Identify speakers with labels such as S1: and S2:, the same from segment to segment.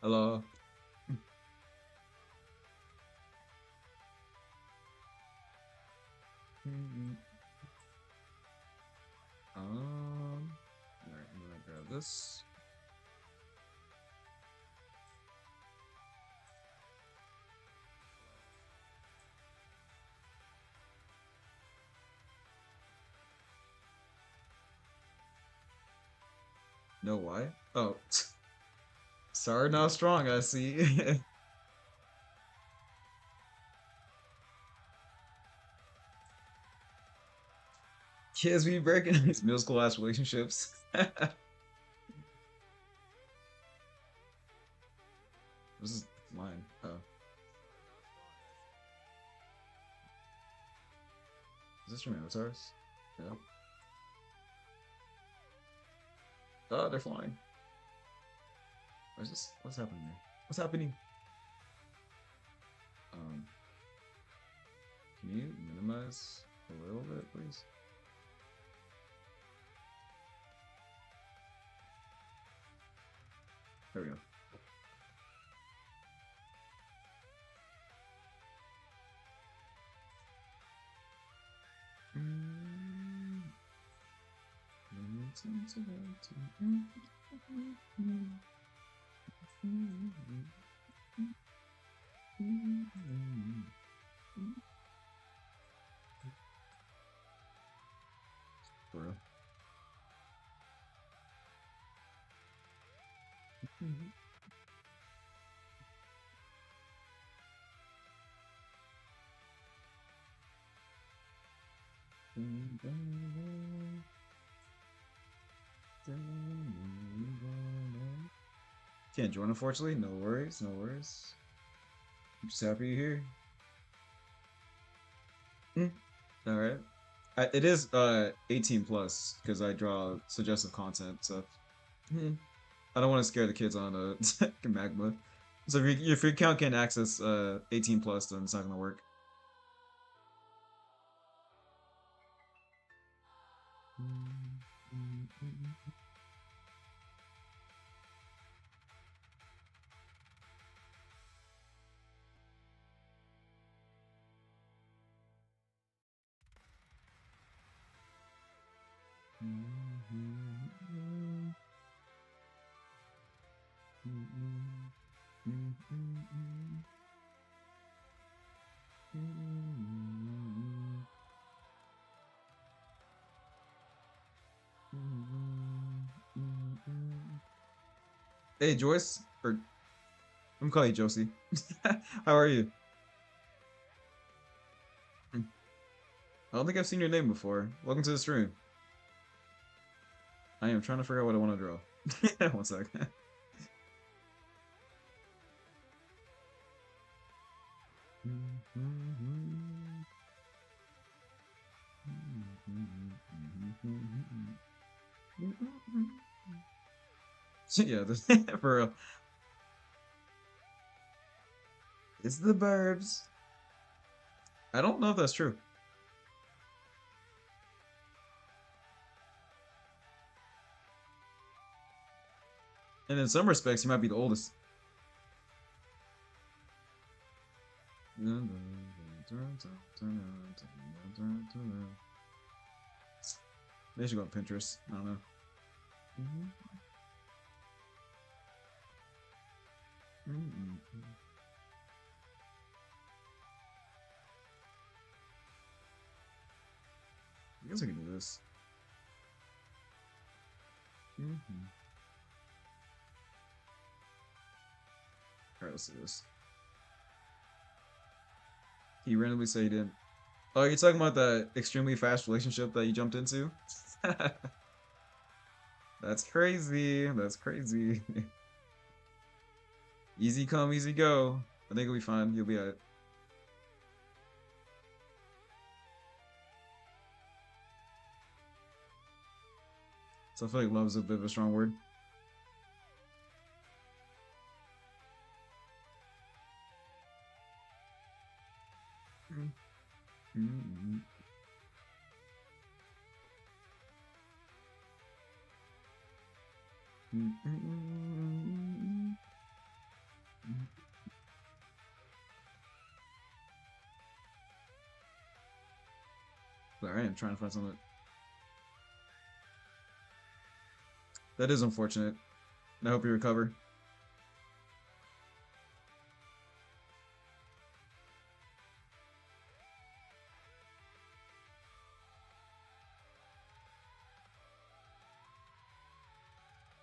S1: Hello. Alright, I'm gonna grab this. No, why? Oh, sorry, not strong. I see. Kids be breaking these middle school ass relationships. This is mine. Oh, is this from avatars? Yeah. Oh, they're flying. Where's this? What's happening here? What's happening? Um, can you minimize a little bit, please? There we go. For real. Can't join, unfortunately. No worries, no worries. I'm just happy you're here. All right. It is 18 plus because I draw suggestive content. So I don't want to scare the kids on Magma. So if your account can't access 18 plus, then it's not gonna work. Hey Joyce, or I'm calling you Josie. How are you? I don't think I've seen your name before. Welcome to the stream. I am trying to figure out what I want to draw. One sec. Yeah, for real. It's the burbs. I don't know if that's true. And in some respects, he might be the oldest. They should go on Pinterest. I don't know. I guess I can do this. Alright, let's do this. He randomly said he didn't. Oh, you're talking about that extremely fast relationship that you jumped into? That's crazy. That's crazy. Easy come, easy go. I think it'll be fine. You'll be alright. So I feel like love is a bit of a strong word. Alright, I'm trying to find something. That is unfortunate. I hope you recover.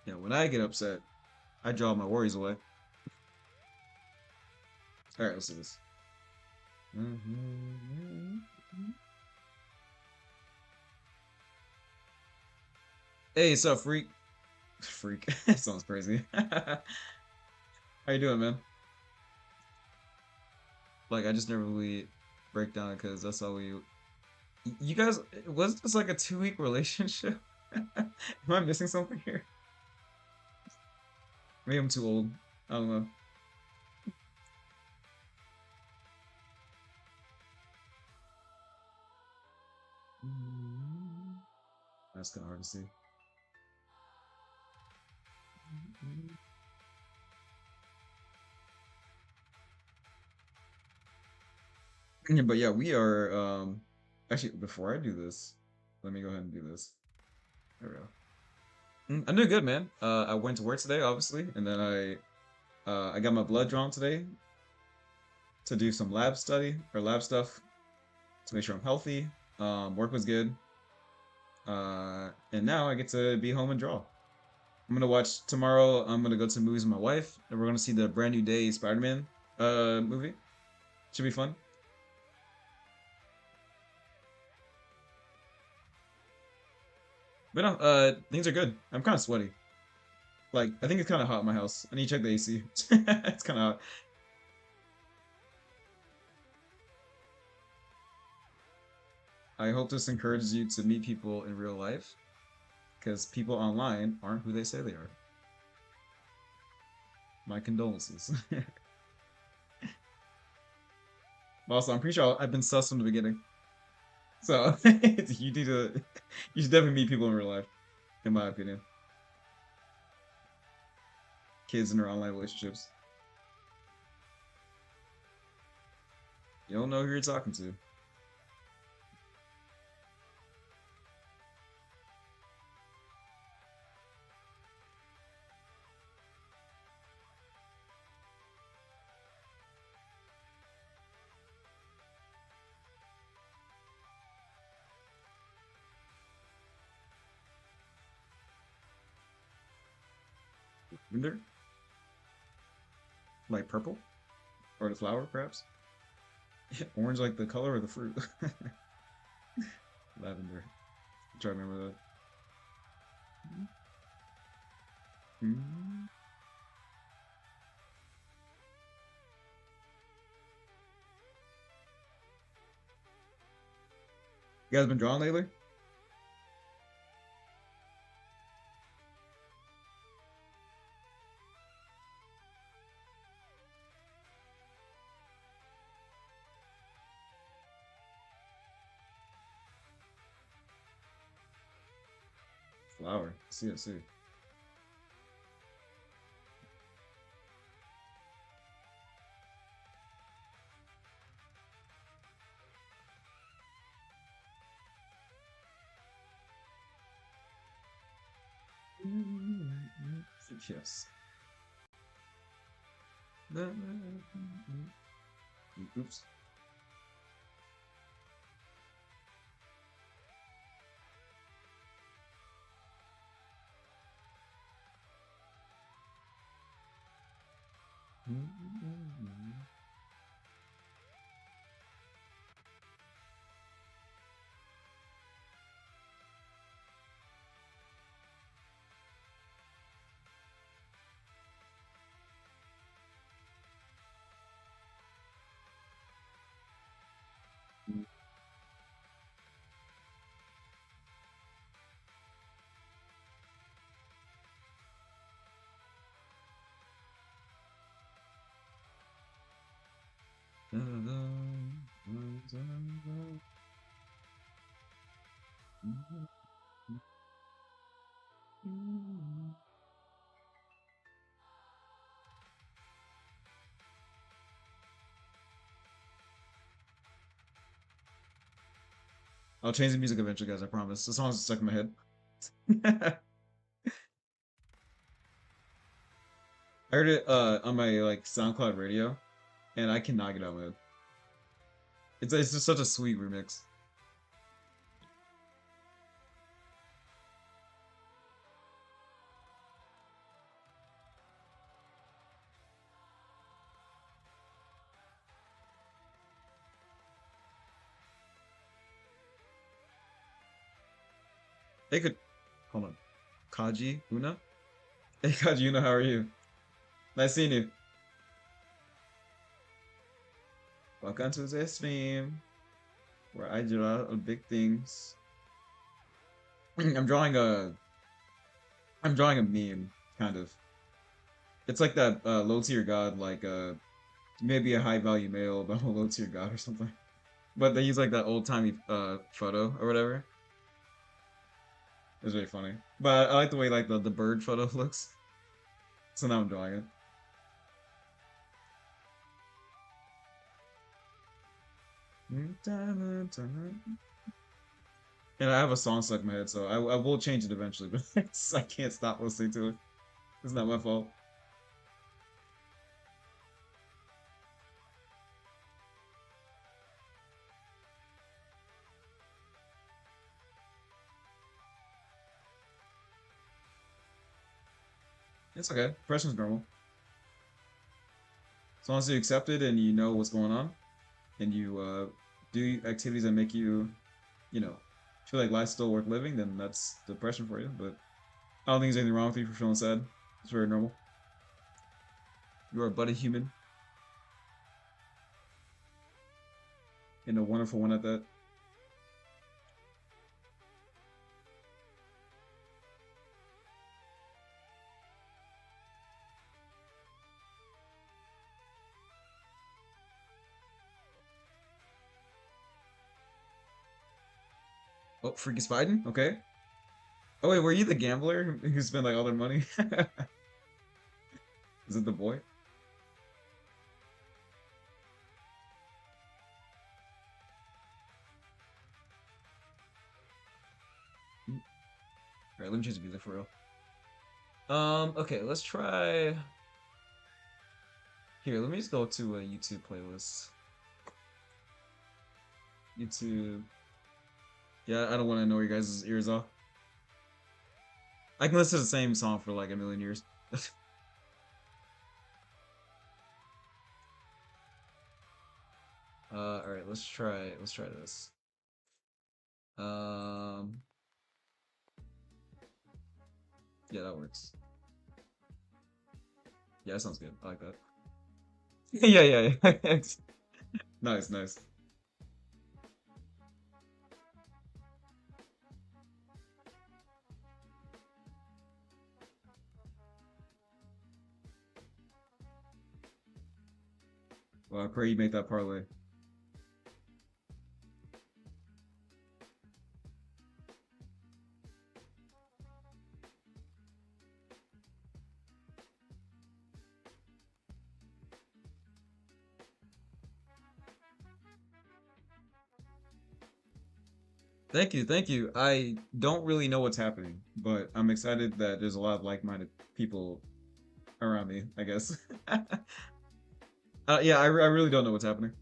S1: Yeah, when I get upset, I draw my worries away. Alright, let's do this. Hey, what's up, freak? Freak. That sounds crazy. How you doing, man? Like, I just never really break down because that's how we. You guys, was this like a 2 week relationship? Am I missing something here? Maybe I'm too old. I don't know. That's kind of hard to see. Yeah, but yeah, we are. Actually, before I do this, let me go ahead and do this. There we go. I'm doing good, man. I went to work today, obviously, and then I got my blood drawn today to do some lab study or lab stuff to make sure I'm healthy. Work was good. And now I get to be home and draw. I'm gonna watch tomorrow. I'm gonna go to the movies with my wife, and we're gonna see the brand new day Spider-Man movie. Should be fun. But no, things are good. I'm kind of sweaty. Like I think it's kind of hot in my house. I need to check the AC. It's kind of hot. I hope this encourages you to meet people in real life, because people online aren't who they say they are. My condolences. Also, I'm pretty sure I've been sus from the beginning. So you need to, you should definitely meet people in real life, in my opinion. Kids in their online relationships. You don't know who you're talking to. Lavender? Like purple? Or the flower, perhaps? Orange like the color of the fruit. Lavender. Try to remember that. Mm. You guys been drawing lately? Flower. See, I see. Yes. Oops. I'll change the music eventually, guys. I promise. The song's stuck in my head. I heard it on my like SoundCloud radio, and I cannot get out of my head. It's just such a sweet remix. They could hold on. Kaji Una? Hey Kaji Una, how are you? Nice seeing you. Welcome to the stream where I draw big things. I'm drawing a I'm drawing a meme, kind of. It's like that low tier god, like maybe a high value male, but a low tier god or something. But they use like that old timey photo or whatever. It's really funny. But I like the way like the bird photo looks. So now I'm drawing it. And I have a song stuck in my head, so I will change it eventually, but I can't stop listening to it. It's not my fault. It's okay. Depression's normal. As long as you accept it and you know what's going on, and you do activities that make you, you know, feel like life's still worth living, then that's depression for you. But I don't think there's anything wrong with you for feeling sad. It's very normal. You are but a human, and a wonderful one at that. Oh, Freaky Spiden? Okay. Oh wait, were you the gambler who spent like all their money? Is it the boy? Alright, let me choose the music for real. Okay, let's try. Here, let me just go to a YouTube playlist. YouTube. Yeah, I don't want to know your guys' ears off. I can listen to the same song for like a million years. Alright, let's try this. Um, yeah, that works. Yeah, that sounds good. I like that. Yeah, yeah, yeah. Nice, nice. Well, I pray you make that parlay. Thank you, thank you. I don't really know what's happening, but I'm excited that there's a lot of like-minded people around me, I guess. Yeah, I really don't know what's happening.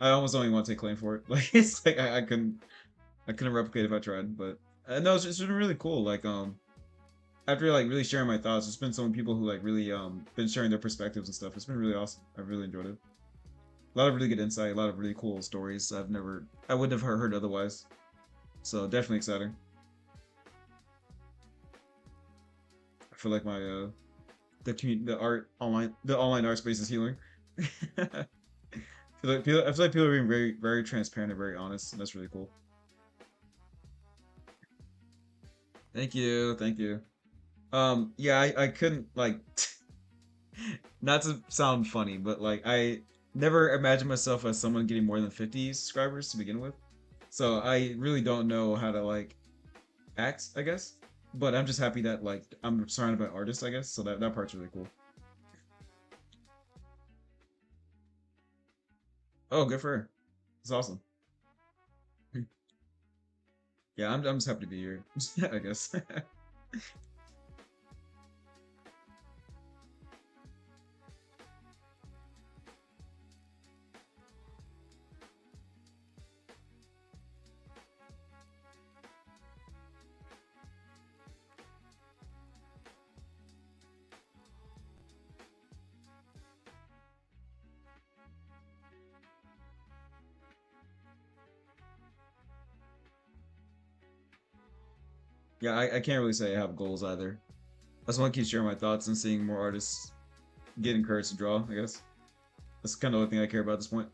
S1: I almost don't even want to take claim for it. Like it's like I couldn't replicate if I tried, but no, it's been really cool. Like after like really sharing my thoughts, there's been some people who like really been sharing their perspectives and stuff. It's been really awesome. I really enjoyed it. A lot of really good insight, a lot of really cool stories I wouldn't have heard otherwise. So definitely exciting. I feel like my the online art space is healing. I I feel like people are being very transparent and very honest, and that's really cool. Thank you, thank you. Yeah, I couldn't like not to sound funny, but like I never imagined myself as someone getting more than 50 subscribers to begin with. So I really don't know how to like act, I guess. But I'm just happy that like I'm surrounded by artists, I guess. So that part's really cool. Oh, good for her. It's awesome. Yeah, I'm just happy to be here. I guess. Yeah, I can't really say I have goals either. I just want to keep sharing my thoughts and seeing more artists get encouraged to draw, I guess. That's kind of the only thing I care about at this point.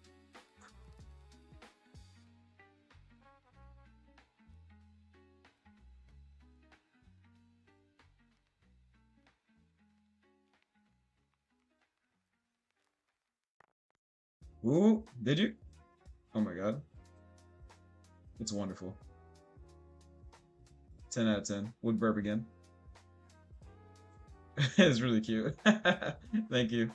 S1: Ooh, did you? Oh my god. It's wonderful. 10 out of 10. Would burp again. It's really cute. Thank you.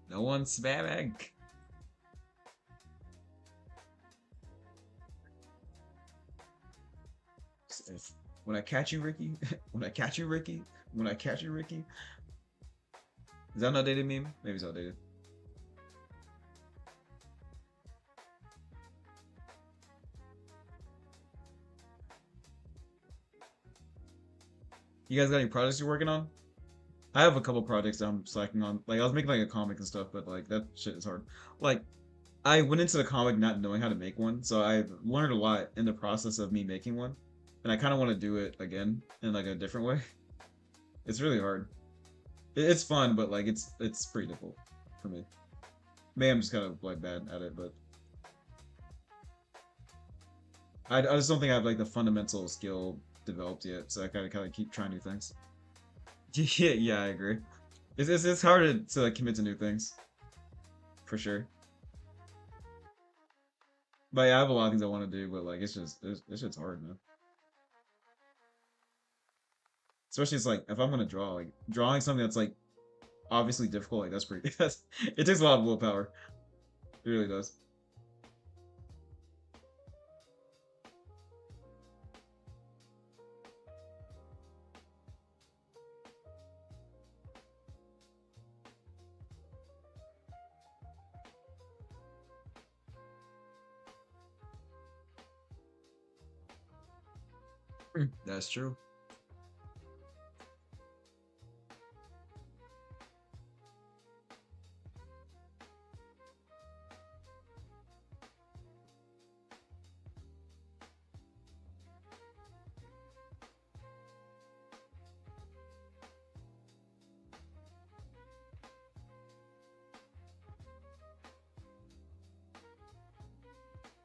S1: No one's spamming. When I catch you, Ricky. When I catch you, Ricky. When I catch you, Ricky. Is that an outdated meme? Maybe it's outdated. You guys got any projects you're working on? I have a couple projects that I'm slacking on. Like I was making like a comic and stuff, but like that shit is hard. Like I went into the comic not knowing how to make one, so I've learned a lot in the process of me making one, and I kind of want to do it again in like a different way. It's really hard. It's fun, but like it's pretty difficult for me. Maybe I'm just kind of like bad at it, but I just don't think I have like the fundamental skill developed yet. So I kind of keep trying new things. Yeah, yeah, I agree. It's harder to like commit to new things for sure. But yeah, I have a lot of things I want to do, but like it's just hard, man. Especially it's like if I'm gonna draw, like drawing something that's like obviously difficult, like that's pretty. It takes a lot of willpower. It really does. That's true.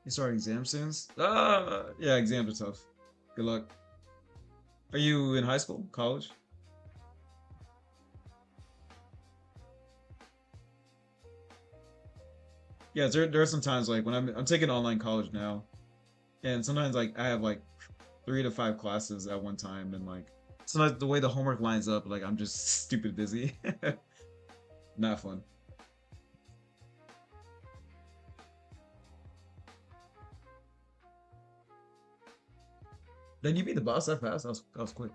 S1: You start exam soon? Yeah, exams are tough. Good luck. Are you in high school, college? Yeah, there are some times like when I'm taking online college now, and sometimes like I have like 3 to 5 classes at one time, and like sometimes the way the homework lines up, like I'm just stupid busy. Not fun. Then you beat the boss that fast. That was quick.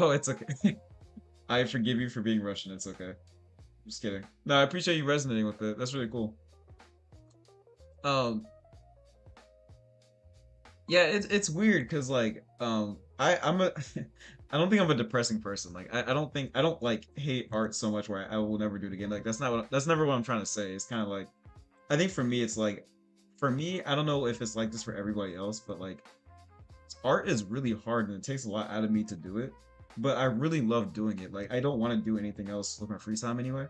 S1: Oh, it's okay. I forgive you for being Russian. It's okay. Just kidding. No, I appreciate you resonating with it. That's really cool. Um, yeah, it's weird because like I'm a I don't think I'm a depressing person. Like I don't think I don't like hate art so much where I will never do it again. Like that's never what I'm trying to say. It's kind of like I think for me it's like for me I don't know if it's like this for everybody else, but like art is really hard and it takes a lot out of me to do it, but I really love doing it. Like I don't want to do anything else with my free time anyway.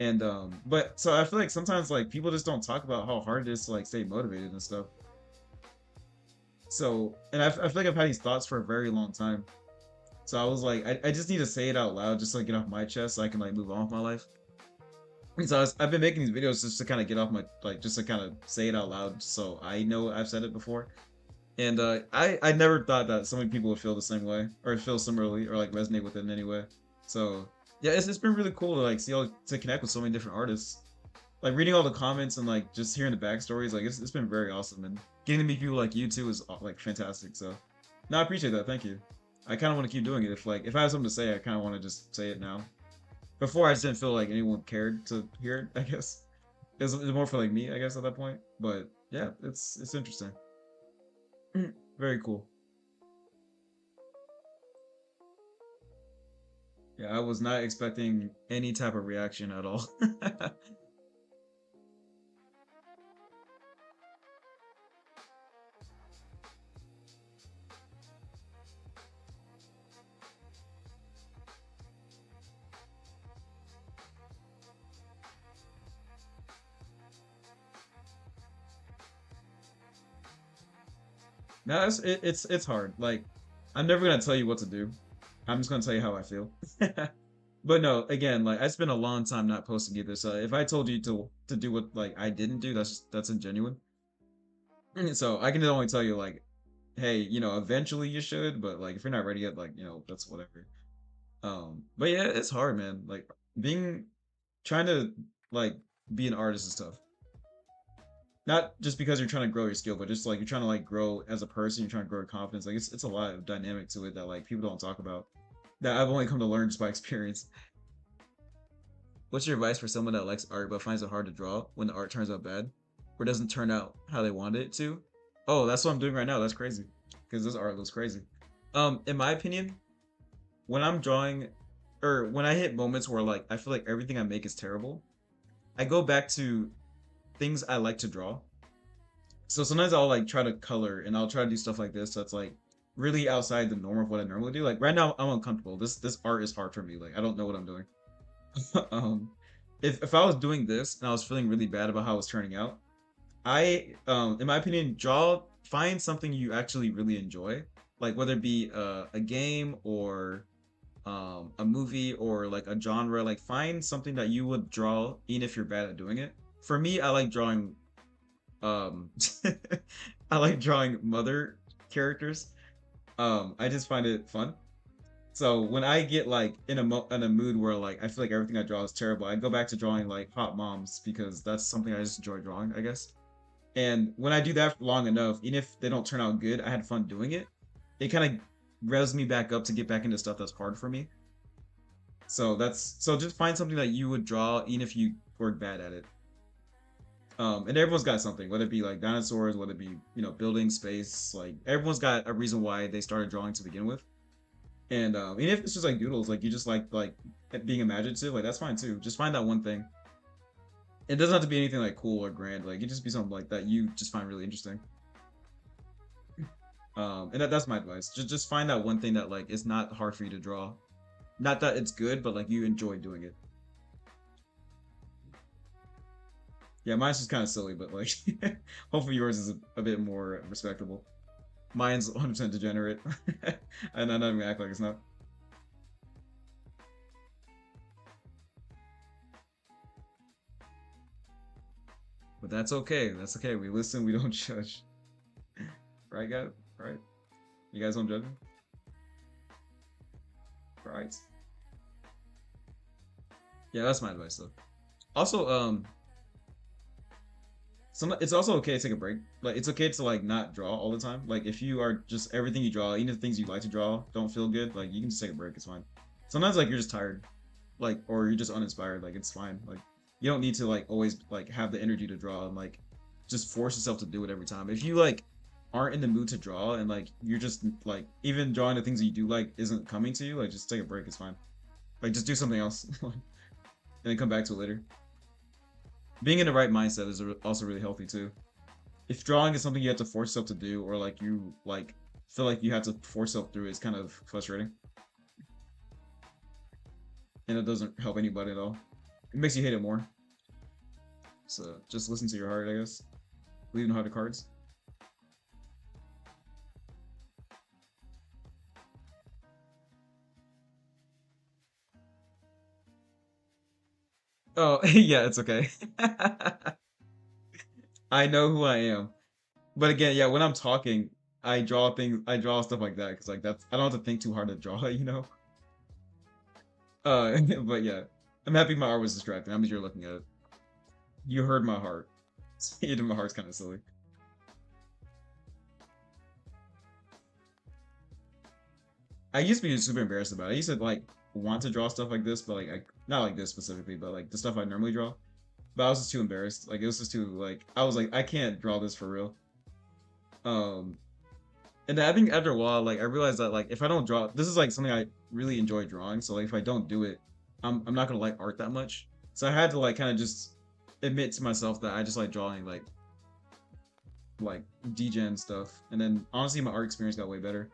S1: And but so I feel like sometimes like people just don't talk about how hard it is to like stay motivated and stuff. So and I feel like I've had these thoughts for a very long time. So I was like, I just need to say it out loud just to like get off my chest so I can like move on with my life. And so I've been making these videos just to kind of get off my like just to kind of say it out loud so I know I've said it before. And I never thought that so many people would feel the same way or feel similarly or like resonate with it in any way. So yeah, it's been really cool to like see all to connect with so many different artists. Like reading all the comments and like just hearing the backstories, like it's been very awesome and getting to meet people like you too is like fantastic. So no, I appreciate that. Thank you. I kind of want to keep doing it. If I have something to say, I kind of want to just say it now. Before I just didn't feel like anyone cared to hear it. I guess it was more for like me. I guess at that point. But yeah, it's interesting. Very cool. Yeah, I was not expecting any type of reaction at all. No, it's hard. Like, I'm never gonna tell you what to do. I'm just gonna tell you how I feel. But no, again, like I spent a long time not posting either. So if I told you to do what like I didn't do, that's ingenuine. So I can only tell you like, hey, eventually you should, but like if you're not ready yet, like that's whatever. But yeah, it's hard, man. Like being trying to like be an artist is tough. Not just because you're trying to grow your skill, but just like you're trying to like grow as a person, you're trying to grow your confidence. Like it's a lot of dynamic to it that like people don't talk about. That I've only come to learn just by experience. What's your advice for someone that likes art but finds it hard to draw when the art turns out bad or doesn't turn out how they wanted it to? Oh, that's what I'm doing right now. That's crazy. Because this art looks crazy. In my opinion, when I'm drawing or when I hit moments where like I feel like everything I make is terrible, I go back to things I like to draw. So sometimes I'll like try to color and I'll try to do stuff like this that's like really outside the norm of what I normally do. Like right now I'm uncomfortable. This art is hard for me. Like I don't know what I'm doing. um if I was doing this and I was feeling really bad about how it was turning out, I in my opinion, find something you actually really enjoy. Like whether it be a game or a movie or like a genre, like find something that you would draw even if you're bad at doing it. For me, I like drawing um I like drawing mother characters. I just find it fun. So when I get like in a mood where like I feel like everything I draw is terrible, I go back to drawing like hot moms because that's something I just enjoy drawing, I guess. And when I do that for long enough, even if they don't turn out good, I had fun doing it. It kind of revs me back up to get back into stuff that's hard for me. So just find something that you would draw even if you were bad at it. And everyone's got something, whether it be like dinosaurs, whether it be building space, like everyone's got a reason why they started drawing to begin with. And even if it's just like doodles, like you just like being imaginative, like that's fine too. Just find that one thing. It doesn't have to be anything like cool or grand. Like it just be something like that you just find really interesting. And that's my advice. Just find that one thing that like is not hard for you to draw. Not that it's good, but like you enjoy doing it. Yeah, mine's just kind of silly, but like hopefully yours is a bit more respectable. Mine's 100% degenerate, and I'm not even act like it's not. But that's okay. That's okay. We listen. We don't judge. Right, guys? Right? You guys don't judge me? Right. Yeah, that's my advice though. Also, it's also okay to take a break. Like it's okay to like not draw all the time. Like if you are just everything you draw, even the things you like to draw don't feel good, like you can just take a break. It's fine. Sometimes like you're just tired, like or you're just uninspired. Like it's fine. Like you don't need to like always like have the energy to draw and like just force yourself to do it every time. If you like aren't in the mood to draw and like you're just like even drawing the things that you do like isn't coming to you, like just take a break. It's fine. Like just do something else and then come back to it later. Being in the right mindset is also really healthy too. If drawing is something you have to force yourself to do, or like you like feel like you have to force yourself through it. It's kind of frustrating, and it doesn't help anybody at all. It makes you hate it more. So just listen to your heart, I guess. Leave no heart cards. Oh, yeah, it's okay. I know who I am. But again, yeah, when I'm talking, I draw stuff like that because like that's I don't have to think too hard to draw it, you know. But yeah, I'm happy my art was distracting. I'm you're looking at it. You heard my heart. Even my heart's kind of silly. I used to be super embarrassed about it. I used to like want to draw stuff like this, but like not like this specifically, but like the stuff I normally draw. But I was just too embarrassed. Like it was just too like I was like I can't draw this for real. Um, and I think after a while, like I realized that like if I don't draw, this is like something I really enjoy drawing. So like if I don't do it, I'm not gonna like art that much. So I had to like kind of just admit to myself that I just like drawing like degen stuff. And then honestly, my art experience got way better.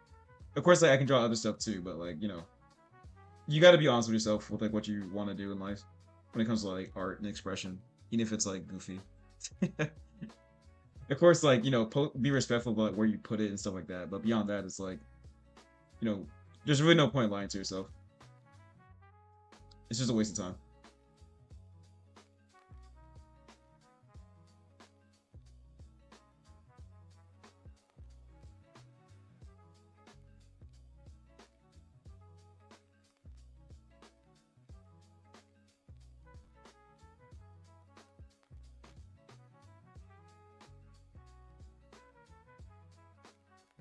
S1: Of course, like I can draw other stuff too, but like you got to be honest with yourself with like what you want to do in life when it comes to like art and expression, even if it's like goofy. Of course, like be respectful about where you put it and stuff like that. But beyond that, it's like you know, there's really no point lying to yourself. It's just a waste of time.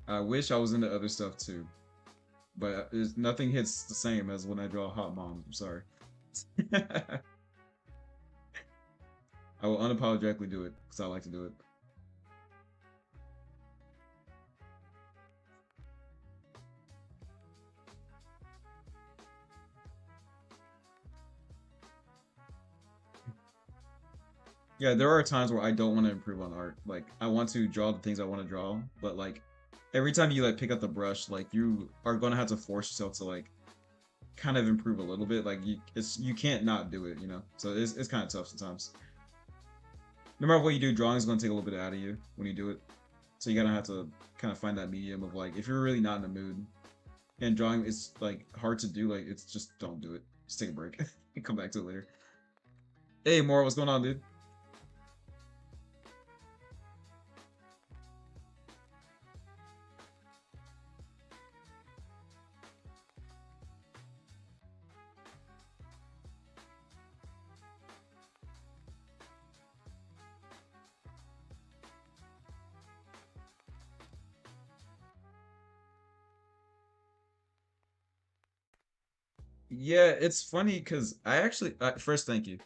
S1: I wish I was into other stuff too, but nothing hits the same as when I draw hot moms. I'm sorry. I will unapologetically do it because I like to do it. Yeah, there are times where I don't want to improve on art. Like I want to draw the things I want to draw, but like every time you like pick up the brush, like you are gonna have to force yourself to like kind of improve a little bit. Like you can't not do it, you know. So it's kind of tough sometimes. No matter what you do, drawing is gonna take a little bit out of you when you do it. So you gotta have to kind of find that medium of like if you're really not in the mood and drawing is like hard to do, like it's just don't do it. Just take a break and come back to it later. Hey, Mora, what's going on, dude? Yeah, it's funny because I actually first thank you.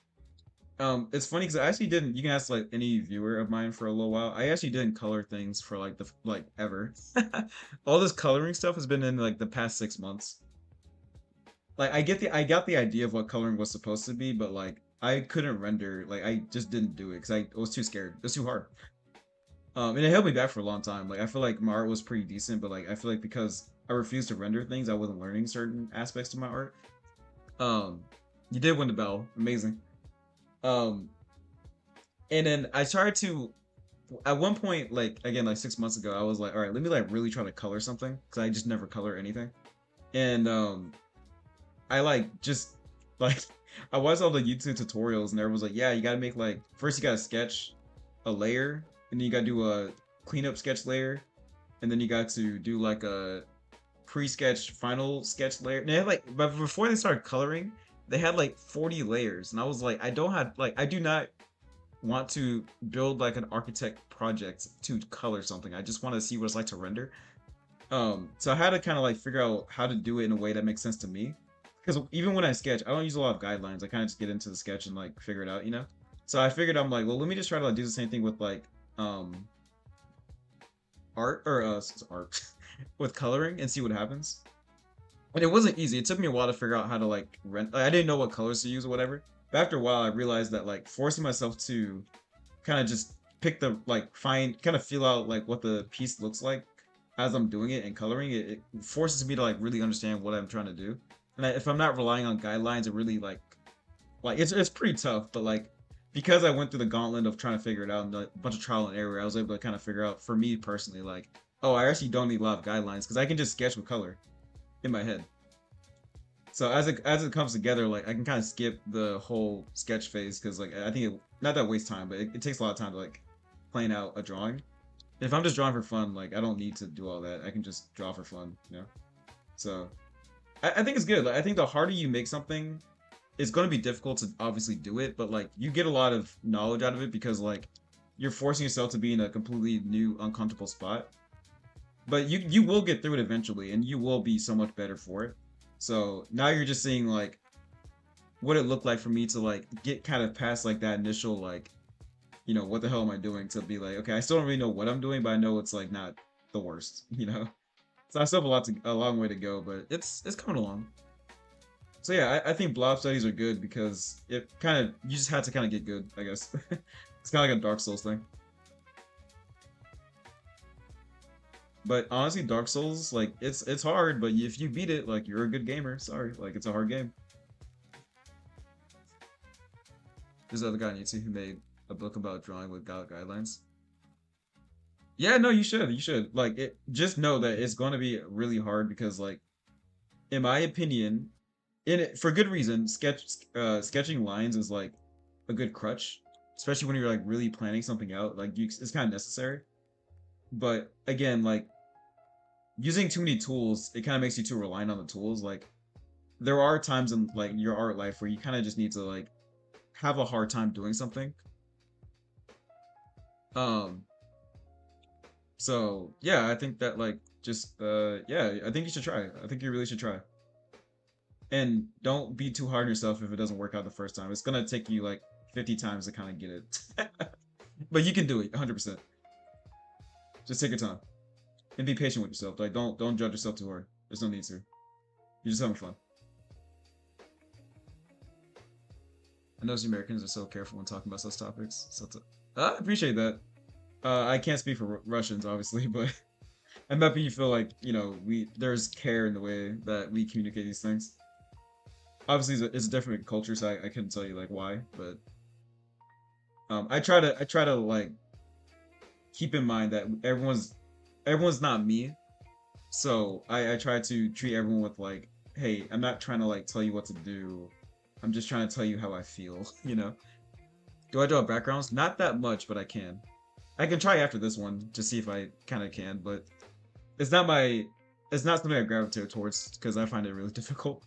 S1: It's funny because I actually didn't. You can ask like any viewer of mine for a little while. I actually didn't color things for like like ever. All this coloring stuff has been in like the past 6 months. Like I got the idea of what coloring was supposed to be, but like I couldn't render. Like I just didn't do it because I was too scared. It was too hard. And it held me back for a long time. Like I feel like my art was pretty decent, but like I feel like because I refused to render things, I wasn't learning certain aspects of my art. Um, you did win the battle. Amazing. Um, and then I started to at one point, like again, like 6 months ago, I was like, all right, let me like really try to color something because I just never color anything. And I like just like I watched all the YouTube tutorials and everyone was like, yeah, you gotta make like first you gotta sketch a layer and then you gotta do a cleanup sketch layer and then you got to do like a pre-sketch final sketch layer. And they had like but before they started coloring, they had like 40 layers and I was like, I don't have like I do not want to build like an architect project to color something. I just want to see what it's like to render. So I had to kind of like figure out how to do it in a way that makes sense to me. Because even when I sketch, I don't use a lot of guidelines. I kind of just get into the sketch and like figure it out, you know? So I figured I'm like, well, let me just try to like do the same thing with like um art or art with coloring and see what happens. And it wasn't easy. It took me a while to figure out how to like rent. Like, I didn't know what colors to use or whatever. But after a while, I realized that like forcing myself to kind of just pick the like find kind of feel out like what the piece looks like. as I'm doing it and coloring it, it forces me to like really understand what I'm trying to do. And if I'm not relying on guidelines, it really like it's pretty tough. But like because I went through the gauntlet of trying to figure it out and a bunch of trial and error, I was able to kind of figure out for me personally, like, oh, I actually don't need a lot of guidelines because I can just sketch with color in my head. So as it comes together, like I can kind of skip the whole sketch phase because like I think it not that wastes time, but it takes a lot of time to like plan out a drawing. If I'm just drawing for fun, like I don't need to do all that. I can just draw for fun, you know. So I think it's good. Like, I think the harder you make something, it's going to be difficult to obviously do it, but like you get a lot of knowledge out of it because like you're forcing yourself to be in a completely new, uncomfortable spot. But you will get through it eventually, and you will be so much better for it. So now you're just seeing like what it looked like for me to like get kind of past like that initial like what the hell am I doing to be like okay I still don't really know what I'm doing but I know it's like not the worst so I still have a long way to go but it's coming along. So yeah, I think blob studies are good because it kind of you just had to kind of get good I guess. It's kind of like a Dark Souls thing. But honestly, Dark Souls, like it's hard, but if you beat it, like you're a good gamer. Sorry, like it's a hard game. There's another guy on YouTube who made a book about drawing with guidelines. Yeah, no, you should. You should. Like it just know that it's going to be really hard because like in my opinion, in it for good reason, sketching lines is like a good crutch, especially when you're like really planning something out. Like it's kind of necessary. But again, like using too many tools, it kind of makes you too reliant on the tools. Like there are times in like your art life where you kind of just need to like have a hard time doing something. Um, so yeah, I think that like just yeah, I think you should try. I think you really should try. And don't be too hard on yourself if it doesn't work out the first time. It's gonna take you like 50 times to kind of get it. But you can do it 100%. Just take your time and be patient with yourself. Like don't judge yourself too hard. There's no need to. You're just having fun. I know Americans are so careful when talking about such topics. I appreciate that. I can't speak for Russians, obviously, but I'm happy you feel like we there's care in the way that we communicate these things. Obviously, it's a different culture, so I couldn't tell you like why, but I try to like keep in mind that everyone's not me, so I try to treat everyone with like, hey, I'm not trying to like tell you what to do. I'm just trying to tell you how I feel, you know? Do I draw backgrounds? Not that much, but I can. I can try after this one to see if I kind of can, but it's not my, it's not something I gravitate towards because I find it really difficult.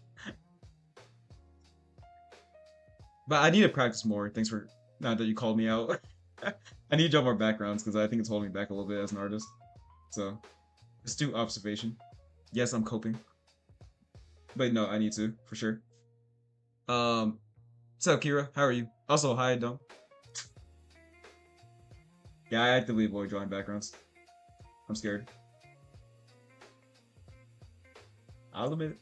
S1: But I need to practice more. Thanks for, now that you called me out. I need to draw more backgrounds because I think it's holding me back a little bit as an artist. So, astute observation. Yes, I'm coping. But no, I need to, for sure. Um, what's up, Kira? How are you? Also, hi, Dom. Yeah, I actively avoid drawing backgrounds. I'm scared. I'll admit it.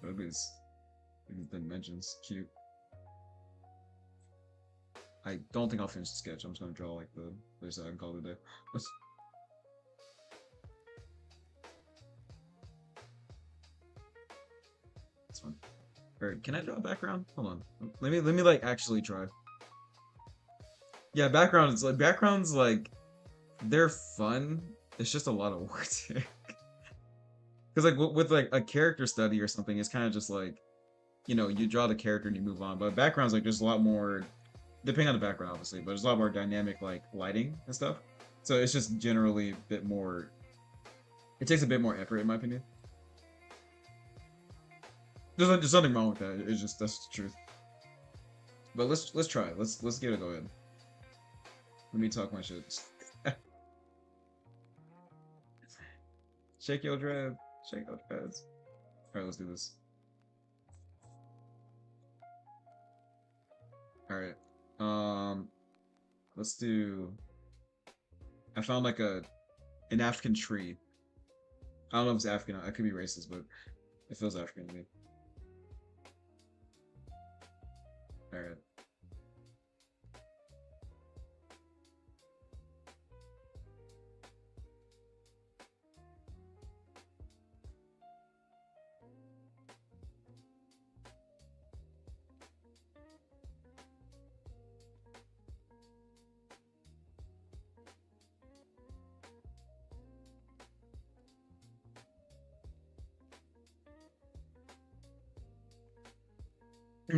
S1: But these dimensions, cute. I don't think I'll finish the sketch. I'm just gonna draw like the other side and call it a day. That's fun. Alright, can I draw a background? Hold on. Let me like actually try. Yeah, backgrounds like they're fun. It's just a lot of work too. Because like with like a character study or something, it's kind of just like you draw the character and you move on. But backgrounds like there's a lot more, depending on the background obviously, but there's a lot more dynamic like lighting and stuff. So it's just generally a bit more. It takes a bit more effort in my opinion. There's nothing wrong with that. It's just that's the truth. But let's try it. Let's get it going. Let me talk my shit. Shake your dread. Shake your dreads. Alright, let's do this. Alright. Let's do. I found like an African tree. I don't know if it's African. I could be racist, but It feels African to me. All right.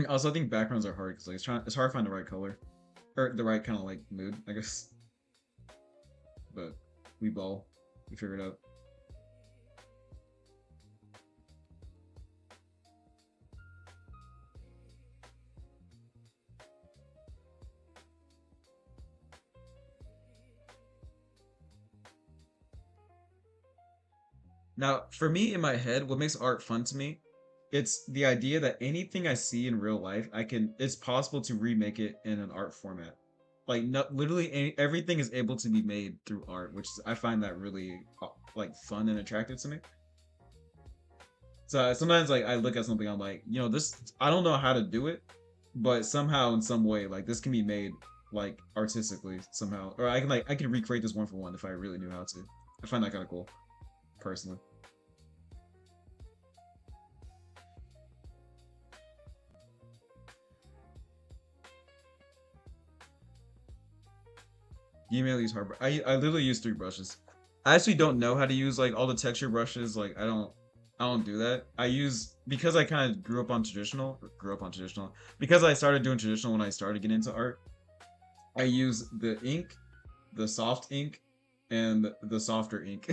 S1: Also, I think backgrounds are hard because like it's hard to find the right color or the right kind of like mood, I guess. But we ball, we figure it out. Now, for me in my head, what makes art fun to me, it's the idea that anything I see in real life, it's possible to remake it in an art format. Like, no, literally everything is able to be made through art, I find that really like fun and attractive to me. So sometimes like I look at something, I'm like, this, I don't know how to do it, but somehow in some way, like this can be made like artistically somehow, or I can recreate this one for one if I really knew how to. I find that kind of cool, personally. You mainly use hard. I literally use three brushes. I actually don't know how to use like all the texture brushes. Like I don't do that. I use because I kind of grew up on traditional. Because I started doing traditional when I started getting into art. I use the ink, the soft ink, and the softer ink.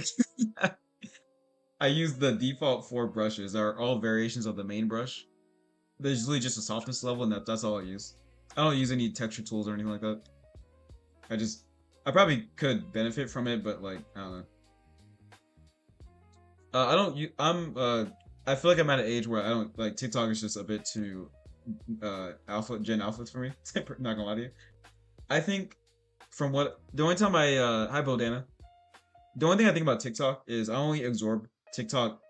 S1: I use the default four brushes. Are all variations of the main brush. There's usually just a softness level, and that's all I use. I don't use any texture tools or anything like that. I just I probably could benefit from it, but like I don't know. I don't. I feel like I'm at an age where I don't like TikTok is just a bit too Gen alpha for me. Not gonna lie to you. I think from what the only time I hi Bodana. The only thing I think about TikTok is I only absorb TikTok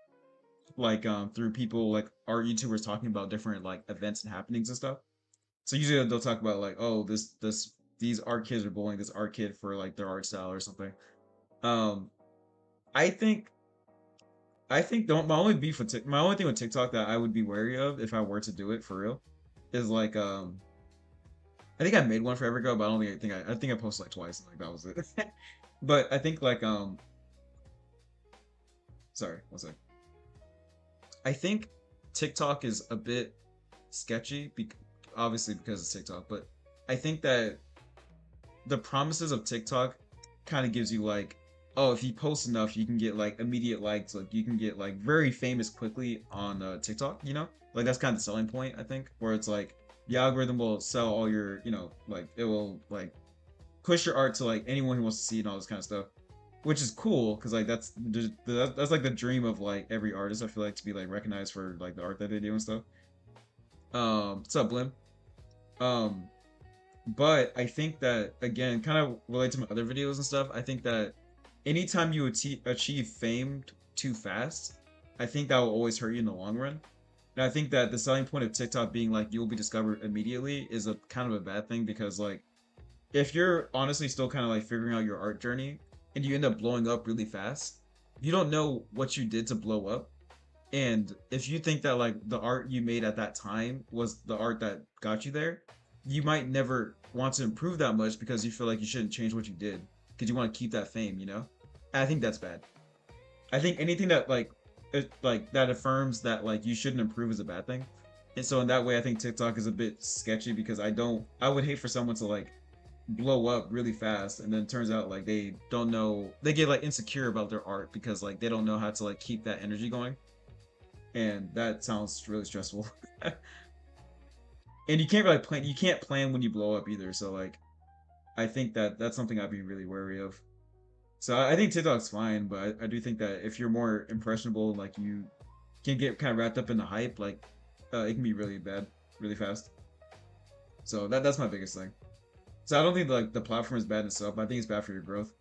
S1: like through people like art YouTubers talking about different like events and happenings and stuff. So usually they'll talk about like, oh, these art kids are bullying this art kid for like their art style or something. Um, I think I think my only beef with my only thing with TikTok that I would be wary of if I were to do it for real is like I think I made one forever ago, but I think I posted like twice and like that was it. But I think like sorry, one sec. I think TikTok is a bit sketchy, obviously because it's TikTok, but I think that the promises of TikTok kind of gives you like, oh, if you post enough, you can get like immediate likes, like you can get like very famous quickly on TikTok, Like that's kind of the selling point, I think, where it's like the algorithm will sell all your, like it will like push your art to like anyone who wants to see it and all this kind of stuff, which is cool because like that's like the dream of like every artist. I feel like to be like recognized for like the art that they do and stuff. What's up, Blim? Um, but I think that again, kind of relate to my other videos and stuff. I think that anytime you achieve fame too fast, I think that will always hurt you in the long run. And I think that the selling point of TikTok being like you will be discovered immediately is a kind of a bad thing because like if you're honestly still kind of like figuring out your art journey and you end up blowing up really fast, you don't know what you did to blow up. And if you think that like the art you made at that time was the art that got you there, you might never want to improve that much because you feel like you shouldn't change what you did because you want to keep that fame. And I think that's bad. I think anything that like that affirms that like you shouldn't improve is a bad thing. And so in that way, I think TikTok is a bit sketchy because I would hate for someone to like blow up really fast and then it turns out like they don't know they get like insecure about their art because like they don't know how to like keep that energy going and that sounds really stressful. And you can't plan when you blow up either, so like I think that that's something I'd be really wary of. So I think TikTok's fine, but I do think that if you're more impressionable, like you can get kind of wrapped up in the hype, like it can be really bad really fast. So that's my biggest thing. So I don't think like the platform is bad in itself, but I think it's bad for your growth.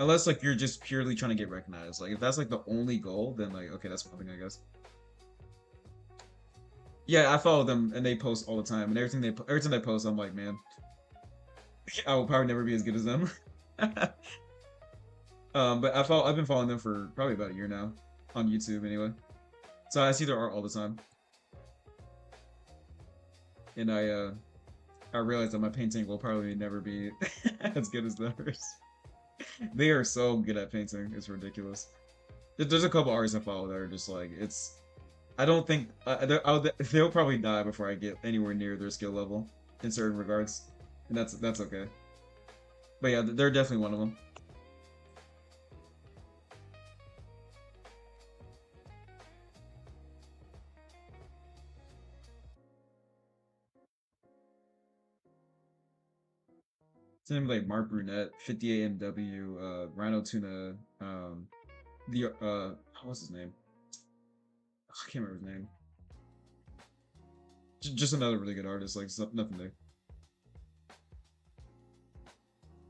S1: Unless like you're just purely trying to get recognized. Like if that's like the only goal, then like okay, that's one thing I guess. Yeah, I follow them and they post all the time, and everything they post, I'm like, man, I will probably never be as good as them. But I've been following them for probably about a year now on YouTube anyway. So I see their art all the time, and I realize that my painting will probably never be as good as theirs. They are so good at painting; it's ridiculous. There's a couple artists I follow that are just like it's. I don't think they'll probably die before I get anywhere near their skill level in certain regards, and that's okay. But yeah, they're definitely one of them. It's named like Mark Brunette, 58MW, Rhino Tuna, the what's his name? I can't remember his name. Just another really good artist, like nothing new.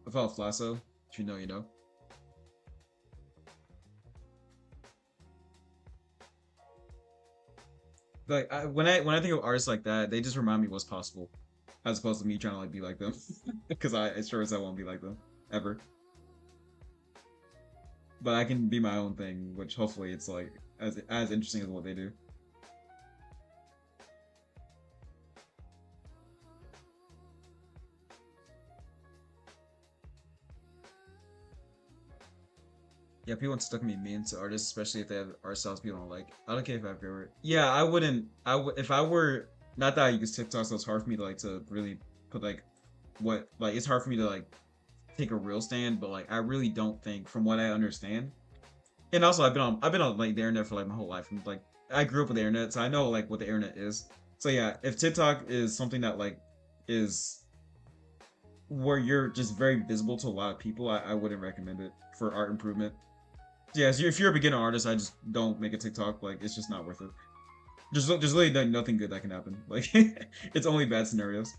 S1: I follow Flasso. If you know, you know. Like when I think of artists like that, they just remind me what's possible, as opposed to me trying to like be like them, because I sure as I won't be like them ever. But I can be my own thing, which hopefully it's like as interesting as what they do. Yeah, people want to stuck me mean to artists, especially if they have art styles people don't like. I don't care if I have favorite. Yeah, I wouldn't. If I were not that I use TikTok, so it's hard for me to like to really put like what like it's hard for me to like take a real stand. But like I really don't think, from what I understand, and also I've been on like the internet for like my whole life, and like I grew up with the internet, so I know like what the internet is. So yeah, if TikTok is something that like is where you're just very visible to a lot of people, I wouldn't recommend it for art improvement. Yeah, so if you're a beginner artist, I just don't make a TikTok. Like, it's just not worth it. There's really nothing good that can happen. Like, it's only bad scenarios.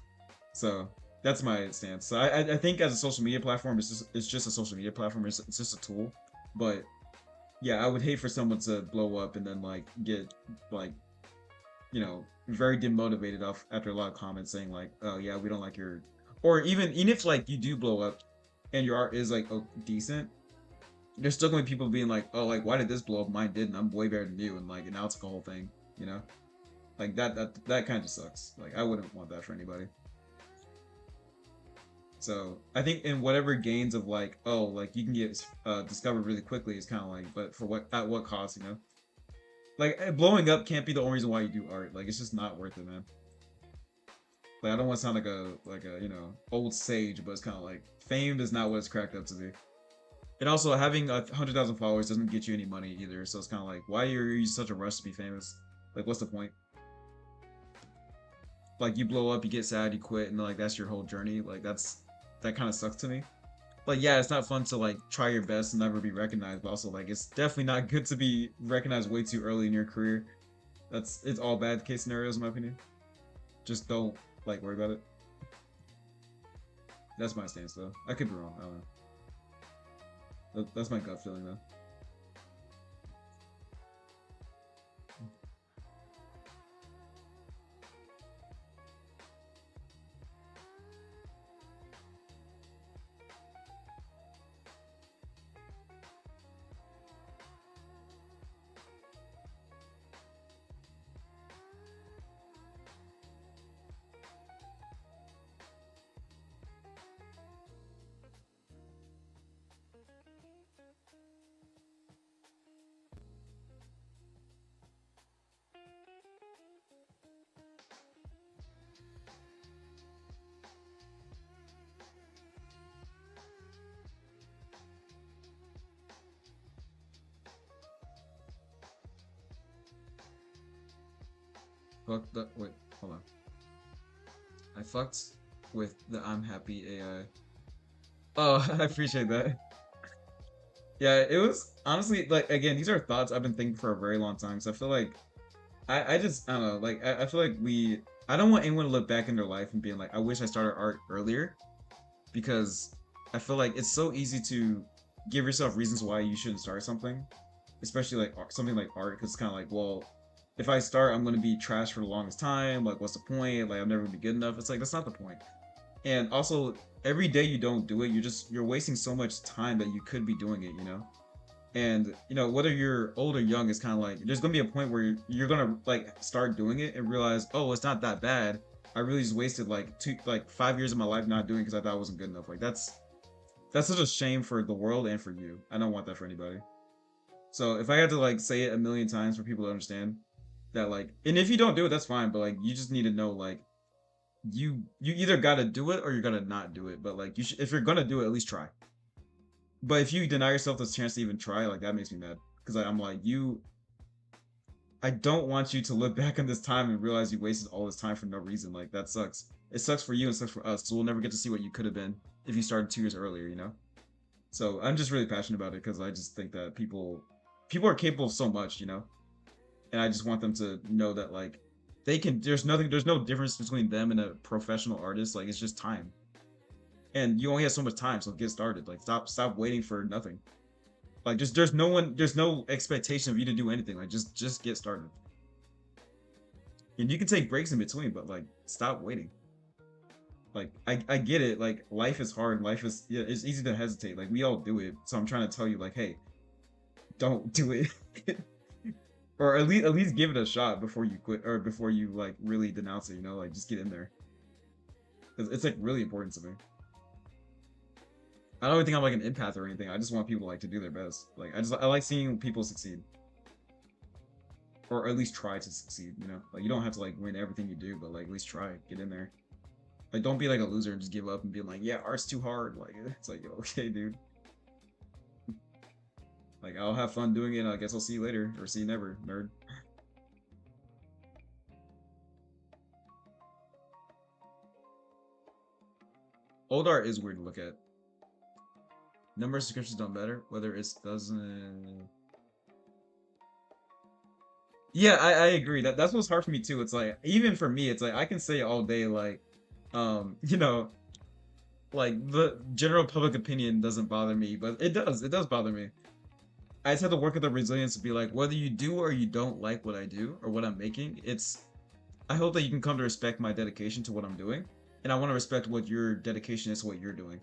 S1: So that's my stance. So I think as a social media platform, it's just a social media platform. It's just a tool. But yeah, I would hate for someone to blow up and then like get like very demotivated off after a lot of comments saying like, oh yeah, we don't like your, or even if like you do blow up and your art is like oh, decent, there's still gonna be people being like, oh, like why did this blow up? Mine didn't. I'm way better than you, and like now it's like a whole thing, you know? Like that kind of sucks. Like I wouldn't want that for anybody. So I think in whatever gains of like, oh, like you can get discovered really quickly is kind of like, but for what at what cost, you know? Like blowing up can't be the only reason why you do art. Like it's just not worth it, man. Like I don't want to sound like a old sage, but it's kind of like fame is not what it's cracked up to be. And also, having 100,000 followers doesn't get you any money either. So it's kind of like, why are you such a rush to be famous? Like, what's the point? Like, you blow up, you get sad, you quit, and like that's your whole journey. Like, that kind of sucks to me. Like, yeah, it's not fun to like try your best and never be recognized, but also like it's definitely not good to be recognized way too early in your career. It's all bad case scenarios in my opinion. Just don't like worry about it. That's my stance though. I could be wrong. I don't know. That's my gut feeling though. Fuck the wait, hold on. I fucked with the I'm happy AI. Oh, I appreciate that. Yeah, it was honestly like again, these are thoughts I've been thinking for a very long time. So I feel like I just I don't know, like I feel like I don't want anyone to look back in their life and being like, I wish I started art earlier because I feel like it's so easy to give yourself reasons why you shouldn't start something, especially like something like art, because it's kind of like, well, if I start, I'm gonna be trash for the longest time. Like, what's the point? Like, I'm never gonna be good enough. It's like that's not the point. And also, every day you don't do it, you're wasting so much time that you could be doing it. And whether you're old or young, it's kind of like there's gonna be a point where you're gonna like start doing it and realize, oh, it's not that bad. I really just wasted like 5 years of my life not doing it because I thought it wasn't good enough. Like that's such a shame for the world and for you. I don't want that for anybody. So if I had to like say it a million times for people to understand that, like, and if you don't do it, that's fine. But like you just need to know, like, you either gotta do it or you're gonna not do it. But like you should, if you're gonna do it, at least try. But if you deny yourself this chance to even try, like that makes me mad because I'm like you. I don't want you to look back on this time and realize you wasted all this time for no reason. Like that sucks. It sucks for you and it sucks for us. So we'll never get to see what you could have been if you started 2 years earlier. So I'm just really passionate about it because I just think that people are capable of so much. And I just want them to know that like they can. There's no difference between them and a professional artist. Like it's just time, and you only have so much time, so get started. Like stop waiting for nothing. Like just there's no expectation of you to do anything. Like just get started. And you can take breaks in between, but like stop waiting. Like I get it. Like life is hard. Life is, yeah, it's easy to hesitate. Like we all do it. So I'm trying to tell you, like, hey, don't do it. Or at least give it a shot before you quit or before you like really denounce it. Like just get in there. 'Cause it's like really important to me. I don't even think I'm like an empath or anything. I just want people like to do their best. Like I like seeing people succeed. Or at least try to succeed. Like you don't have to like win everything you do, but like at least try, get in there. Like don't be like a loser and just give up and be like, yeah, art's too hard. Like it's like, okay, dude. Like I'll have fun doing it. I guess I'll see you later or see you never, nerd. Old art is weird to look at. Number of subscriptions don't matter. Whether it doesn't. Yeah, I agree. That's what's hard for me too. It's like even for me, it's like I can say all day like, um, you know, like the general public opinion doesn't bother me, but it does. It does bother me. I just have to work with the resilience to be like, whether you do or you don't like what I do or what I'm making, I hope that you can come to respect my dedication to what I'm doing, and I want to respect what your dedication is to what you're doing.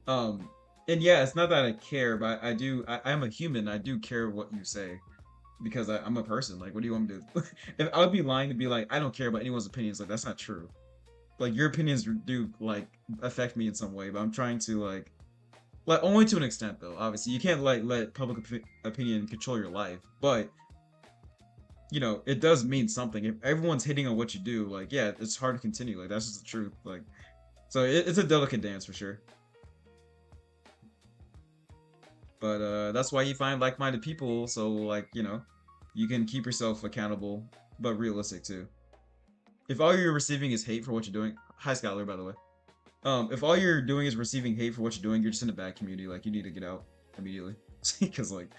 S1: Um, and yeah, it's not that I care, but I do. I am a human. I do care what you say because I'm a person. Like, what do you want me to? If I would be lying to be like, I don't care about anyone's opinions. Like, that's not true. Like, your opinions do like affect me in some way, but I'm trying to like only to an extent though. Obviously, you can't like let public opinion control your life, but it does mean something. If everyone's hitting on what you do, like, yeah, it's hard to continue. Like, that's just the truth. Like, so it's a delicate dance for sure. But that's why you find like-minded people, so like, you can keep yourself accountable, but realistic too. If all you're receiving is hate for what you're doing, hi Skylar, by the way. If all you're doing is receiving hate for what you're doing, you're just in a bad community. Like, you need to get out immediately. Because like,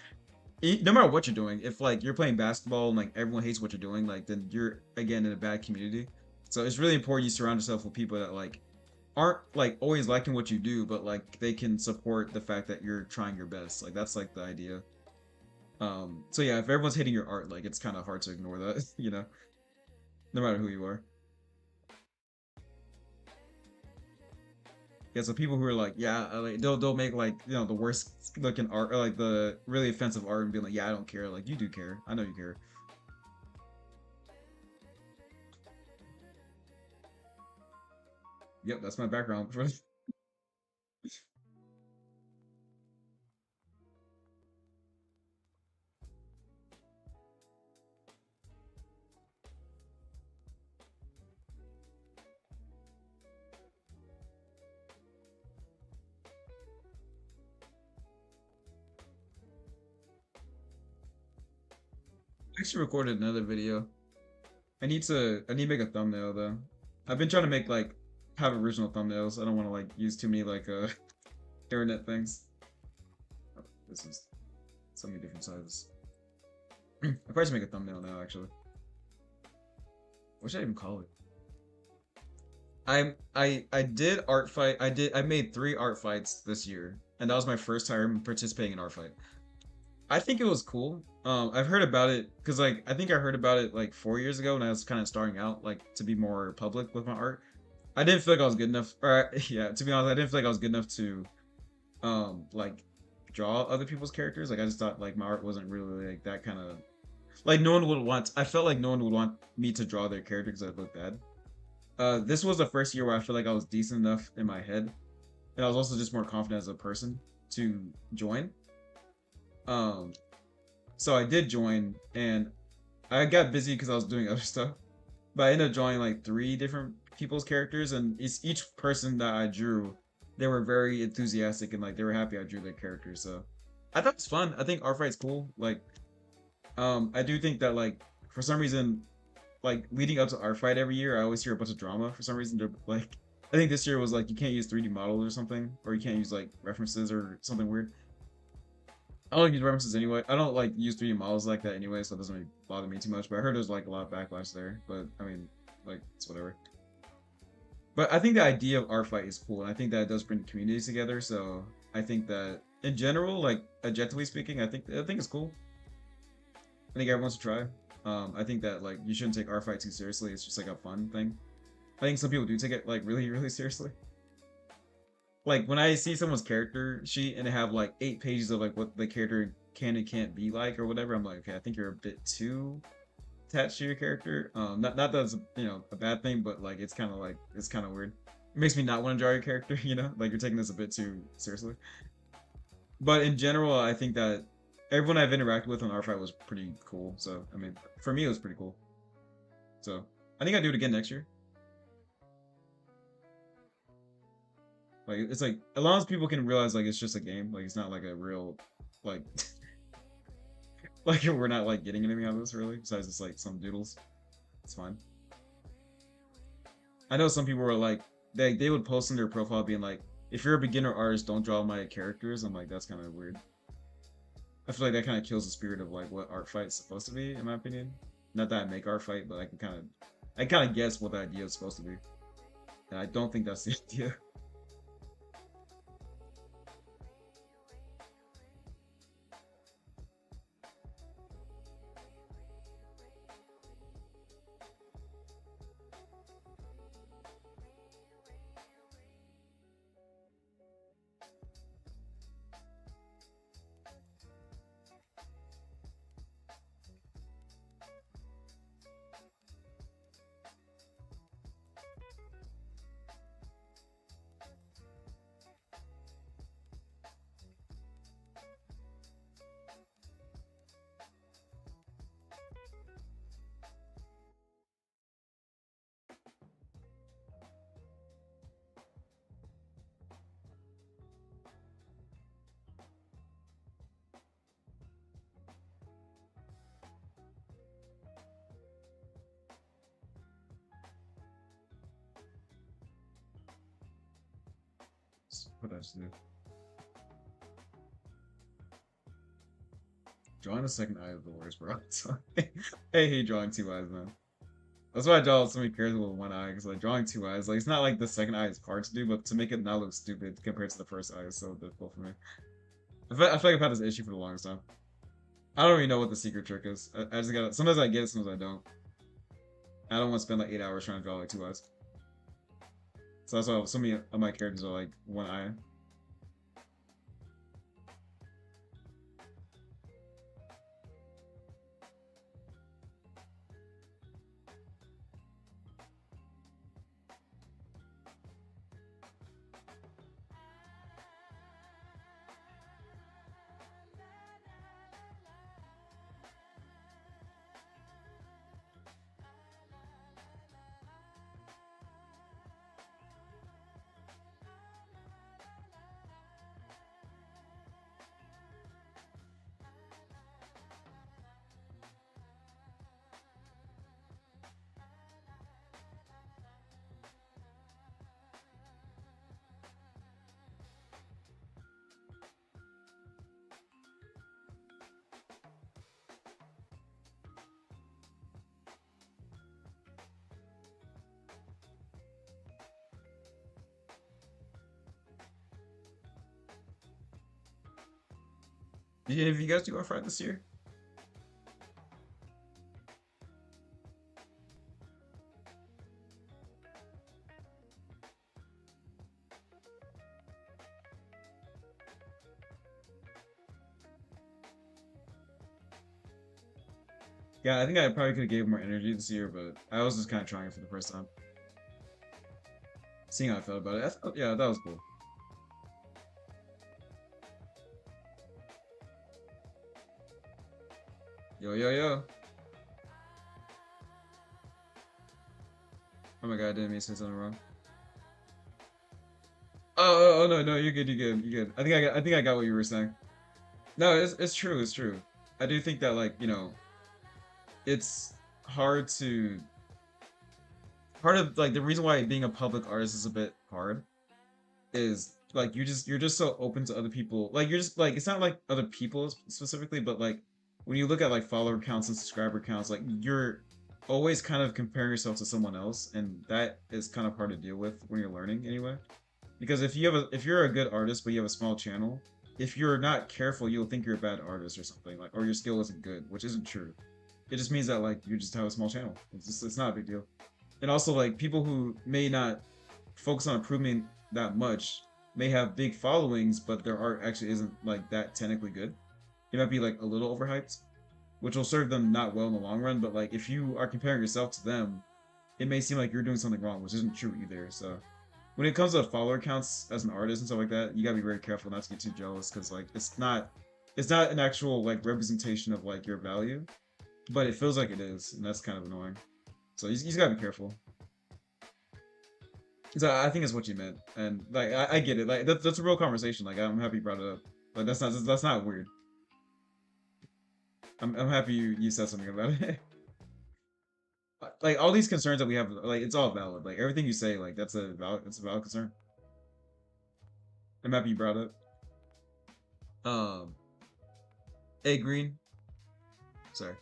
S1: no matter what you're doing, if like you're playing basketball and like everyone hates what you're doing, like then you're again in a bad community. So it's really important you surround yourself with people that like aren't like always liking what you do, but like they can support the fact that you're trying your best. Like that's like the idea. So yeah, if everyone's hating your art, like it's kind of hard to ignore that, no matter who you are. Yeah, so people who are like, yeah, like they'll make like the worst looking art or like the really offensive art and be like, yeah, I don't care. Like you do care. I know you care. Yep, that's my background. I actually recorded another video. I need to make a thumbnail though. I've been trying to make like have original thumbnails. I don't want to like use too many like internet things. Oh, this is so many different sizes. I probably should make a thumbnail now actually. What should I even call it? I did art fight. I made 3 art fights this year, and that was my first time participating in art fight. I think it was cool. I've heard about it because like I think I heard about it like 4 years ago when I was kind of starting out, like to be more public with my art. I didn't feel like I was good enough. Or yeah, to be honest, I didn't feel like I was good enough to like draw other people's characters. Like I just thought like my art wasn't really like that kind of like no one would want. I felt like no one would want me to draw their character because I look bad. This was the first year where I feel like I was decent enough in my head, and I was also just more confident as a person to join. Um, so I did join, and I got busy because I was doing other stuff. But I ended up drawing like 3 different people's characters, and it's each person that I drew, they were very enthusiastic and like they were happy I drew their characters. So I thought it's fun. I think art fight's cool. Like, I do think that like for some reason, like leading up to art fight every year, I always hear a bunch of drama for some reason. They're like, I think this year was like you can't use 3D models or something, or you can't use like references or something weird. I don't use references anyway. I don't like use 3D models like that anyway, so it doesn't really bother me too much. But I heard there's like a lot of backlash there. But I mean, like it's whatever. But I think the idea of art fight is cool, and I think that it does bring communities together. So I think that in general, like objectively speaking, I think it's cool. I think everyone should try. I think that like you shouldn't take art fight too seriously. It's just like a fun thing. I think some people do take it like really, really seriously. Like when I see someone's character sheet and they have like 8 pages of like what the character can and can't be like or whatever, I'm like, okay, I think you're a bit too attached to your character. Not that it's a bad thing, but like it's kind of weird. It makes me not want to draw your character, like you're taking this a bit too seriously. But in general, I think that everyone I've interacted with on R5 was pretty cool. So I mean, for me, it was pretty cool. So I think I'd do it again next year. Like it's like as long as people can realize like it's just a game, like it's not like a real like like we're not like getting anything out of this really, besides just like some doodles. It's fine. I know some people were like they would post in their profile being like, if you're a beginner artist, don't draw my characters. I'm like, that's kind of weird. I feel like that kind of kills the spirit of like what art fight's supposed to be, in my opinion. Not that I make art fight, but I kind of guess what the idea is supposed to be, and I don't think that's the idea. What else do? Drawing the second eye of the worst, bro. I hate drawing 2 eyes, man. That's why I draw so many pairs with one eye, because like drawing 2 eyes, like it's not like the second eye is hard to do, but to make it not look stupid compared to the first eye is so difficult for me. I feel like I've had this issue for the longest time. I don't really know what the secret trick is. I just gotta. Sometimes I get it, sometimes I don't. I don't want to spend like 8 hours trying to draw like 2 eyes. So that's why so many of my characters are like one eye. Have you guys do R5 this year? Yeah, I think I probably could have gave more energy this year, but I was just kind of trying it for the first time. Seeing how I felt about it. Yeah, that was cool. Yo, yo, yo. Oh my god, I didn't mean to say something wrong. Oh, no, no, you're good, you're good, you're good. I think I got what you were saying. No, it's true, it's true. I do think that like, it's hard to part of like the reason why being a public artist is a bit hard is like you're just so open to other people. Like you're just like it's not like other people specifically, but like when you look at like follower counts and subscriber counts, like you're always kind of comparing yourself to someone else, and that is kind of hard to deal with when you're learning anyway. Because if you're a good artist but you have a small channel, if you're not careful, you'll think you're a bad artist or something like, or your skill isn't good, which isn't true. It just means that like you just have a small channel. It's not a big deal. And also like people who may not focus on improving that much may have big followings, but their art actually isn't like that technically good. It might be like a little overhyped, which will serve them not well in the long run. But like if you are comparing yourself to them, it may seem like you're doing something wrong, which isn't true either. So when it comes to follower counts as an artist and stuff like that, you gotta be very careful not to get too jealous because like it's not an actual like representation of like your value, but it feels like it is, and that's kind of annoying. So you just gotta be careful. So I think it's what you meant, and like I get it. Like that's a real conversation. Like I'm happy you brought it up. Like that's not weird. I'm happy you said something about it. Like all these concerns that we have, like it's all valid. Like everything you say, like that's a valid concern. I'm happy you brought it up. A Green. Sorry.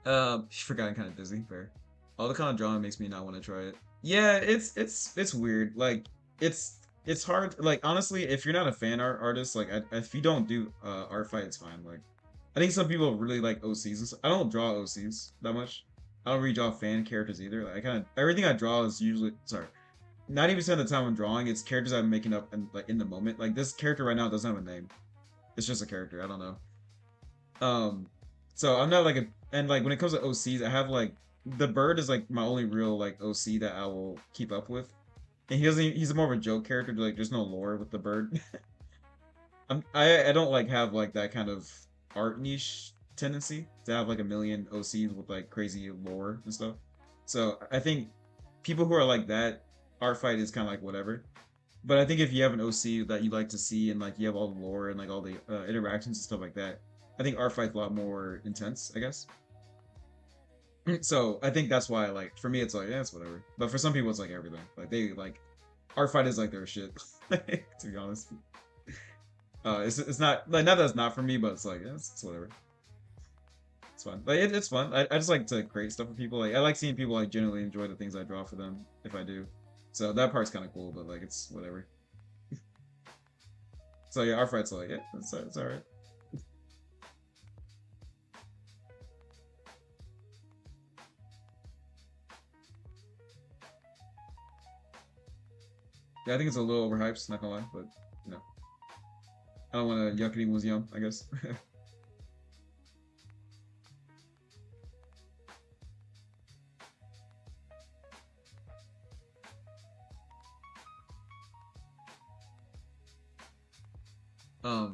S1: Forgot I'm kind of busy. Fair. All the kind of drama makes me not want to try it. Yeah, it's weird. Like it's hard. Like honestly, if you're not a fan art artist, like if you don't do art fight, it's fine. Like I think some people really like OCs. I don't draw OCs that much. I don't really draw fan characters either. Like I kind of everything I draw is usually 90% of the time I'm drawing, it's characters I'm making up and like in the moment. Like this character right now doesn't have a name. It's just a character. I don't know. So I'm not like a and like when it comes to OCs, I have like the bird is like my only real like OC that I will keep up with. And he doesn't. He's more of a joke character. Like there's no lore with the bird. I don't like have like that kind of art niche tendency to have like a million OCs with like crazy lore and stuff. So I think people who are like that, art fight is kind of like whatever. But I think if you have an OC that you like to see and like you have all the lore and like all the interactions and stuff like that, I think art fight's a lot more intense, I guess. So I think that's why like for me it's like yeah it's whatever. But for some people it's like everything. Like they like art fight is like their shit. To be honest. It's not like not that it's not for me, but it's like yeah, it's whatever. It's fun. Like it's fun. I just like to create stuff for people. Like I like seeing people like genuinely enjoy the things I draw for them if I do. So that part's kind of cool, but like it's whatever. So yeah, art fight's like yeah, it's all right. Yeah, I think it's a little overhyped. Not gonna lie, but you know, I don't want to yuck anyone's yum. I guess.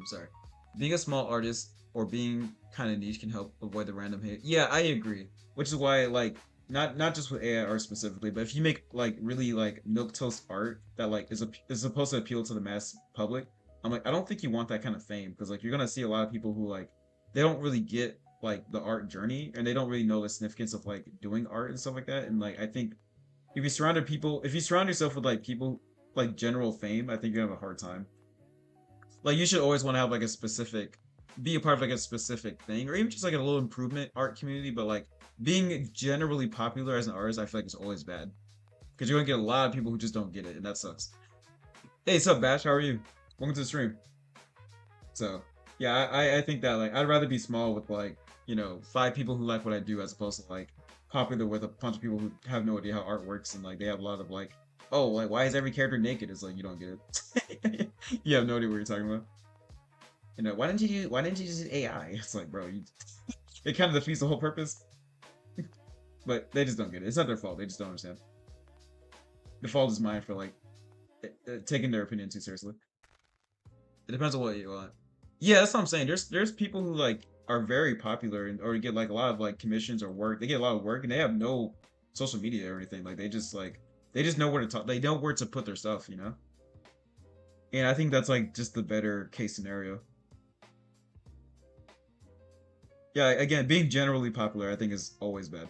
S1: Sorry. Being a small artist or being kind of niche can help avoid the random hate. Yeah, I agree. Which is why, like, not just with AI art specifically, but if you make like really like milquetoast art that like is supposed to appeal to the mass public, I'm like, I don't think you want that kind of fame because like you're gonna see a lot of people who like they don't really get like the art journey and they don't really know the significance of like doing art and stuff like that. And like I think if you surround yourself with like people like general fame, I think you have a hard time. Like you should always want to have like a specific be a part of like a specific thing or even just like a little improvement art community, but like being generally popular as an artist, I feel like it's always bad. Because you're gonna get a lot of people who just don't get it, and that sucks. Hey, what's up, Bash? How are you? Welcome to the stream. So Yeah, I think that like I'd rather be small with like, you know, 5 people who like what I do as opposed to like popular with a bunch of people who have no idea how art works and like they have a lot of like, oh, like why is every character naked? It's like you don't get it. You have no idea what you're talking about. You know, why didn't you use AI? It's like, bro, it kind of defeats the whole purpose. But they just don't get it. It's not their fault. They just don't understand. The fault is mine for like taking their opinion too seriously. It depends on what you want. Yeah, that's what I'm saying. There's people who like are very popular and or get like a lot of like commissions or work. They get a lot of work and they have no social media or anything. Like they just know where to talk. They know where to put their stuff, you know. And I think that's like just the better case scenario. Yeah, again, being generally popular, I think is always bad.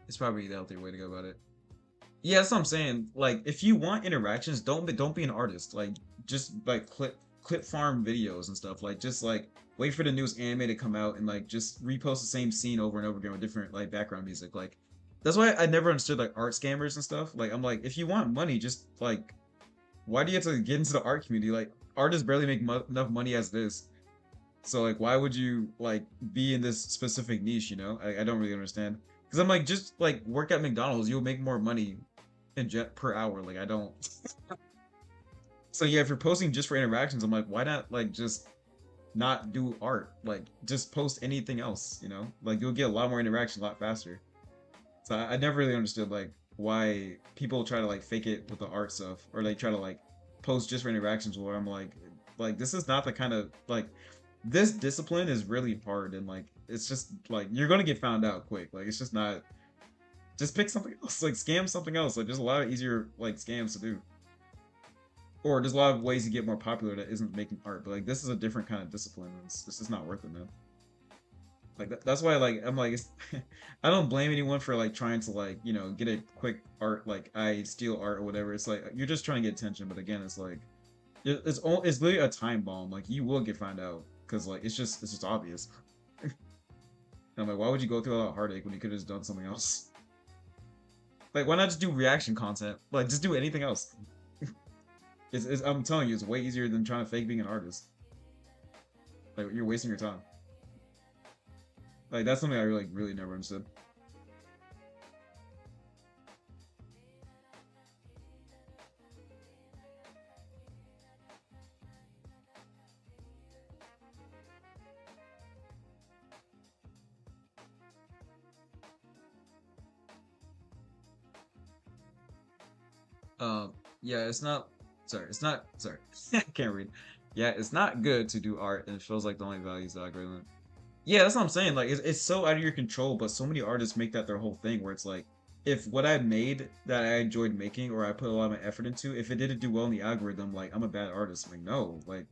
S1: It's probably the healthier way to go about it. Yeah, that's what I'm saying. Like, if you want interactions, don't be an artist. Like, just like clip farm videos and stuff. Like, just like wait for the newest anime to come out and like just repost the same scene over and over again with different like background music. Like, that's why I never understood like art scammers and stuff. Like, I'm like, if you want money, just like, why do you have to get into the art community? Like, artists barely make enough money as it is. So like, why would you like be in this specific niche? You know, I don't really understand. Because I'm like, just like work at McDonald's, you'll make more money in jet per hour. Like I don't. So yeah, if you're posting just for interactions, I'm like, why not like just not do art? Like just post anything else. You know, like you'll get a lot more interaction a lot faster. So I never really understood like why people try to like fake it with the art stuff or like try to like post just for interactions. Where I'm like this is not the kind of like this discipline is really hard and like it's just like you're gonna get found out quick. Like it's just not. Just pick something else. Like scam something else. Like there's a lot of easier like scams to do. Or there's a lot of ways to get more popular that isn't making art. But like this is a different kind of discipline. It's just not worth it, man. Like that's why like I'm like I don't blame anyone for like trying to like you know get a quick art like I steal art or whatever. It's like you're just trying to get attention. But again, it's like it's literally a time bomb. Like you will get found out because like it's just obvious. And I'm like, why would you go through all that heartache when you could have just done something else? Like why not just do reaction content? Like just do anything else. I'm telling you, it's way easier than trying to fake being an artist. Like you're wasting your time. Like that's something I really never understood. Yeah, it's not. Sorry, it's not. Sorry, I can't read. Yeah, it's not good to do art, and it feels like the only value is the algorithm. Yeah, that's what I'm saying. Like, it's so out of your control, but so many artists make that their whole thing, where it's like, if what I made that I enjoyed making, or I put a lot of my effort into, if it didn't do well in the algorithm, like I'm a bad artist. I'm like, no, like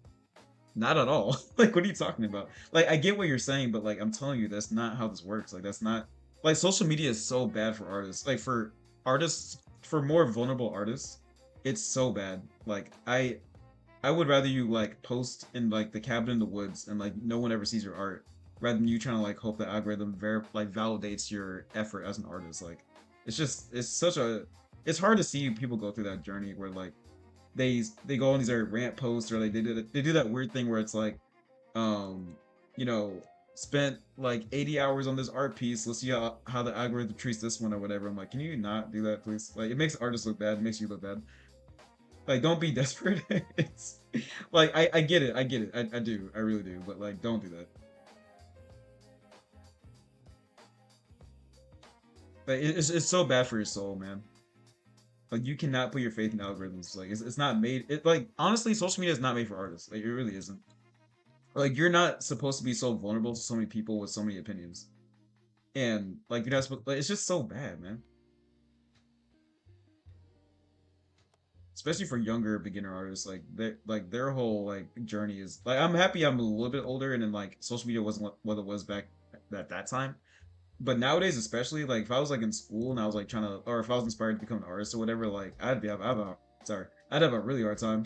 S1: not at all. Like, what are you talking about? Like, I get what you're saying, but like, I'm telling you, that's not how this works. Like, that's not like social media is so bad for artists. Like, for artists, for more vulnerable artists, it's so bad. Like, I would rather you like post in like the cabin in the woods and like no one ever sees your art, rather than you trying to like hope the algorithm like validates your effort as an artist. Like, it's such a it's hard to see people go through that journey where like they go on these rant posts or like they do that weird thing where it's like um you know spent like 80 hours on this art piece, let's see how the algorithm treats this one or whatever. I'm like, can you not do that, please? Like it makes artists look bad, it makes you look bad. Like don't be desperate. It's like I get it, I do, I really do, but like don't do that. Like it's so bad for your soul, man. Like you cannot put your faith in algorithms. Like it's not made. It like honestly, social media is not made for artists. Like it really isn't. Like you're not supposed to be so vulnerable to so many people with so many opinions, and like you're not supposed. Like, it's just so bad, man. Especially for younger beginner artists, like their whole like journey is like I'm happy I'm a little bit older and then like social media wasn't what it was back at that time. But nowadays, especially like if I was like in school and I was like trying to, or if I was inspired to become an artist or whatever, like I'd have a really hard time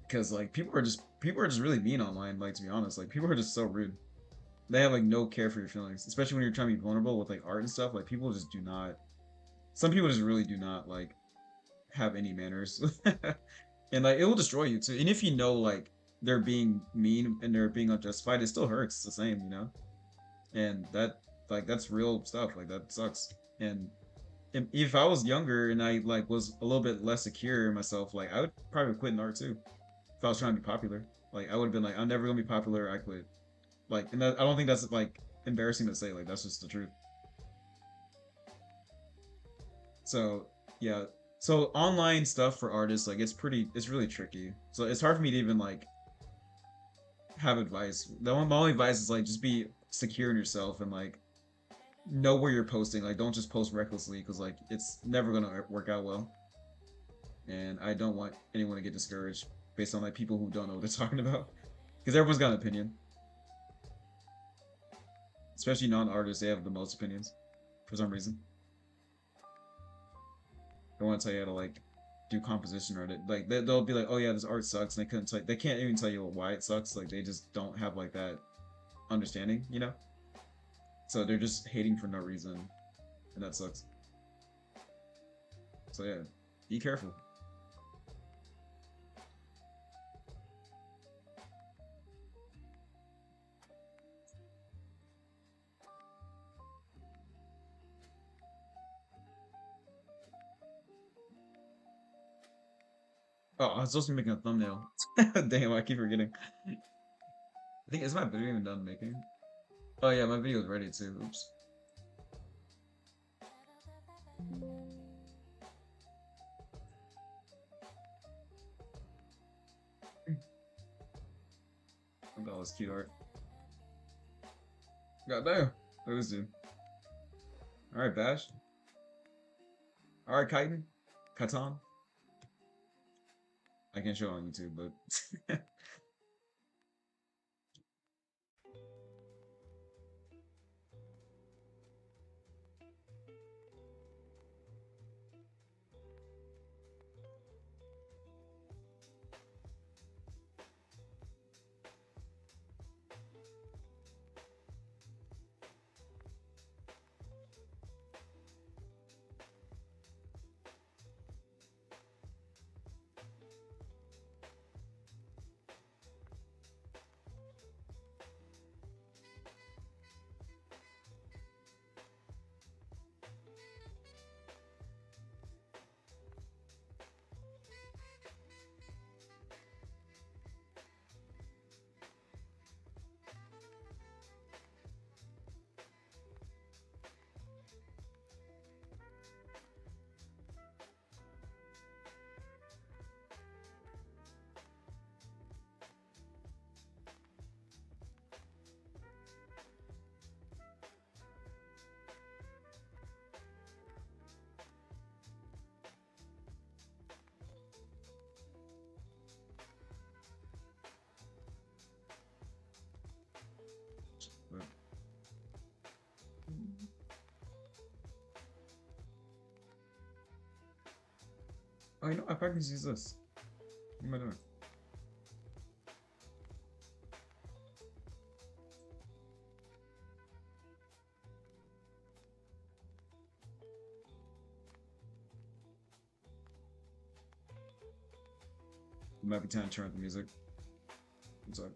S1: because like people are just really mean online. Like to be honest, like people are just so rude. They have like no care for your feelings, especially when you're trying to be vulnerable with like art and stuff. Like people just do not. Some people just really do not like have any manners. and like it will destroy you too. And if you know like they're being mean and they're being unjustified, it still hurts. It's the same, you know. And that like that's real stuff. Like that sucks. And if I was younger and I like was a little bit less secure in myself, like I would probably quit in art too. If I was trying to be popular, like I would have been like, I'm never gonna be popular. I quit. Like, and that, I don't think that's like embarrassing to say. Like that's just the truth. So yeah. So online stuff for artists, like it's really tricky. So it's hard for me to even like have advice. My only advice is like just be secure in yourself and like know where you're posting. Like don't just post recklessly because like it's never gonna work out well. And I don't want anyone to get discouraged based on like people who don't know what they're talking about because everyone's got an opinion, especially non-artists. They have the most opinions for some reason. They want to tell you how to like do composition or like they'll be like, oh yeah, this art sucks, and they can't even tell you why it sucks. Like they just don't have like that understanding, you know. So they're just hating for no reason, and that sucks. So yeah, be careful. Oh, I was supposed to be making a thumbnail. Damn, I keep forgetting. I think is my video even done making? Oh yeah, my video is ready too. Oops. That was cute art. Goddamn. Look at this dude. Alright, Bash. Alright, Chitin. Katan. I can't show it on YouTube, but but- oh, you know, I probably can use this. What am I doing? It might be time to turn up the music. I'm sorry.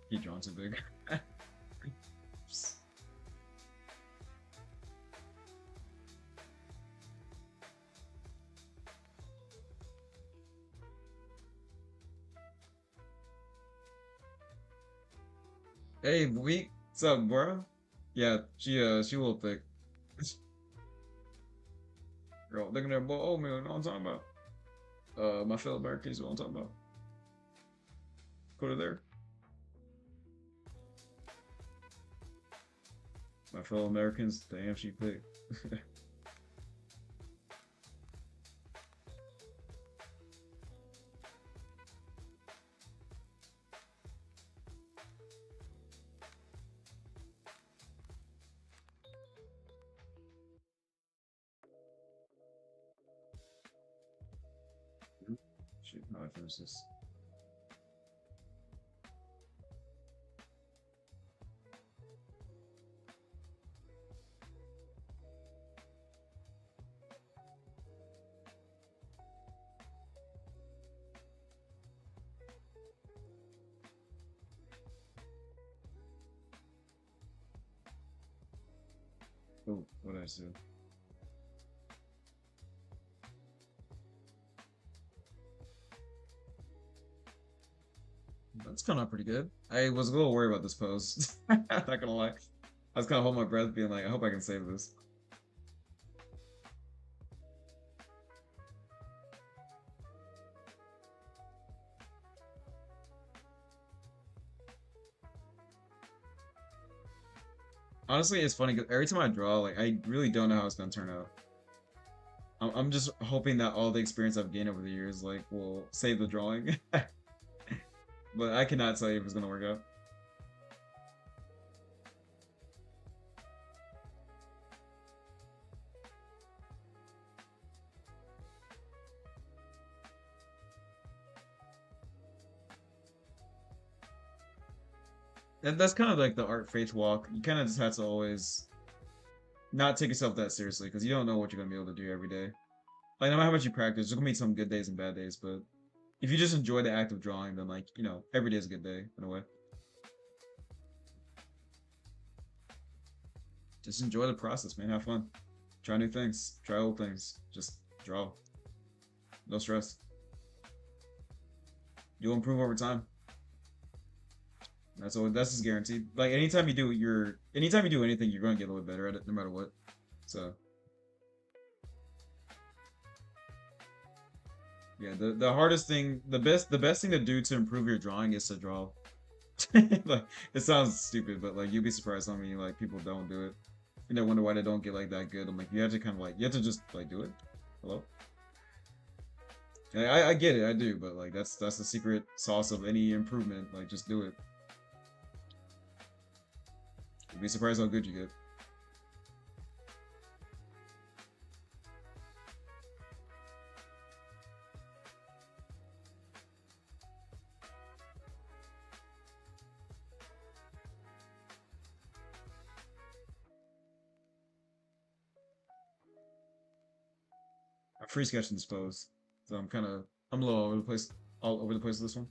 S1: He drawn too big. Hey, weak. What's up, bro? Yeah, she a little thick. Girl, looking at boy oatmeal, you know what I'm talking about? My fellow Americans, you know what I'm talking about? Go to there. My fellow Americans, damn, she thick. Shit, how I finish this? Oh, what did I say? That's coming out pretty good. I was a little worried about this pose. Not gonna lie. I was kind of holding my breath, being like, I hope I can save this. Honestly, it's funny because every time I draw, like, I really don't know how it's gonna turn out. I'm just hoping that all the experience I've gained over the years, like, will save the drawing. But I cannot tell you if it's gonna work out. And that's kind of like the art faith walk. You kind of just have to always not take yourself that seriously because you don't know what you're gonna be able to do every day. Like no matter how much you practice, there's gonna be some good days and bad days. But if you just enjoy the act of drawing, then like every day is a good day in a way. Just enjoy the process, man. Have fun. Try new things. Try old things. Just draw. No stress. You'll improve over time. That's just guaranteed. Like anytime you do anything, you're gonna get a little bit better at it, no matter what. So yeah, the hardest thing, the best thing to do to improve your drawing is to draw. Like it sounds stupid, but like you'd be surprised how many like people don't do it. Wonder why they don't get like that good. I'm like, you have to kind of like you have to just like do it. Hello. I get it, I do, but like that's the secret sauce of any improvement. Like just do it. You'd be surprised how good you get. I free sketch and dispose, so I'm a little all over the place with this one.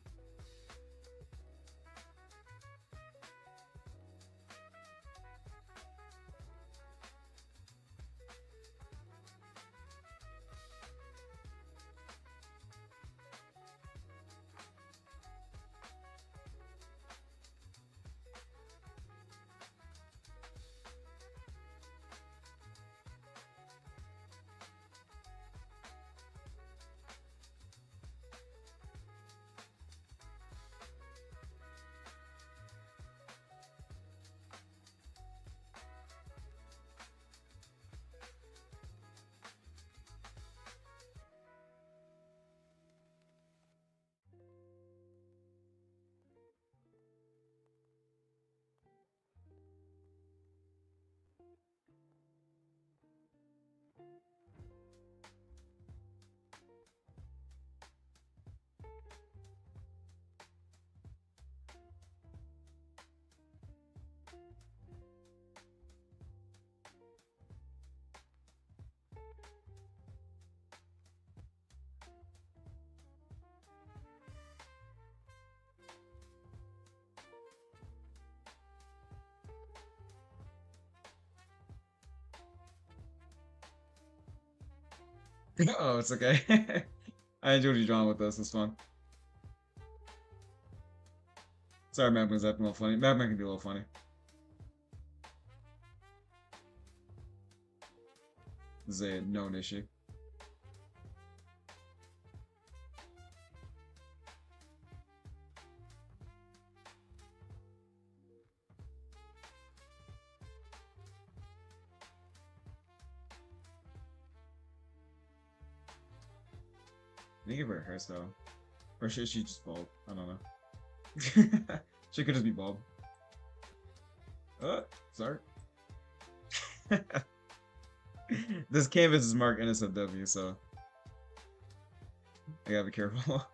S1: Oh, it's okay. I enjoyed you drawing with us. It's fun. Sorry, Magma's acting a little funny. Magma can be a little funny. This is a known issue. I think give her a hairstyle. Or should she just bald? I don't know. She could just be bald. Sorry. This canvas is marked NSFW, so I gotta be careful.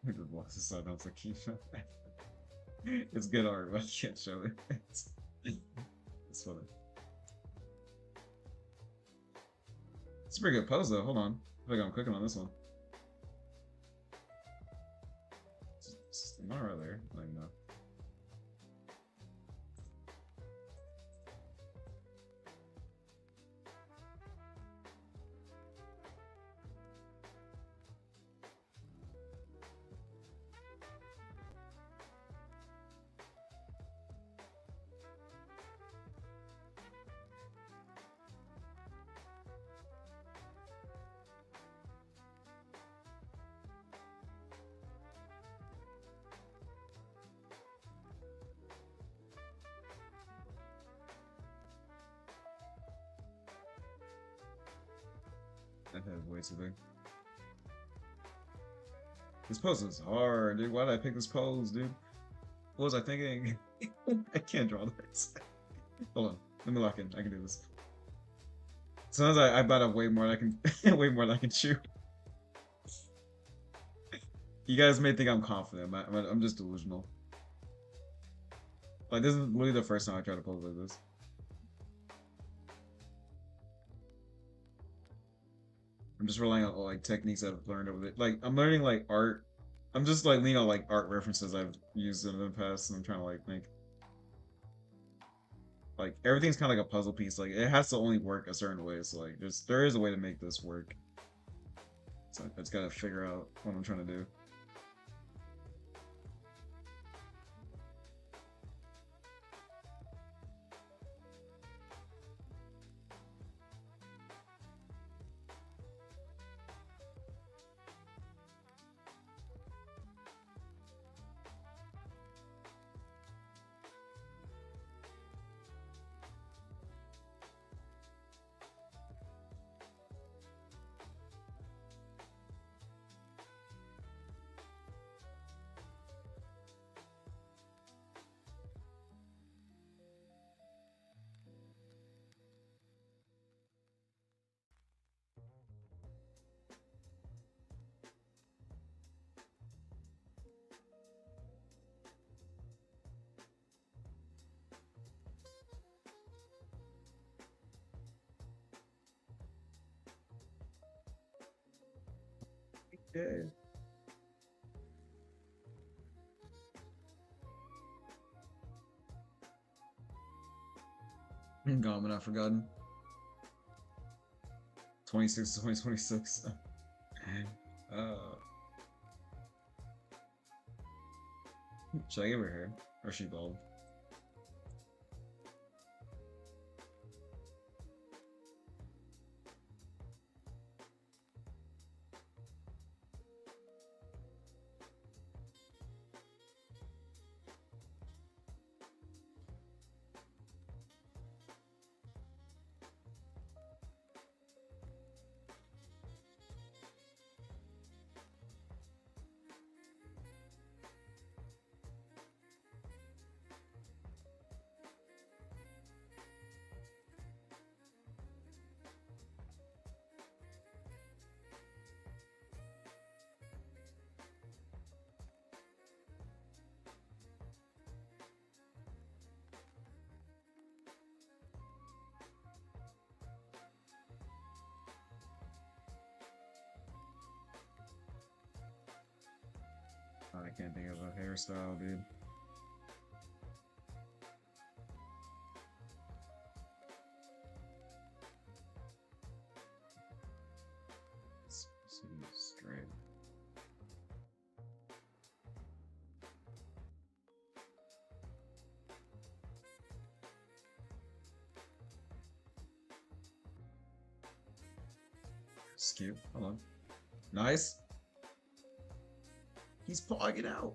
S1: Who just lost his son? I was like, it's good art, but I can't show it. It's funny. It's a pretty good pose though. Hold on. I feel like I'm clicking on this one. Am I right there? I don't even know. That head is way too big. This pose is hard, dude. Why did I pick this pose, dude? What was I thinking? I can't draw this. Hold on. Let me lock in. I can do this. Sometimes I bite off way more than I can way more than I can chew. You guys may think I'm confident, but I'm just delusional. Like, this is literally the first time I try to pose like this. I'm just relying on like techniques I've learned over the like I'm learning like art. I'm just like leaning on like art references I've used in the past, and I'm trying to like make like everything's kind of like a puzzle piece. Like it has to only work a certain way. So like there is a way to make this work. So I just gotta figure out what I'm trying to do. Yeah. Gone but not forgotten. 26 to 2026. uh, should I give her hair? Or is she bald? I can't think of a hairstyle, dude. Straight. Skip. Hold on. Nice. He's pawing it out.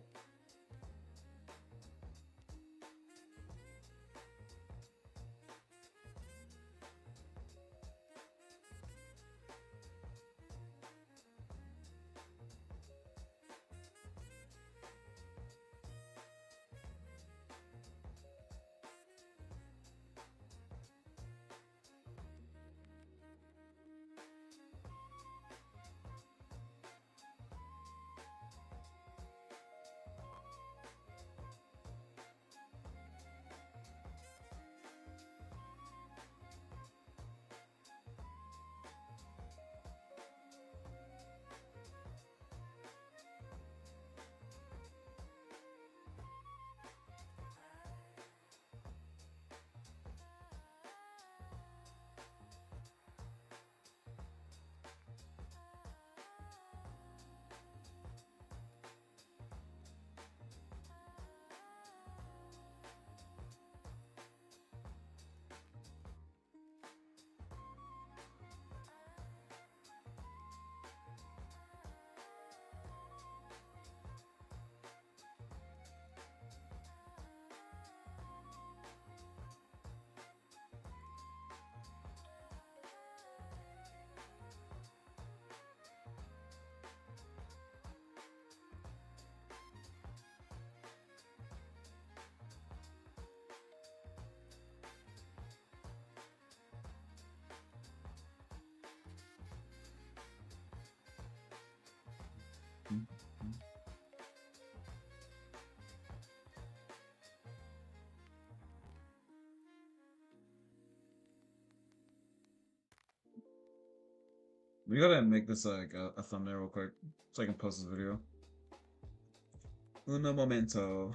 S1: We gotta make this like a thumbnail real quick so I can post this video. Uno momento.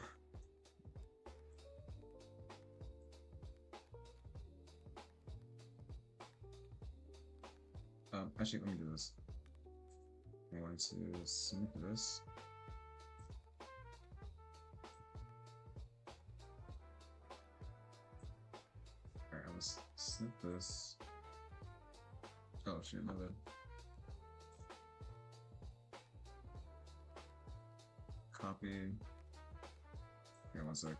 S1: Actually, let me do this. I'm going to snip this. Alright, I'm gonna snip this. Oh shit, my bad. Copy. Here, one sec.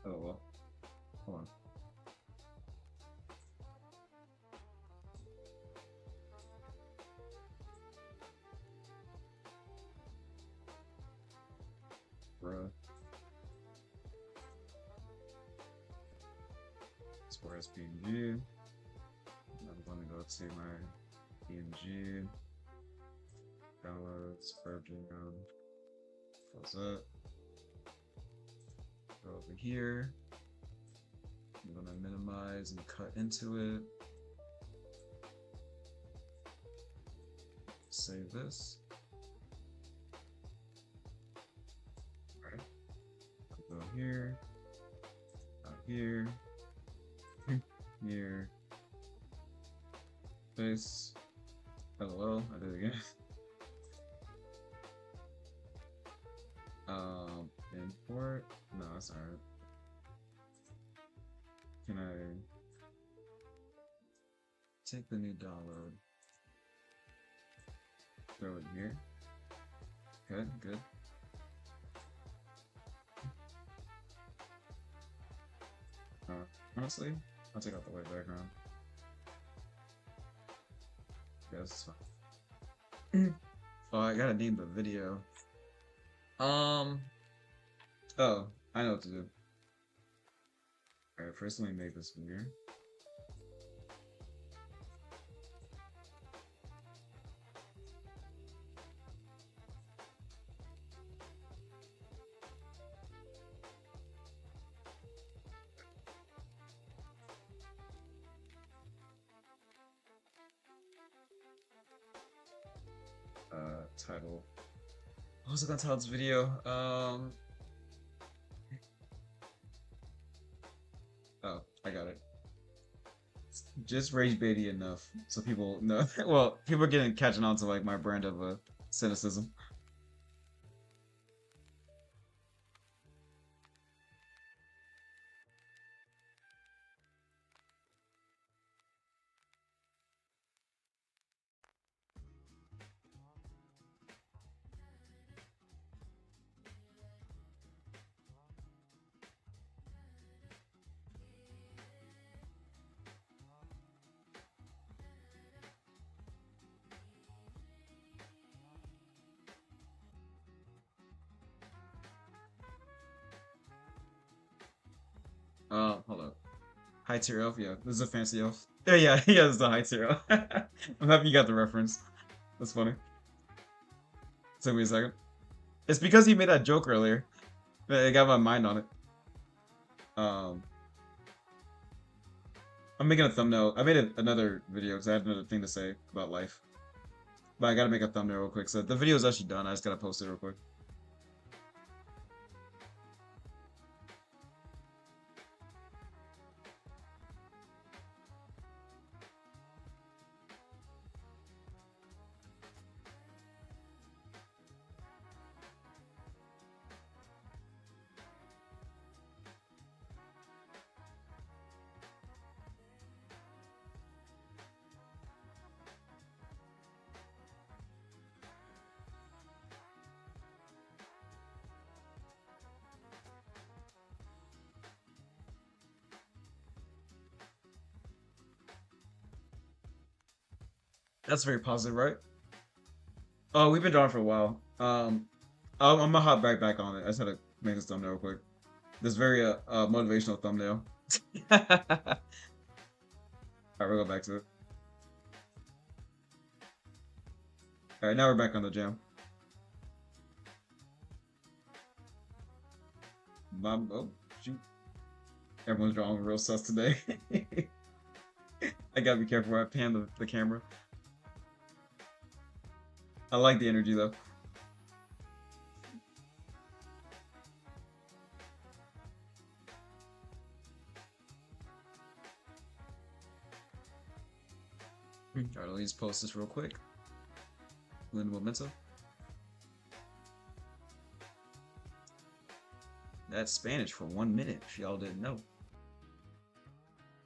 S1: Oh well. Hold on. Bruh. Export as PNG. I'm going to go to my PNG. Downloads, Virgin. Close that. Go over here. I'm going to minimize and cut into it. Save this. Alright. Go here. Out here. Here. Space. LOL. I did it again. Import. No, that's alright. Can I take the new download? Throw it here. Good, good. Honestly, I'll take out the white background. Yeah, this is fine. Oh, I gotta name the video. Oh, I know what to do. Alright, first let me make this weird. Title. What was I gonna title this video? Oh, I got it. Just rage baity enough so people know. Well, people are getting catching on to like my brand of cynicism. Hold up. High tier elf, yeah. This is a fancy elf. Yeah, yeah, yeah, this is a high tier elf. I'm happy you got the reference. That's funny. Took me a second. It's because he made that joke earlier. It got my mind on it. I'm making a thumbnail. I made another video because I had another thing to say about life. But I gotta make a thumbnail real quick. So the video is actually done. I just gotta post it real quick. That's very positive, right? Oh, we've been drawing for a while. I'm gonna hop back on it. I just had to make this thumbnail real quick. This very motivational thumbnail. Alright, we'll go back to it. All right, now we're back on the jam. Mom, oh shoot! Everyone's drawing real sus today. I gotta be careful where I pan the camera. I like the energy though. Alright, let me just post this real quick. Lin Memento. That's Spanish for 1 minute, if y'all didn't know.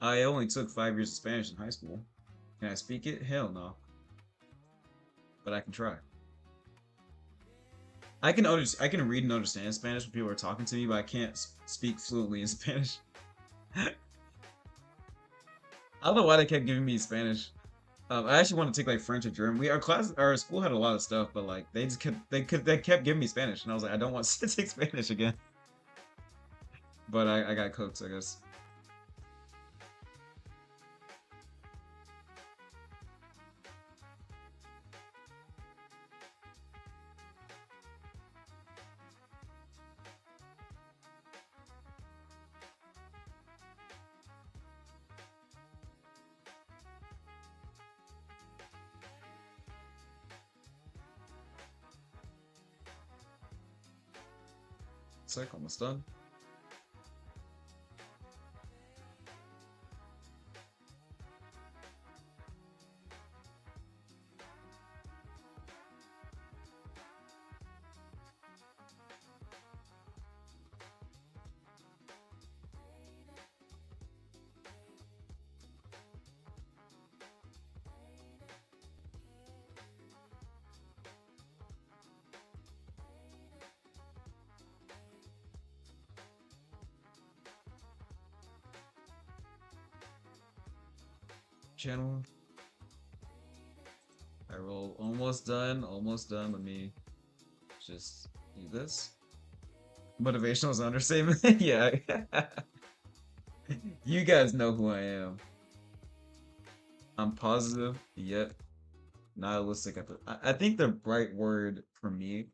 S1: I only took 5 years of Spanish in high school. Can I speak it? Hell no. But I can try. I can read and understand Spanish when people are talking to me, but I can't speak fluently in Spanish. I don't know why they kept giving me Spanish. I actually want to take like French or German. Our school had a lot of stuff, but like they kept giving me Spanish, and I was like, I don't want to take Spanish again. But I got cooked, I guess. It's like almost done. Channel. I roll almost done, almost done. Let me just do this. Motivational is an understatement. Yeah. You guys know who I am. I'm positive yet nihilistic. I think the right word for me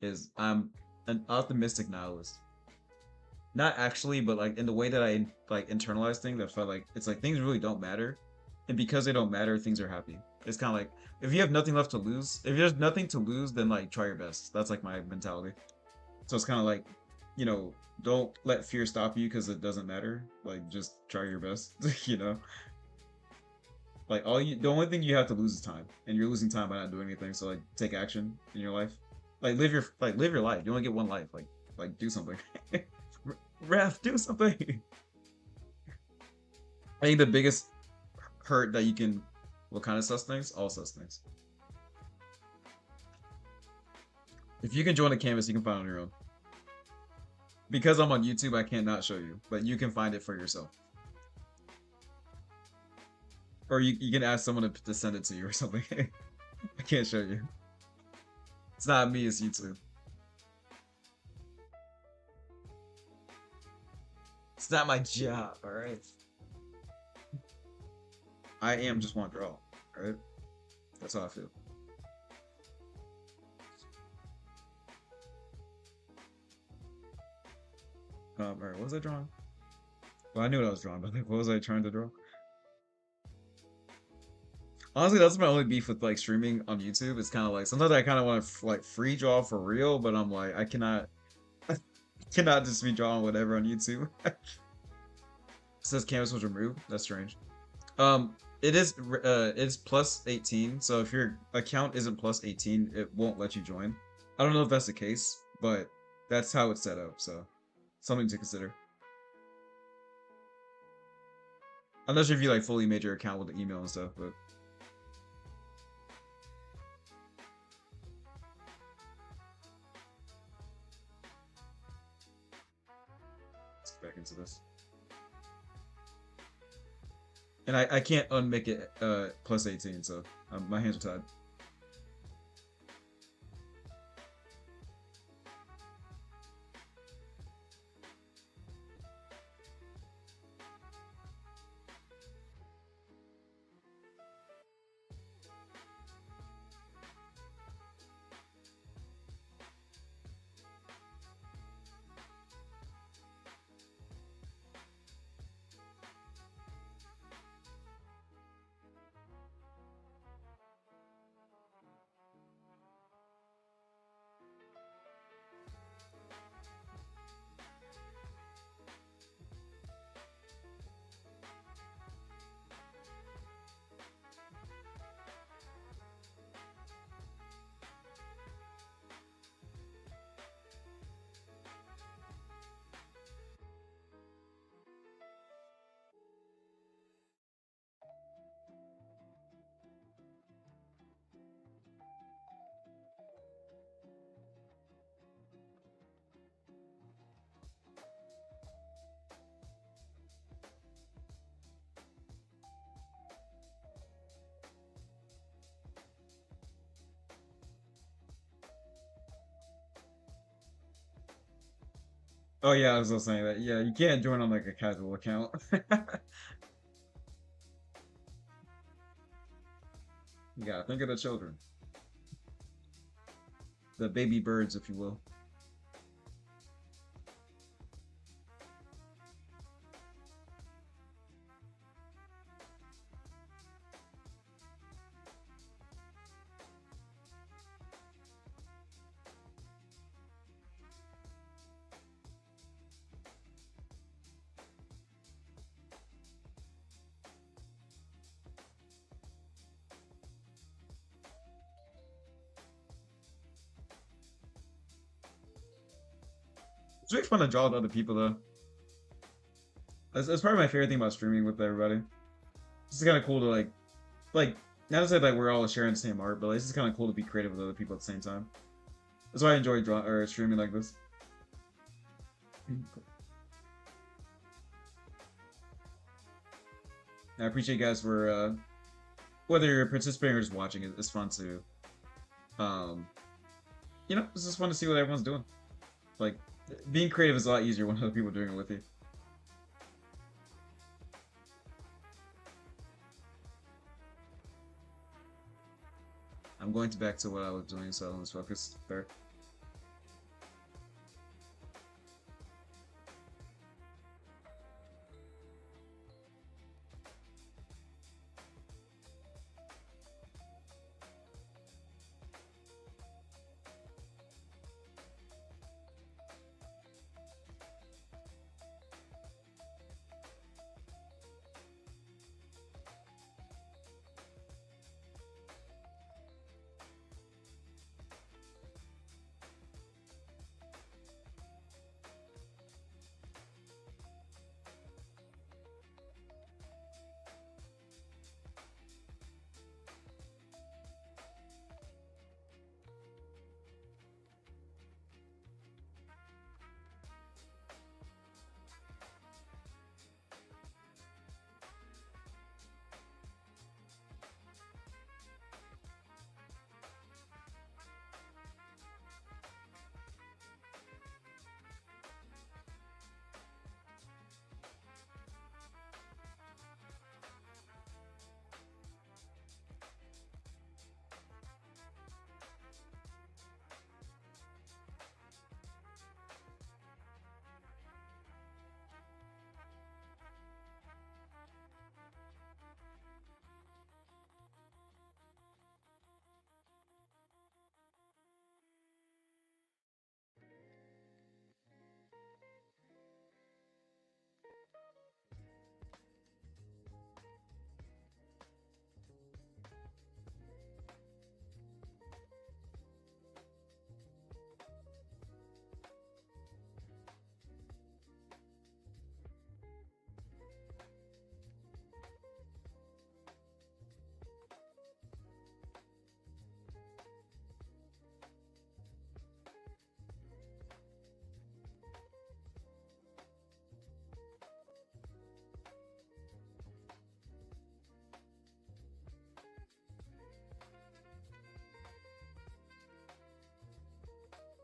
S1: is I'm an optimistic nihilist. Not actually, but like in the way that I like internalize things, I felt like it's like things really don't matter, and because they don't matter, things are happy. It's kind of like if you have nothing left to lose, if there's nothing to lose, then like try your best. That's like my mentality. So it's kind of like, you know, don't let fear stop you because it doesn't matter. Like just try your best, you know. Like the only thing you have to lose is time, and you're losing time by not doing anything. So like take action in your life. Live your life. You only get one life. Like do something. Ref, do something. I think the biggest hurt that you can, what kind of sus things? All sus things. If you can join a canvas, you can find it on your own. Because I'm on YouTube, I can't not show you, but you can find it for yourself. Or you can ask someone to send it to you or something. I can't show you. It's not me, it's YouTube. It's not my job, alright? I am just one draw, alright? That's how I feel. Alright, what was I drawing? Well, I knew what I was drawing, but like, what was I trying to draw? Honestly, that's my only beef with like streaming on YouTube. It's kind of like sometimes I kind of want to like free draw for real, but I'm like I cannot, cannot just be drawing whatever on YouTube. It says canvas was removed. That's strange. It is it's plus 18. So if your account isn't plus 18, it won't let you join. I don't know if that's the case, but that's how it's set up. So something to consider. I'm not sure if you like fully made your account with the email and stuff, but let's get back into this. And I can't unmake it plus 18, so my hands are tied. Oh yeah, I was also saying that. Yeah, you can't join on like a casual account. You gotta think of the children, the baby birds, if you will. It's really fun to draw with other people though. That's probably my favorite thing about streaming with everybody. It's kind of cool to like not to say like we're all sharing the same art, but like, it's just kind of cool to be creative with other people at the same time. That's why I enjoy draw or streaming like this. I appreciate you guys for whether you're participating or just watching it. It's fun to um it's just fun to see what everyone's doing. Like being creative is a lot easier when other people are doing it with you. I'm going to back to what I was doing, so let's focus. Fair.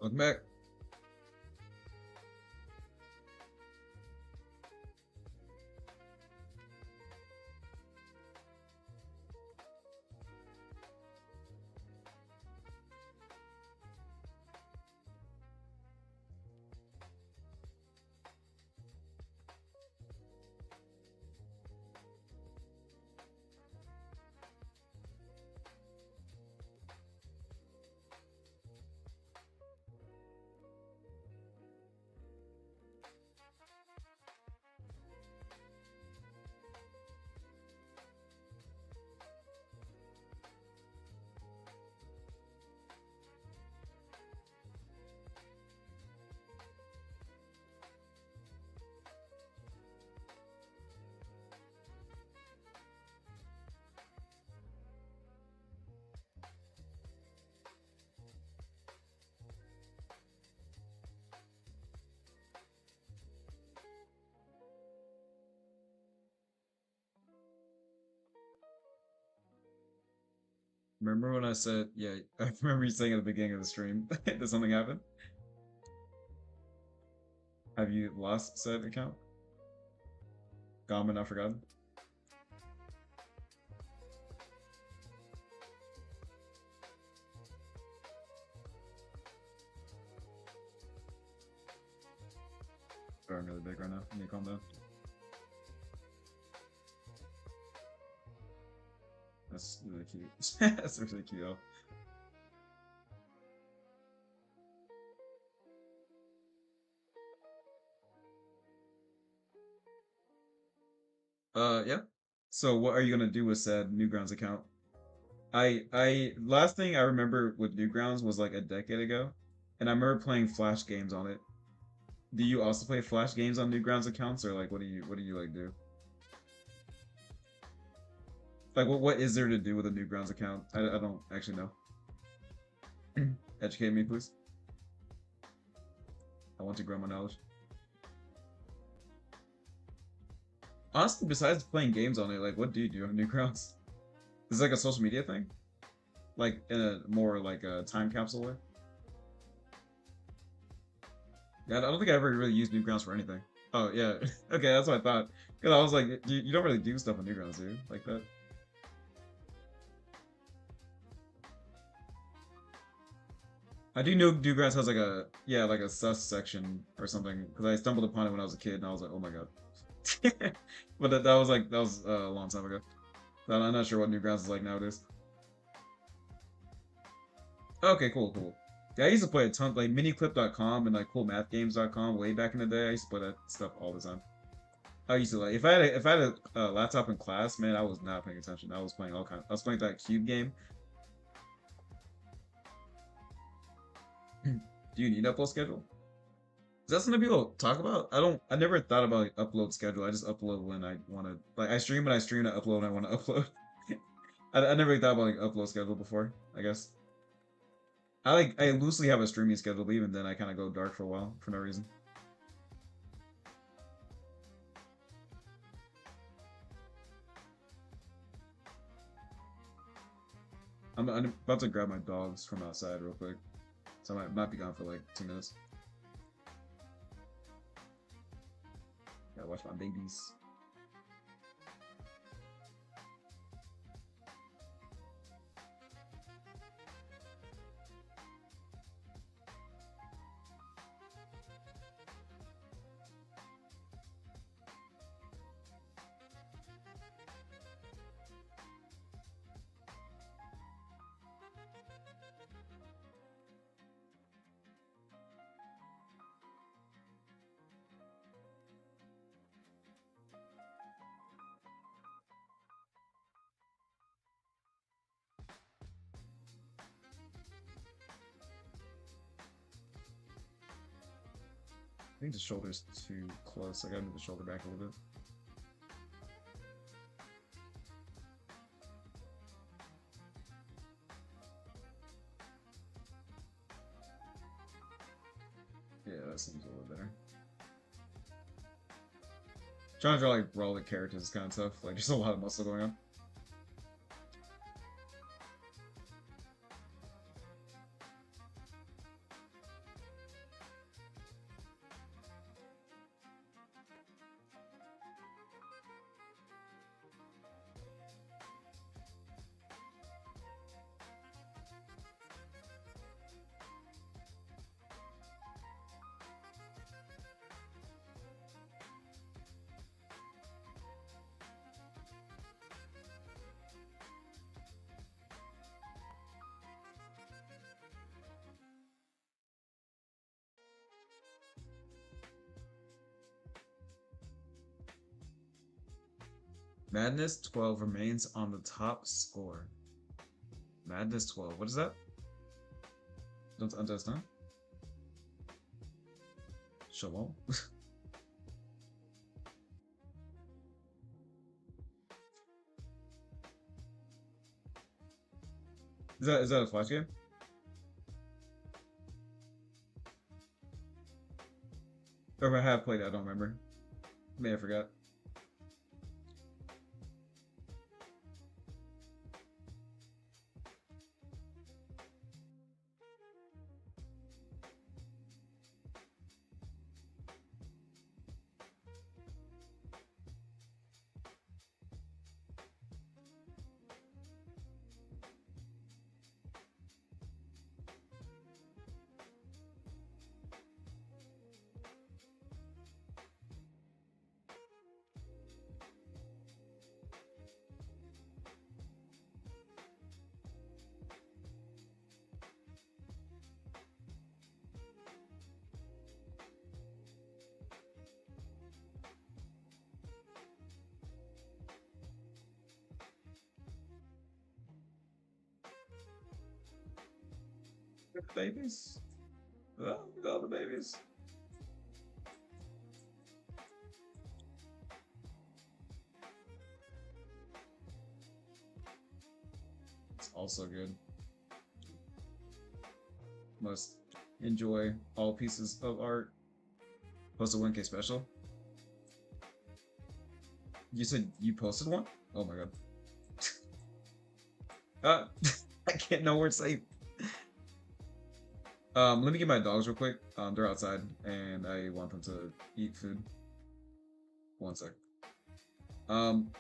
S1: Welcome back. Remember when I said, yeah, I remember you saying at the beginning of the stream that something happened? Have you lost said account? Gone but not forgotten? Sorry, I'm really big right now. I need to calm down. That's really cute. That's really cute, though. Yeah. So what are you gonna do with said Newgrounds account? I last thing I remember with Newgrounds was like a decade ago, and I remember playing Flash games on it. Do you also play Flash games on Newgrounds accounts, or like what do you like do? Like what is there to do with a Newgrounds account? I don't actually know. Educate me, please. I want to grow my knowledge. Honestly, besides playing games on it, like what do you do on Newgrounds? Is it like a social media thing? Like in a more like a time capsule way? Yeah, I don't think I ever really used Newgrounds for anything. Oh yeah, okay, that's what I thought. Because I was like, you don't really do stuff on Newgrounds, do you? Like that? I do know Newgrounds has like a yeah, like a sus section or something. Because I stumbled upon it when I was a kid, and I was like, oh my god. But that was a long time ago. I'm not sure what Newgrounds is like nowadays. Okay, cool, cool. Yeah, I used to play a ton, like miniclip.com and like coolmathgames.com way back in the day. I used to play that stuff all the time. I used to like if I had a laptop in class, man, I was not paying attention. I was playing all kind. I was playing that cube game. Do you need upload schedule? Is that something people talk about? I don't. I never thought about like, upload schedule. I just upload when I want to. Like I stream when I stream. I upload when I want to upload. I never thought about like upload schedule before. I guess I loosely have a streaming schedule, but even then I kind of go dark for a while for no reason. I'm about to grab my dogs from outside real quick, so I might be gone for like 2 minutes. Gotta watch my babies. I think the shoulder's too close. I gotta move the shoulder back a little bit. Yeah, that seems a little better. Trying to draw like brolic characters is kind of tough. Like there's a lot of muscle going on. Madness 12 remains on the top score. Madness 12. What is that? Don't understand. Shalom. Is that a flash game? Or if I have played it, I don't remember. May have forgot. Babies. Oh, all the babies. It's also good. Must enjoy all pieces of art. Posted 1K special. You said you posted one? Oh my god. I can't know where it's safe. Let me get my dogs real quick. They're outside and I want them to eat food. One sec. Um,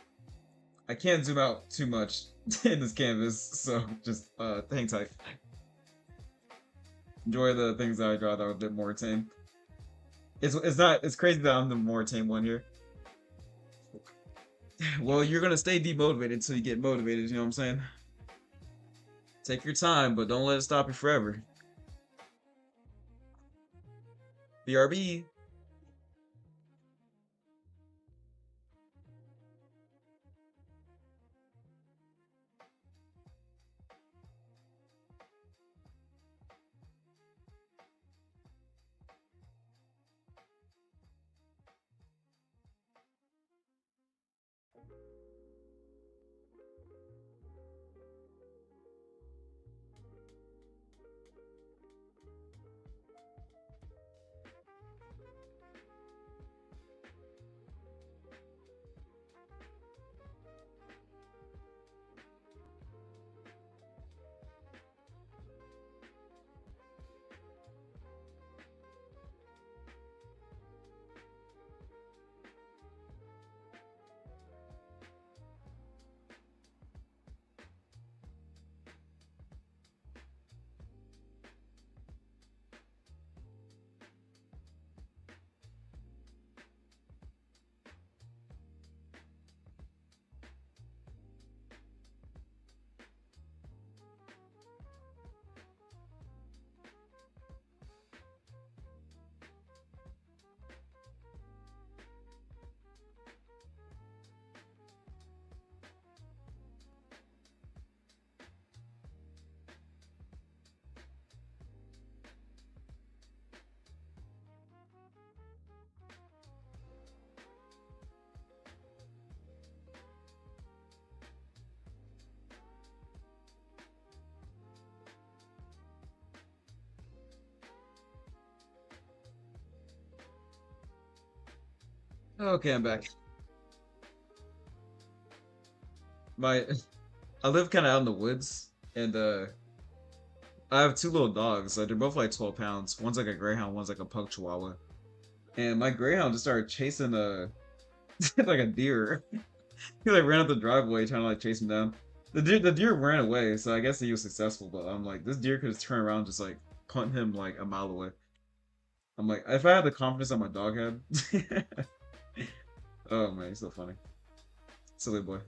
S1: I can't zoom out too much in this canvas, so just hang tight. Enjoy the things that I draw that are a bit more tame. It's crazy that I'm the more tame one here. Well, you're gonna stay demotivated until you get motivated, you know what I'm saying? Take your time, but don't let it stop you forever. BRB. Okay, I'm back. My I live kind of out in the woods, and I have two little dogs. They're both like 12 pounds. One's like a greyhound, one's like a pug chihuahua. And my greyhound just started chasing a like a deer. He like ran up the driveway trying to like chase him down. The deer ran away, so I guess he was successful. But I'm like, this deer could just turn around and just like punt him like a mile away. I'm like, if I had the confidence that my dog had, oh man, he's so funny, silly boy.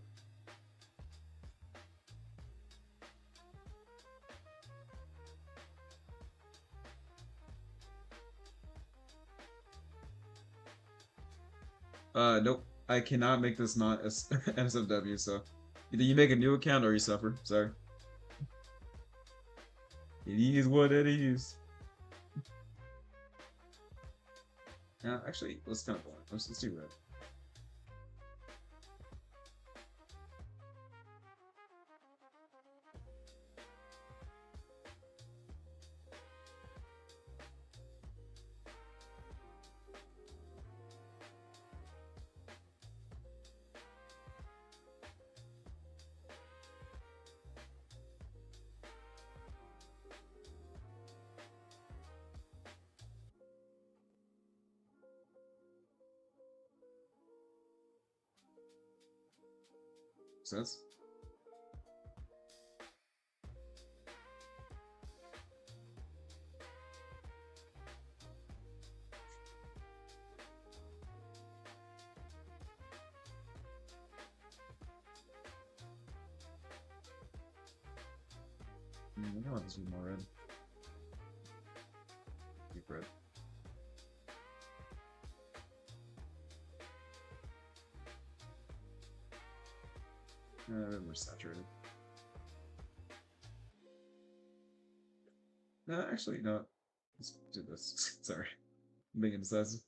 S1: Nope, I cannot make this not NSFW. So either you make a new account or you suffer. Sorry. It is what it is. Actually, let's kind of boring. Let's do red. Sense? I want this to be more red. Deep red. More saturated. Actually, no. Let's do this. Sorry. I'm being indecisive.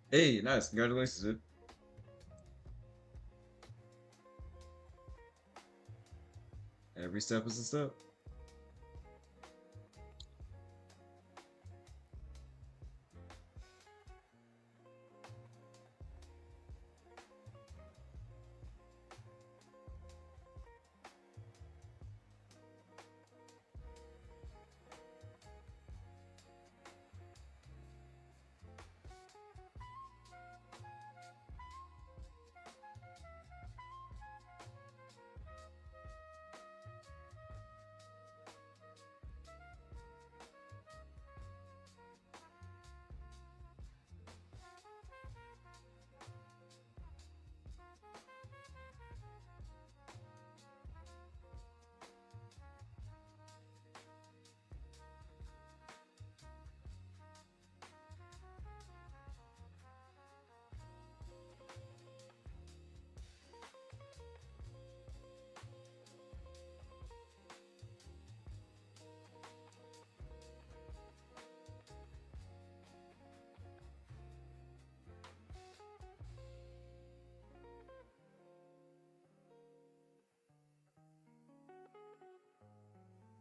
S1: Hey, nice. Congratulations, dude. Every step is a step.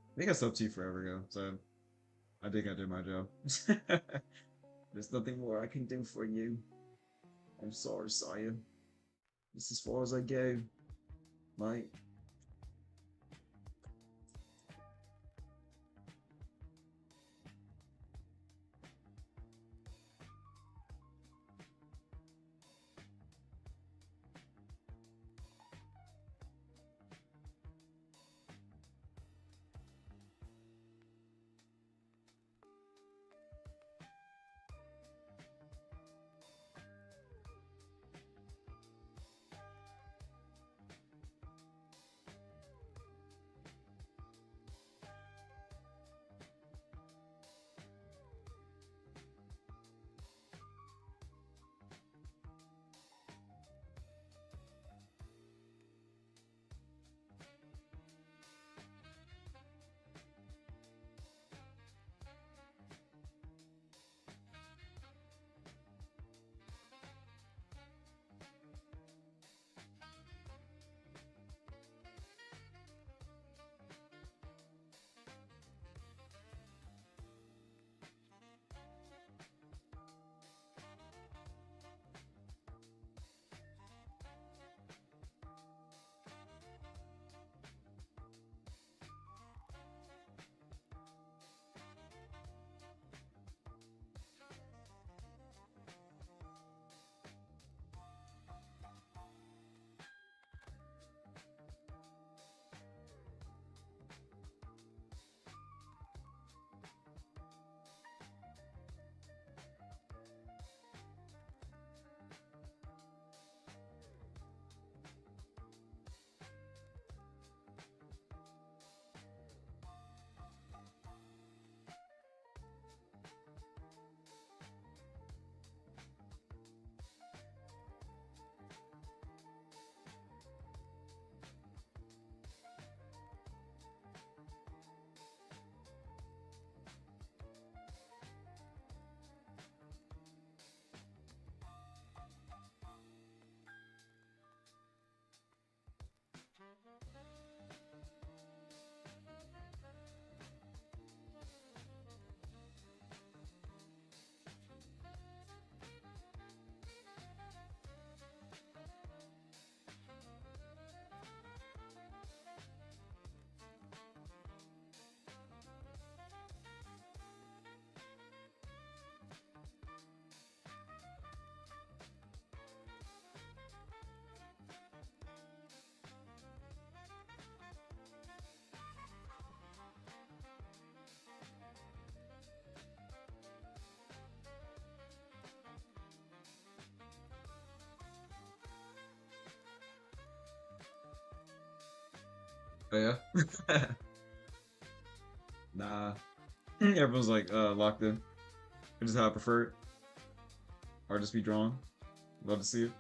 S1: I think I slept to you forever ago, so I think I did my job. There's nothing more I can do for you. I'm sorry, sire. This is as far as I go, mate. Oh yeah? Nah. Everyone's like locked in. Which is how I prefer it. Or just be drawn. Love to see it.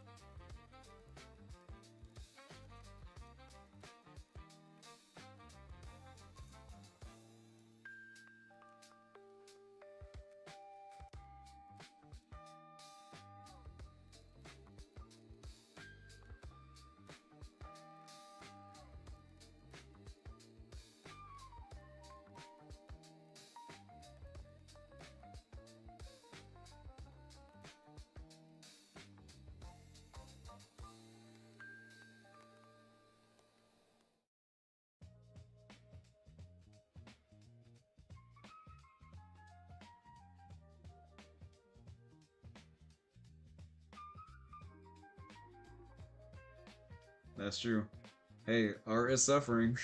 S1: That's true. Hey, art is suffering.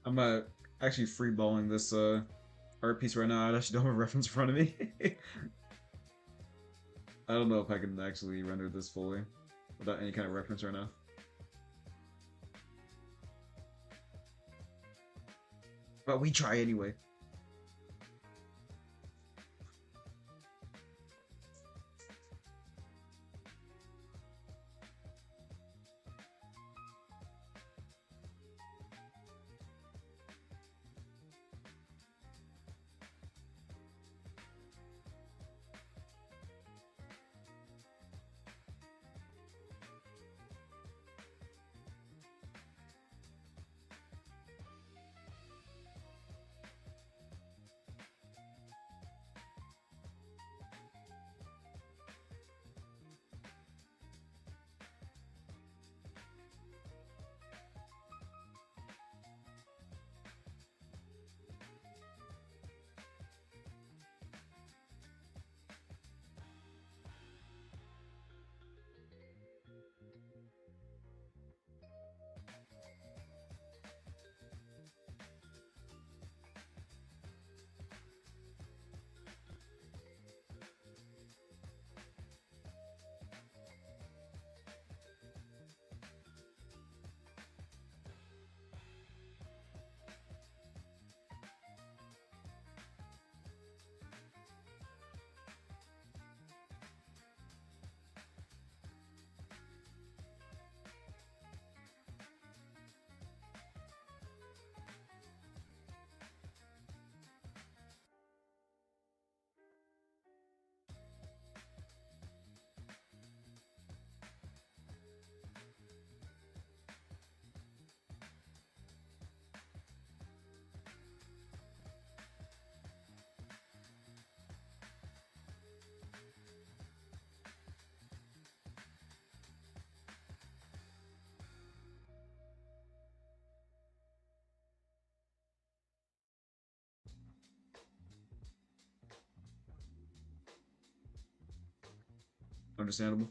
S1: I'm actually freeballing this art piece right now. I actually don't have a reference in front of me. I don't know if I can actually render this fully without any kind of reference right now. But we try anyway. Understandable.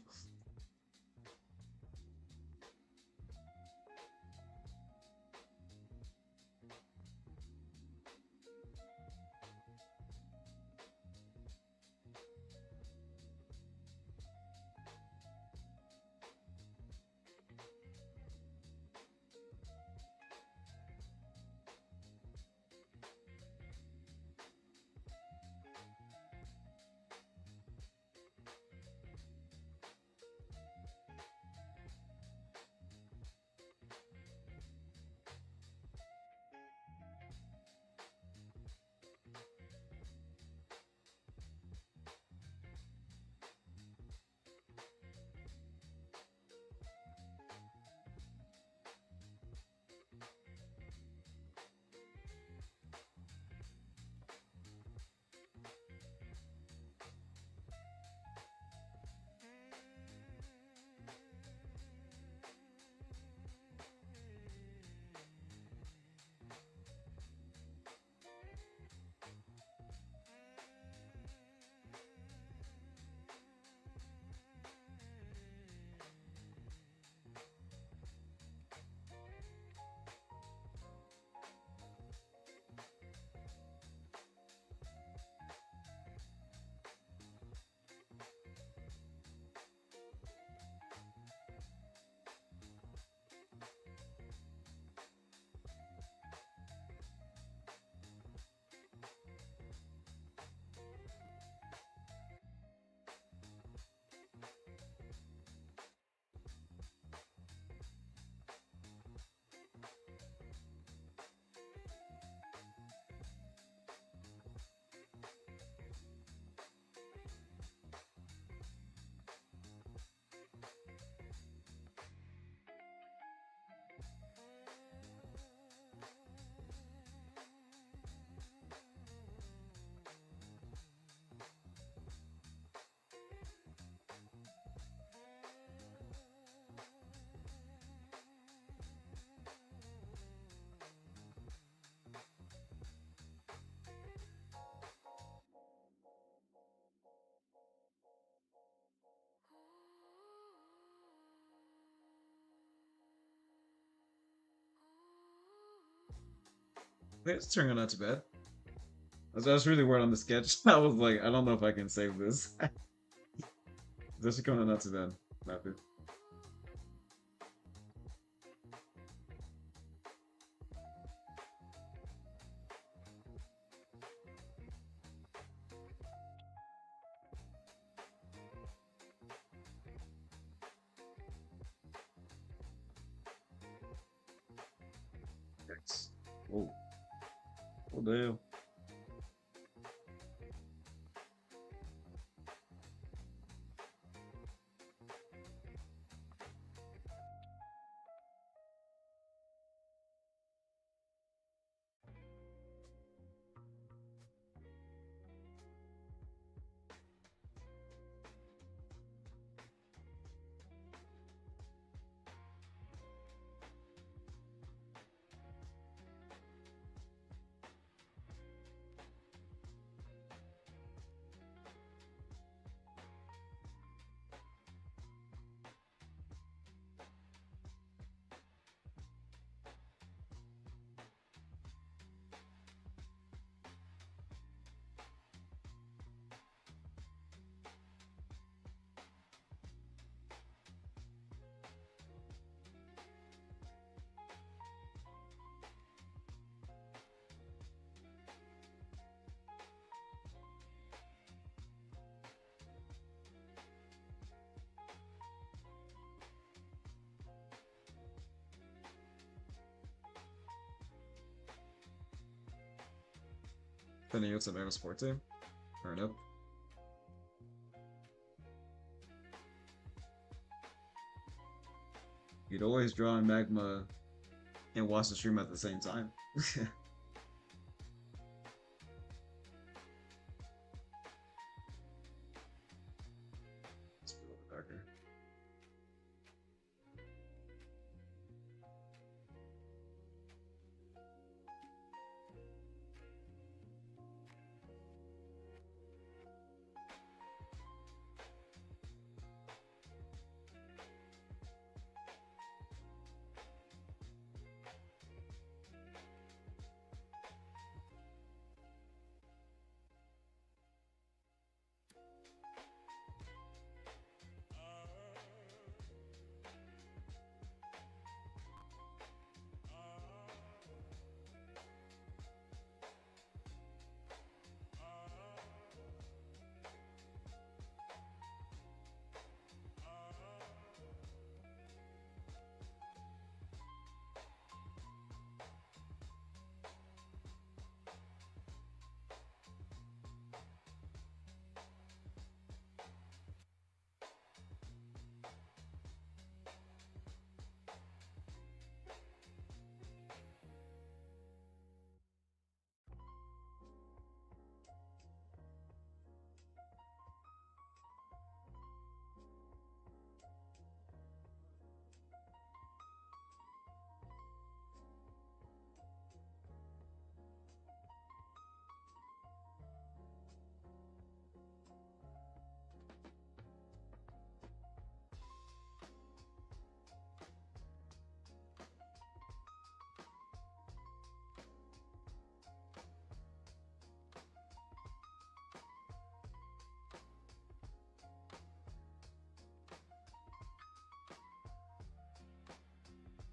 S1: It's turning out not too bad. I was really worried on the sketch. I was like, I don't know if I can save this. It's actually coming out not too bad. Happy. Yikes. Whoa. Oh damn. Then you to Mega Sport Team? Or nope. You'd always draw on Magma and watch the stream at the same time. It's a little bit darker.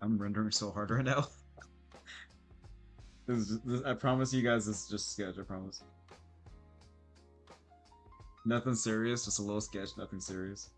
S1: I'm rendering so hard right now. I promise you guys, this is just a sketch. I promise. Nothing serious, just a little sketch. Nothing serious.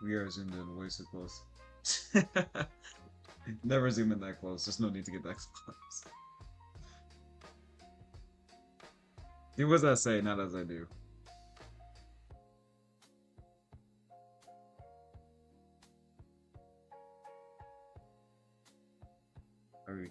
S1: We are zoomed in way too close. Never zoom in that close. There's no need to get that close. Do as I say, not as I do. Alright.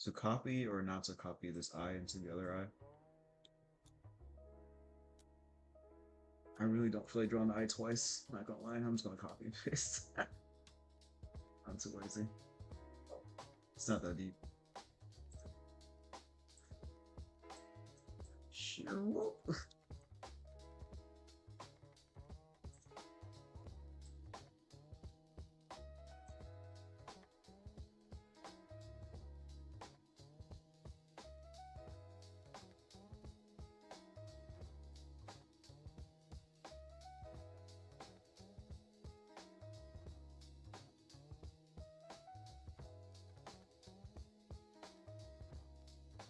S1: To copy or not to copy this eye into the other eye? I really don't feel like drawing the eye twice. Not gonna lie, I'm just gonna copy and paste. I'm too lazy. It's not that deep. Sure.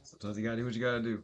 S1: Sometimes you gotta do what you gotta do.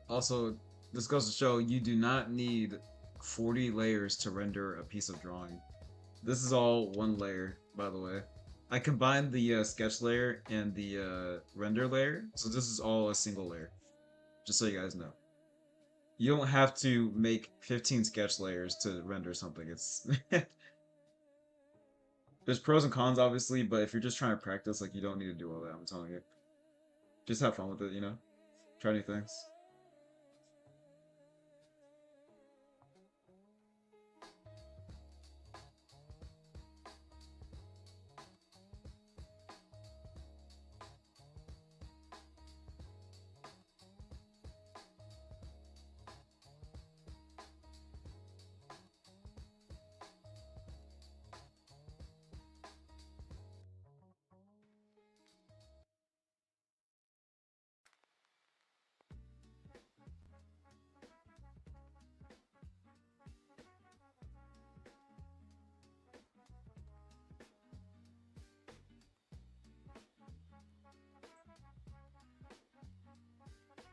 S1: Also, this goes to show you do not need 40 layers to render a piece of drawing. This is all one layer, by the way. I combined the sketch layer and the render layer, so this is all a single layer. Just so you guys know. You don't have to make 15 sketch layers to render something. It's there's pros and cons, obviously, but if you're just trying to practice, like you don't need to do all that. I'm telling you. Just have fun with it, you know. Try new things.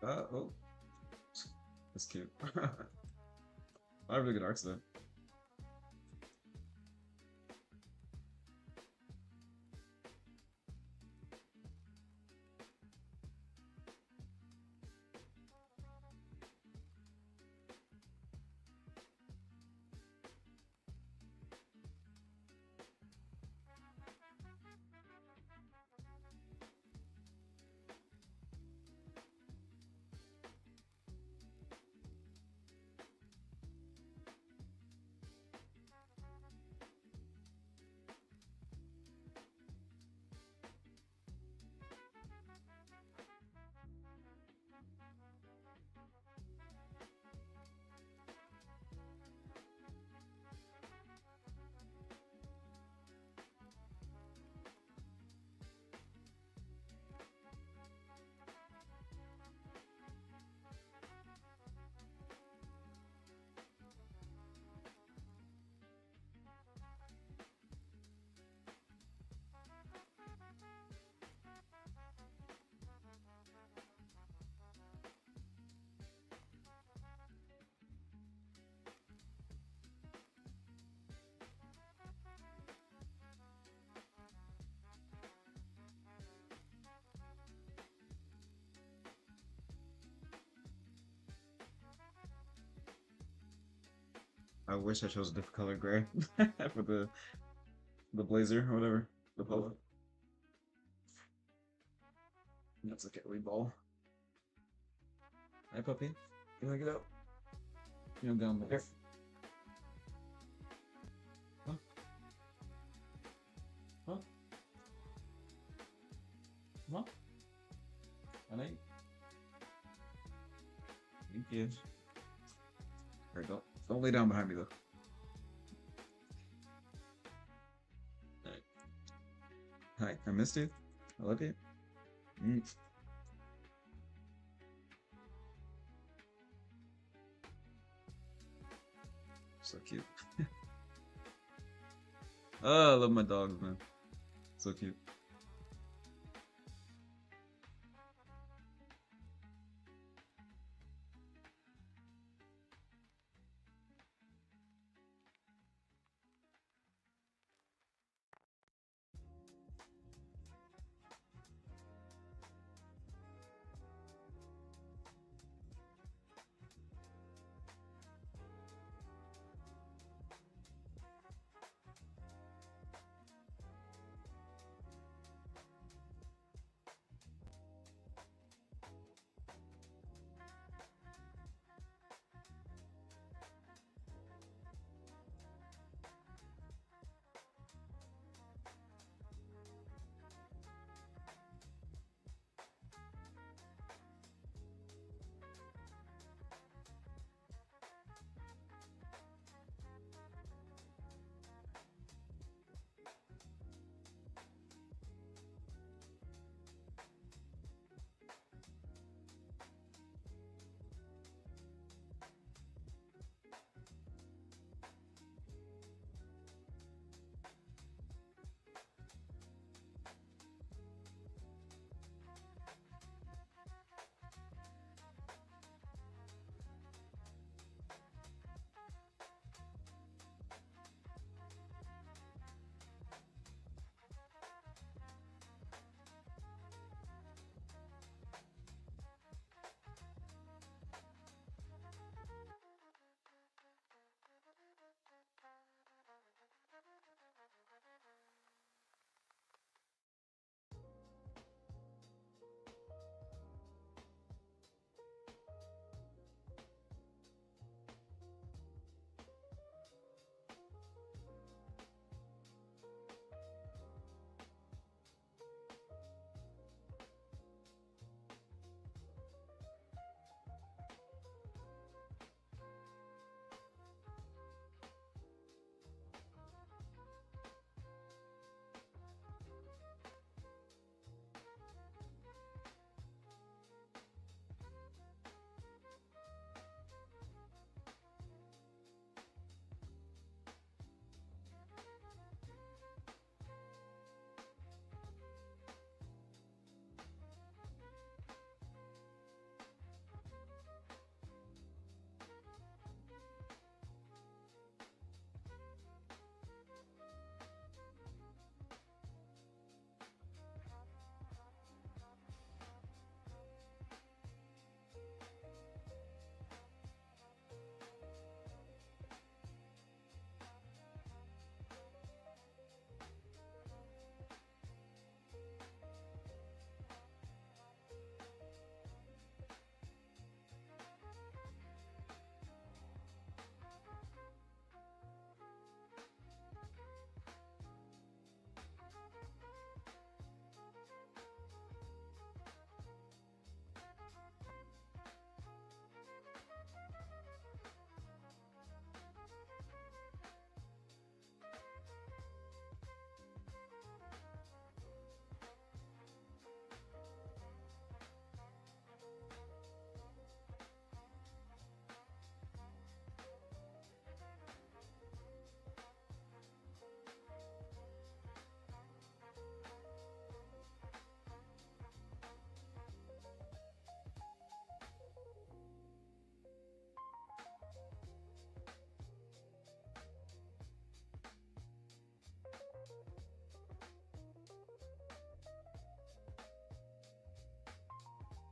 S1: Oh, that's cute. I have really good arts though. I wish I chose a different color gray for the blazer or whatever. The polo. That's okay, we ball. Hi puppy. You wanna get out? You know down there. Huh? Huh? Huh? Honey? Thank you. Alright, don't lay down behind me though. Alright. Hi, I missed you. I love you. Mm. So cute. Oh, I love my dogs, man. So cute.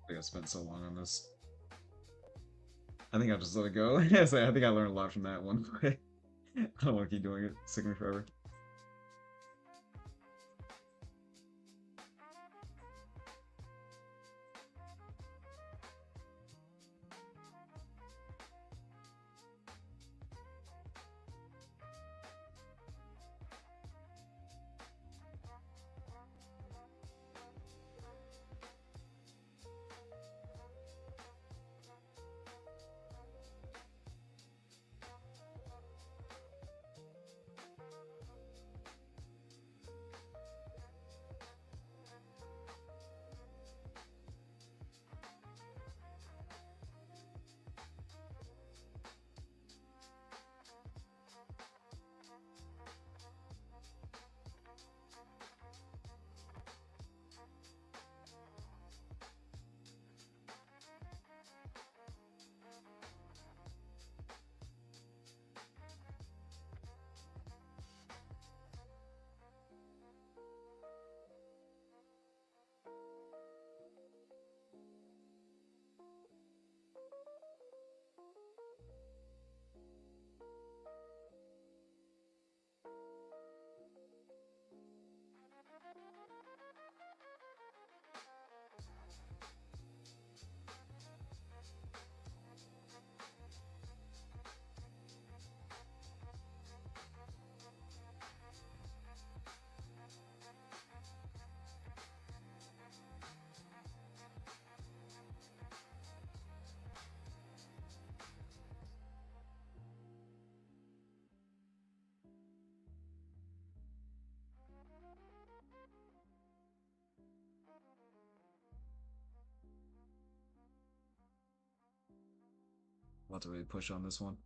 S1: I think I spent so long on this. I think I'll just let it go. Yes, I think I learned a lot from that one. I don't want to keep doing it. It's taking me forever. I'm about to really push on this one.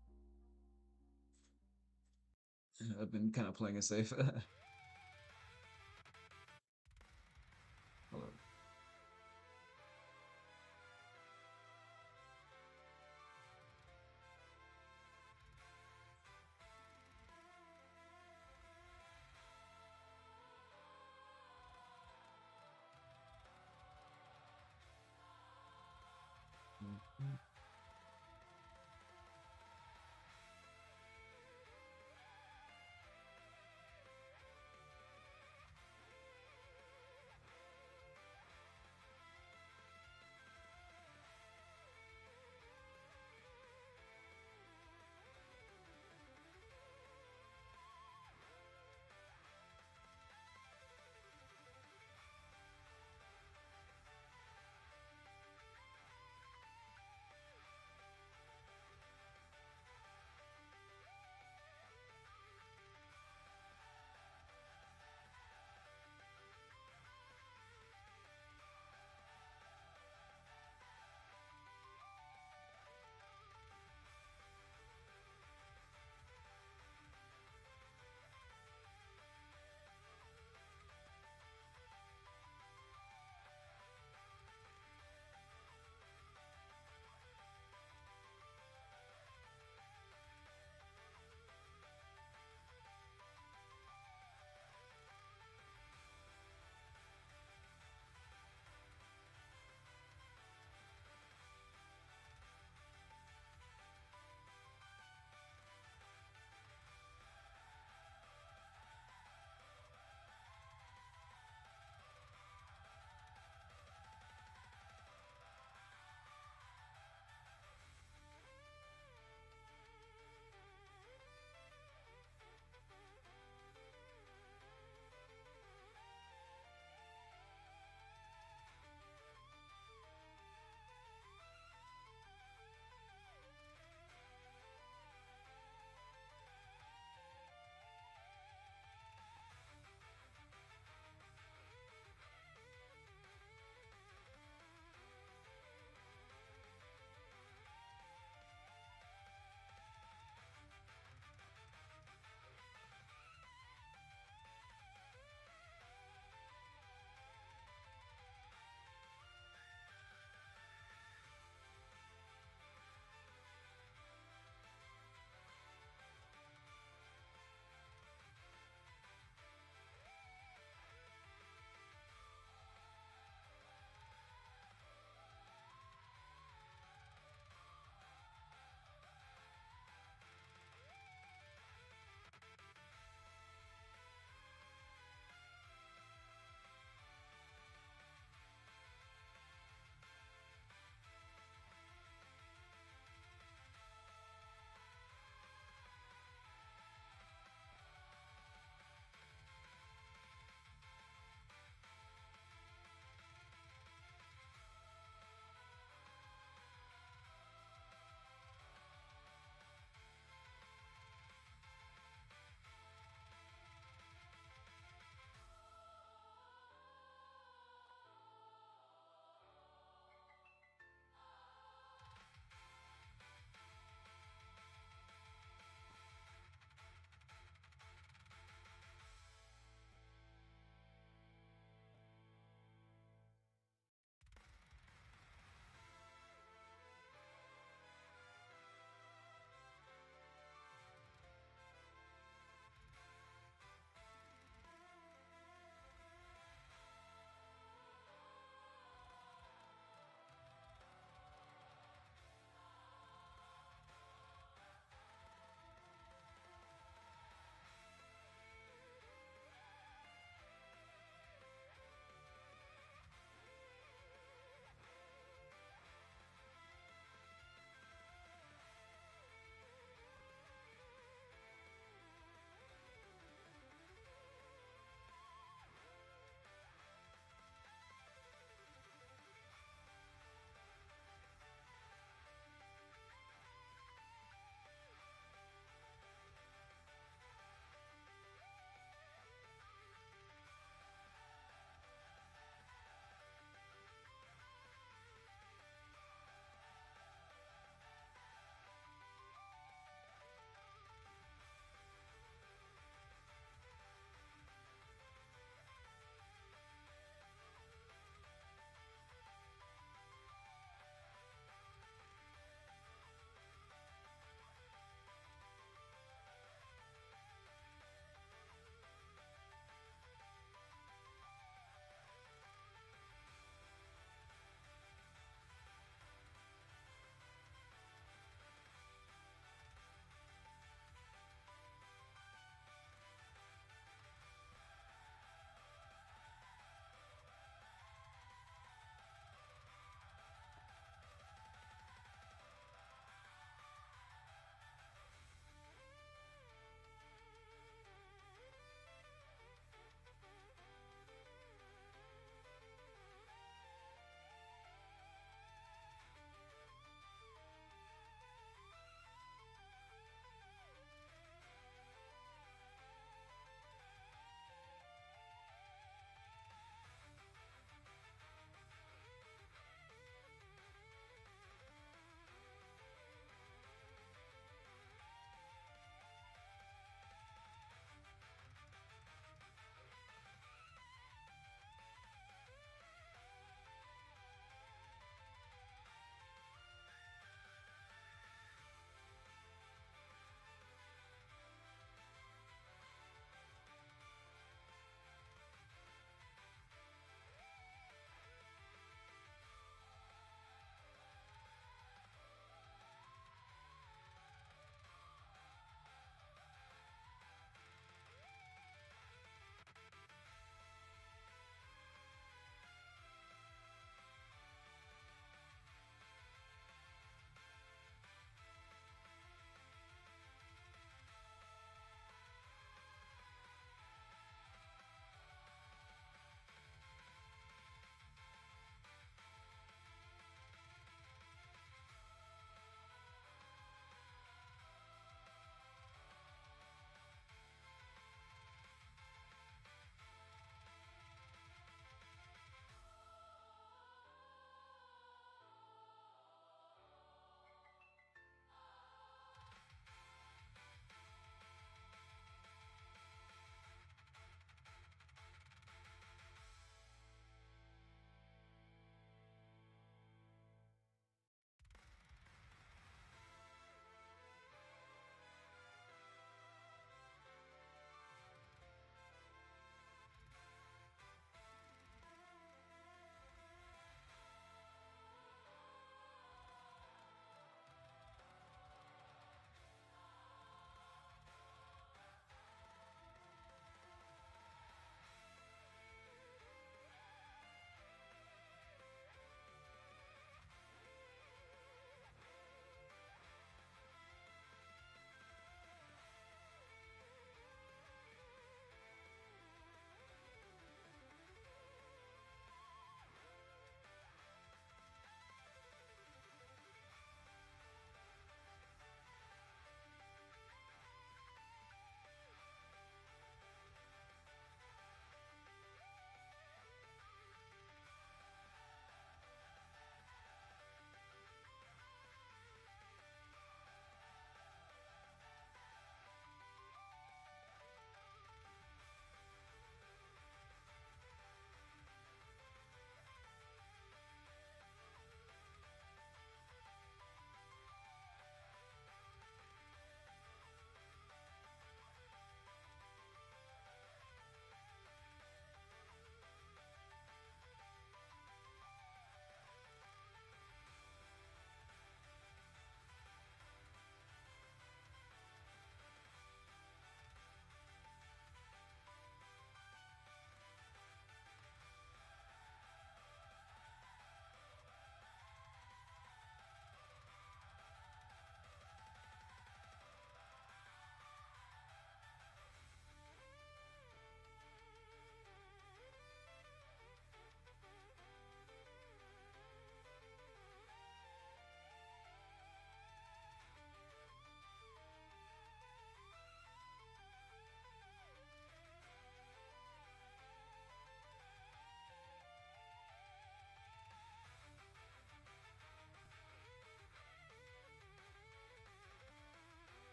S1: I've been kind of playing it safe. Hold on. Mhm.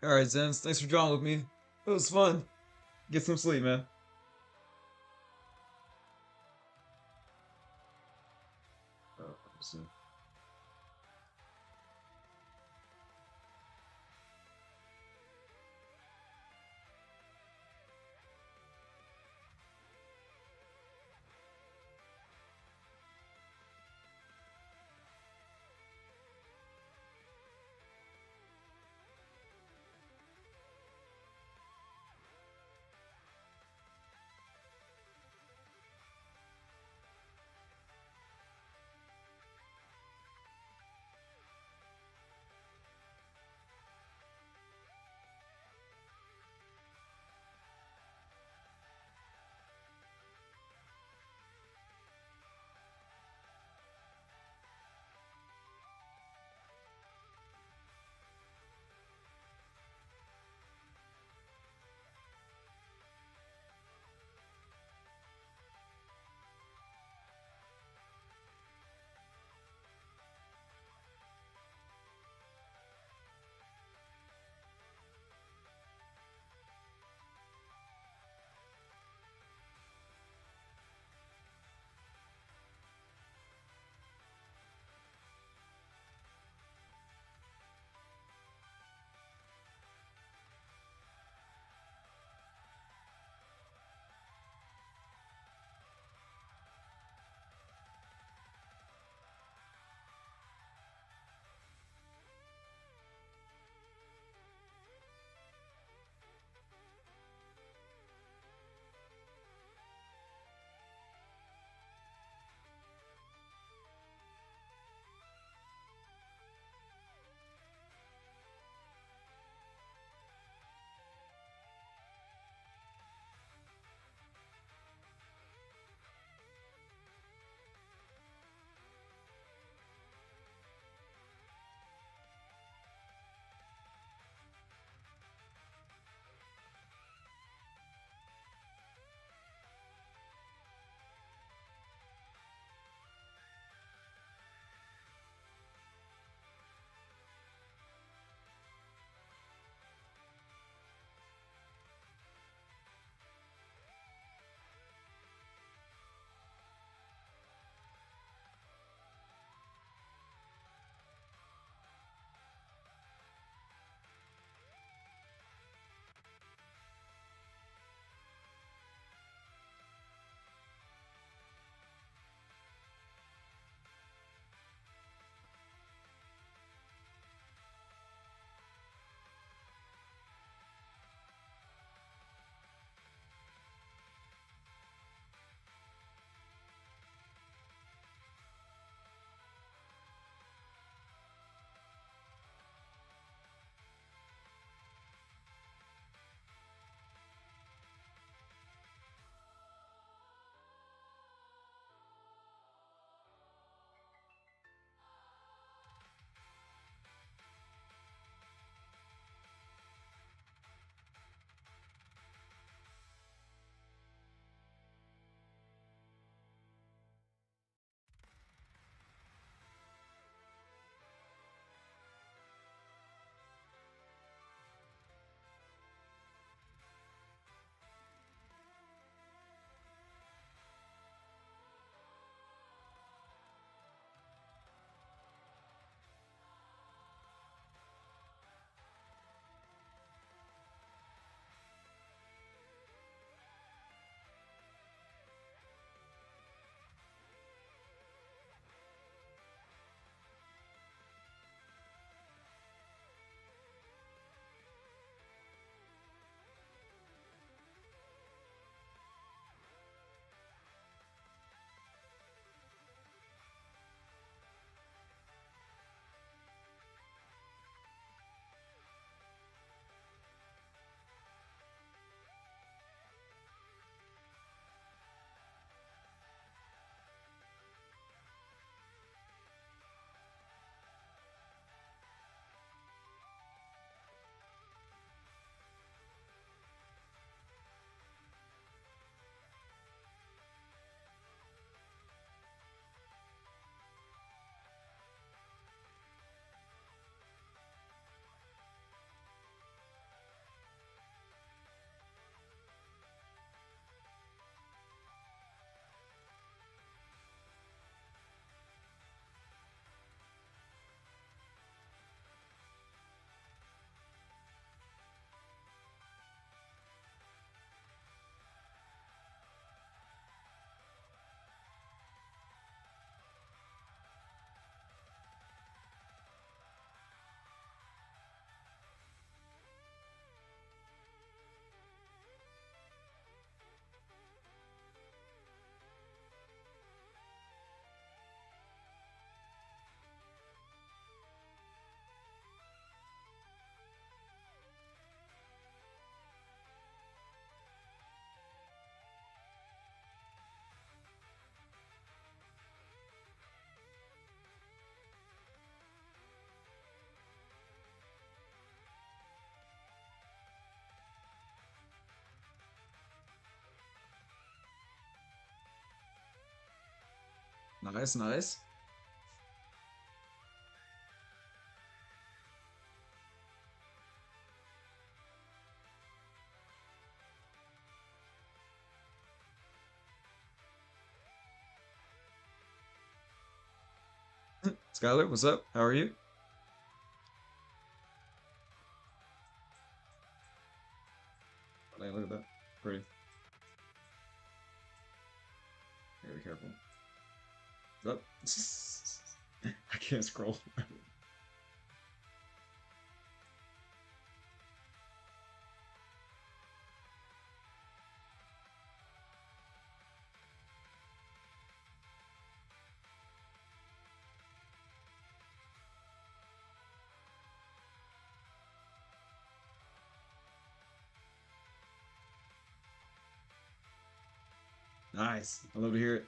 S1: Alright, Zens, thanks for drawing with me. It was fun. Get some sleep, man. So Nice, nice. Skylar, what's up? How are you? Hey, look at that. Pretty. Gotta be careful. Up. I can't scroll. Nice. I love to hear it.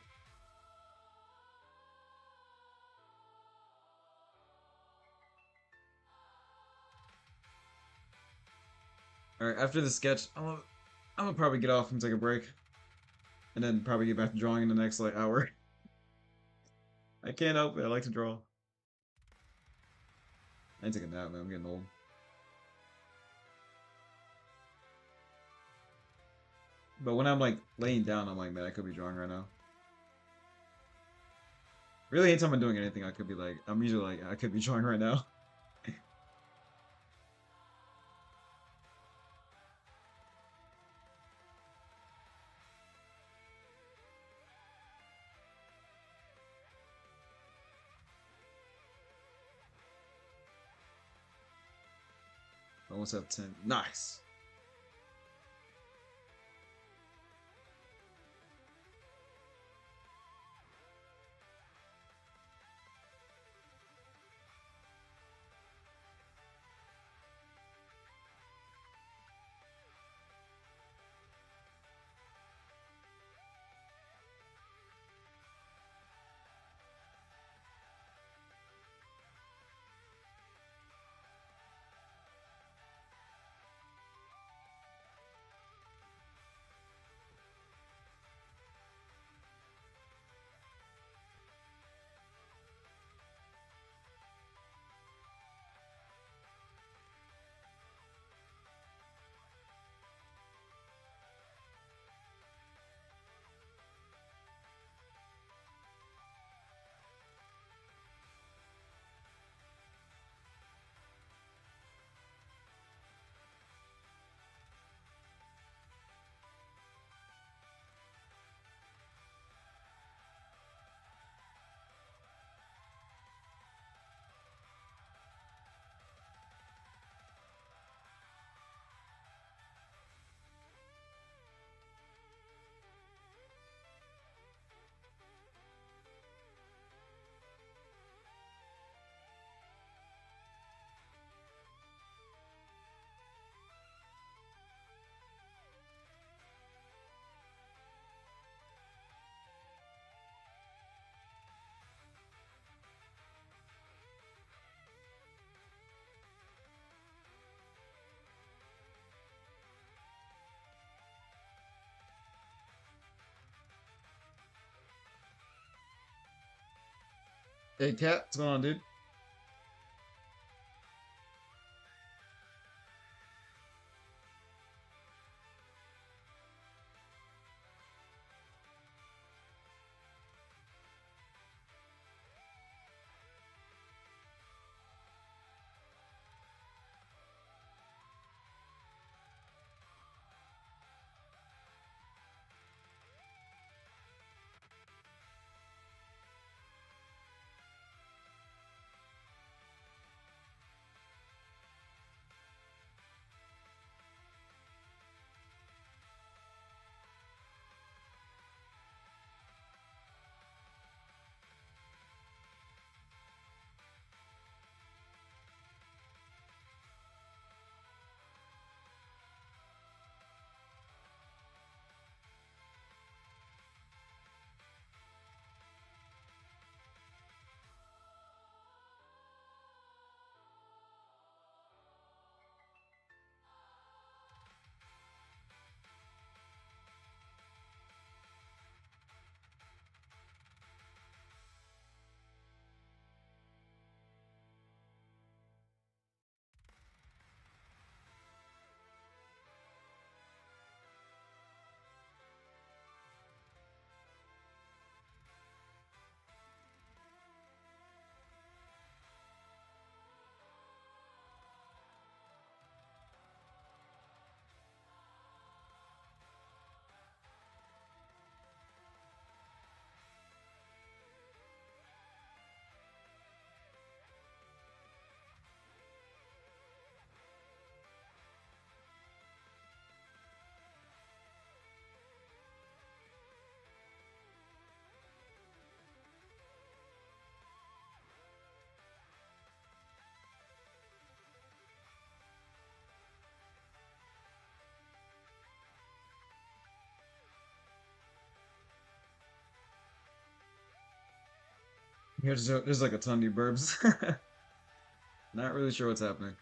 S1: All right, after the sketch, I'm gonna probably get off and take a break, and then probably get back to drawing in the next like hour. I can't help it. I like to draw. I ain't taking a nap, man. I'm getting old. But when I'm like laying down, I'm like, man, I could be drawing right now. Really, anytime I'm doing anything, I could be like, I'm usually like, I could be drawing right now. Almost have 10. Nice. Hey, Cat, what's going on, dude? There's like a ton of new burbs. Not really sure what's happening.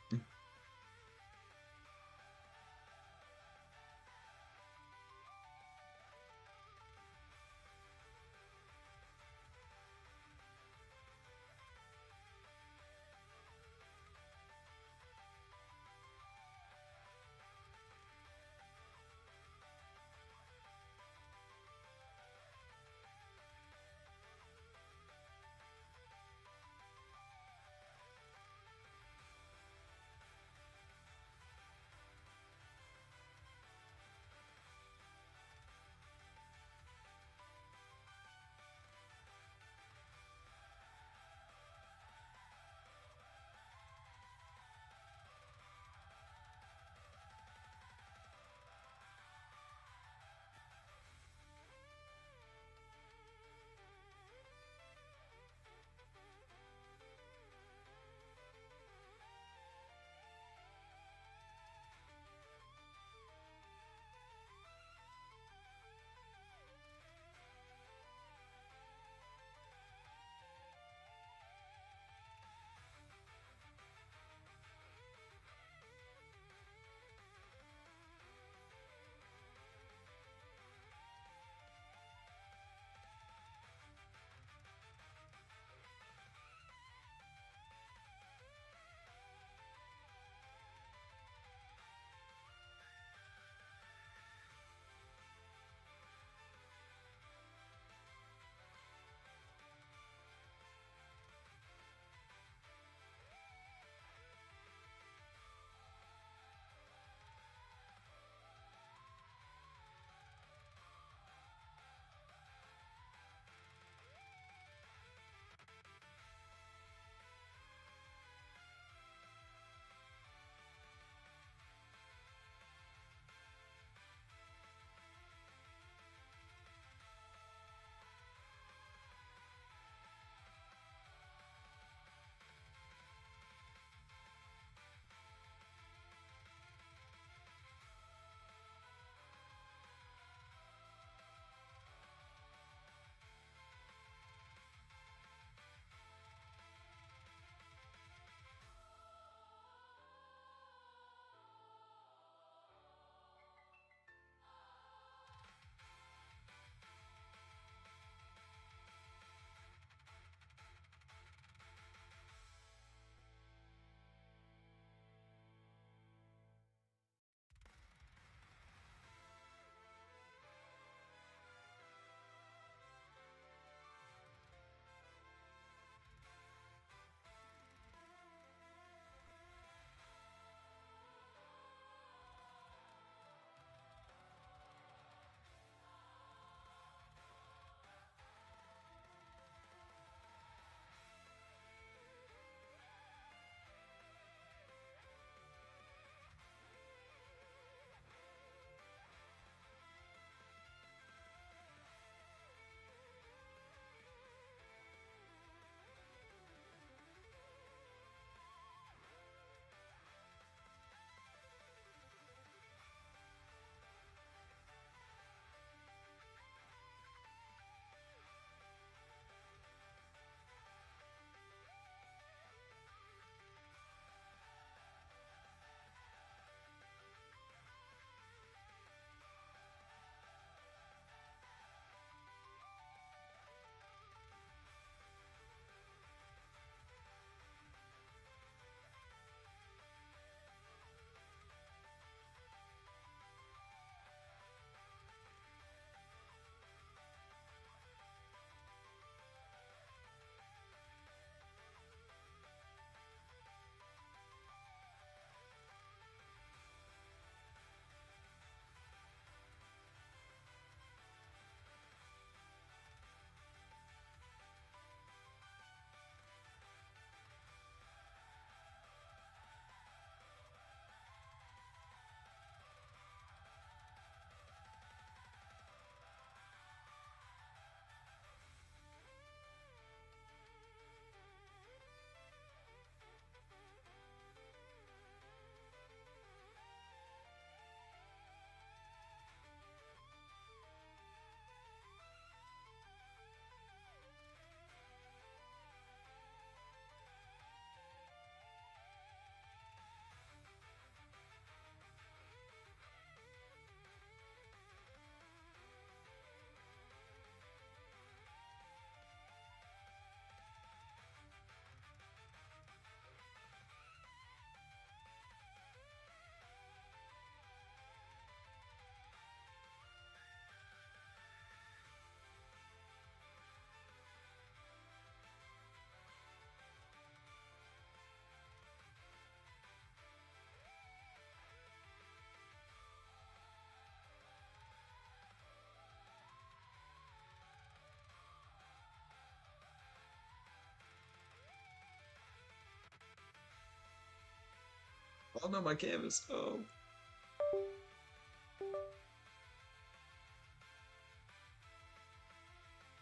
S1: Oh no, my canvas. Oh.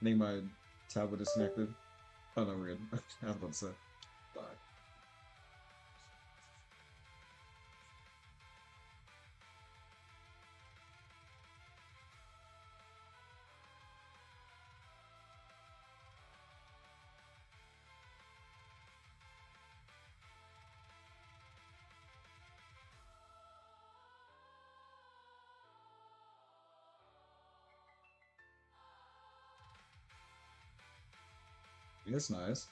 S1: I think my tablet disconnected. Oh no, we're good. I was about to say. Bye. It's nice.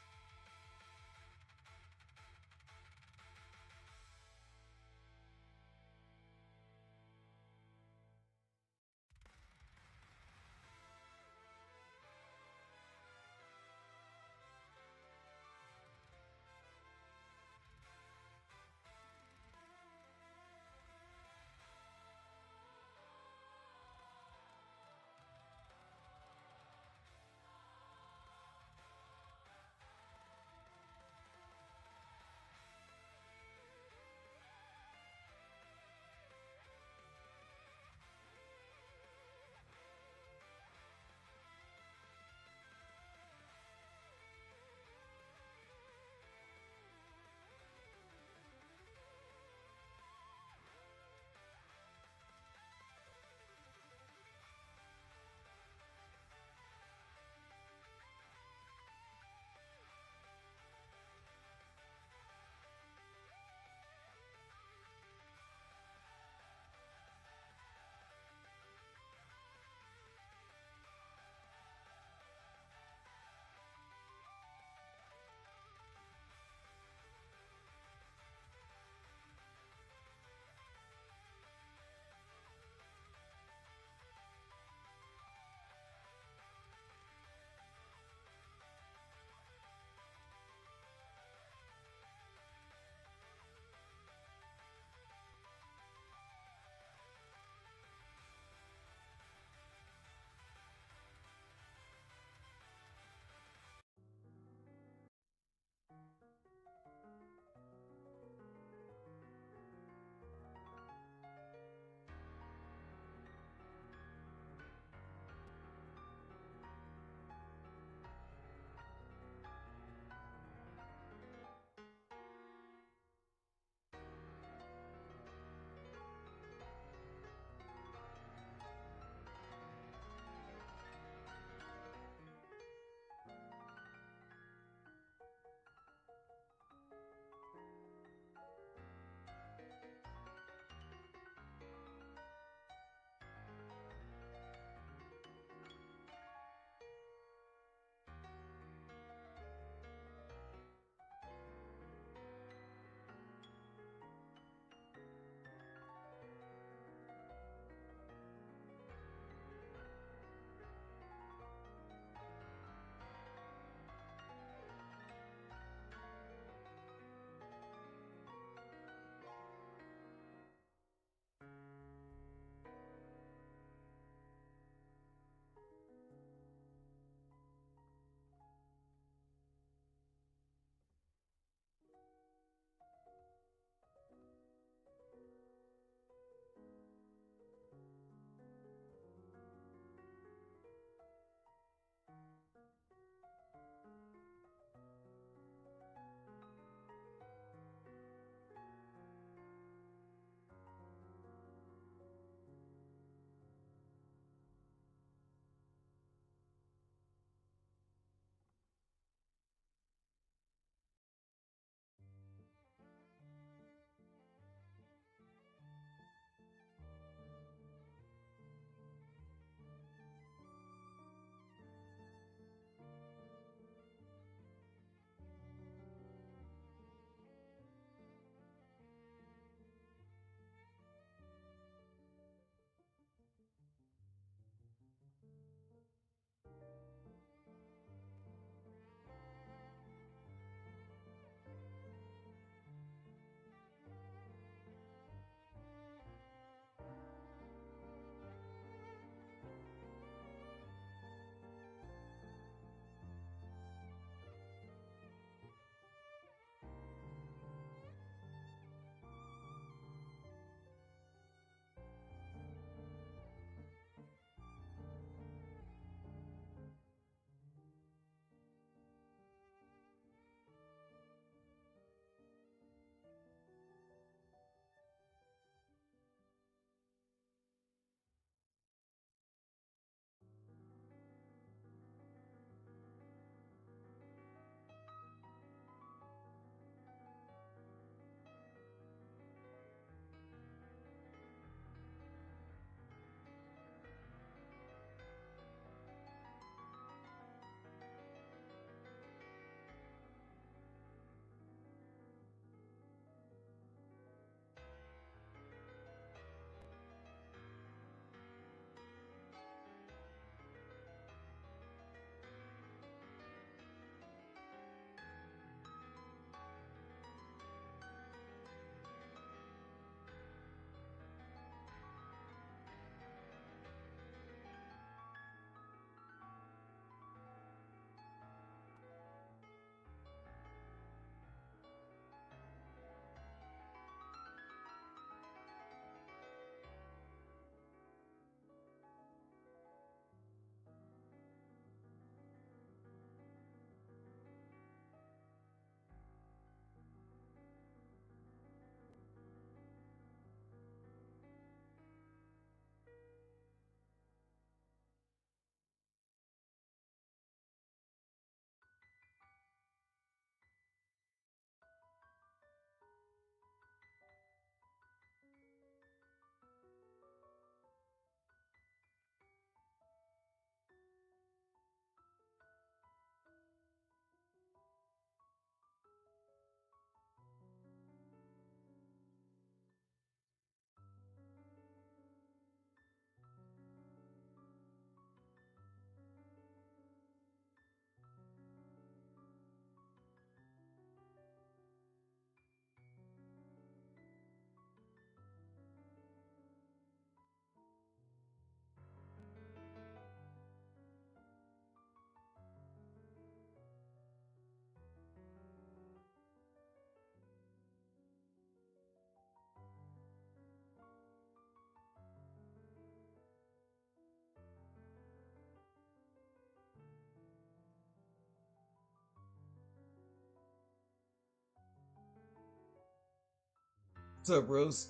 S1: What's up, Rose?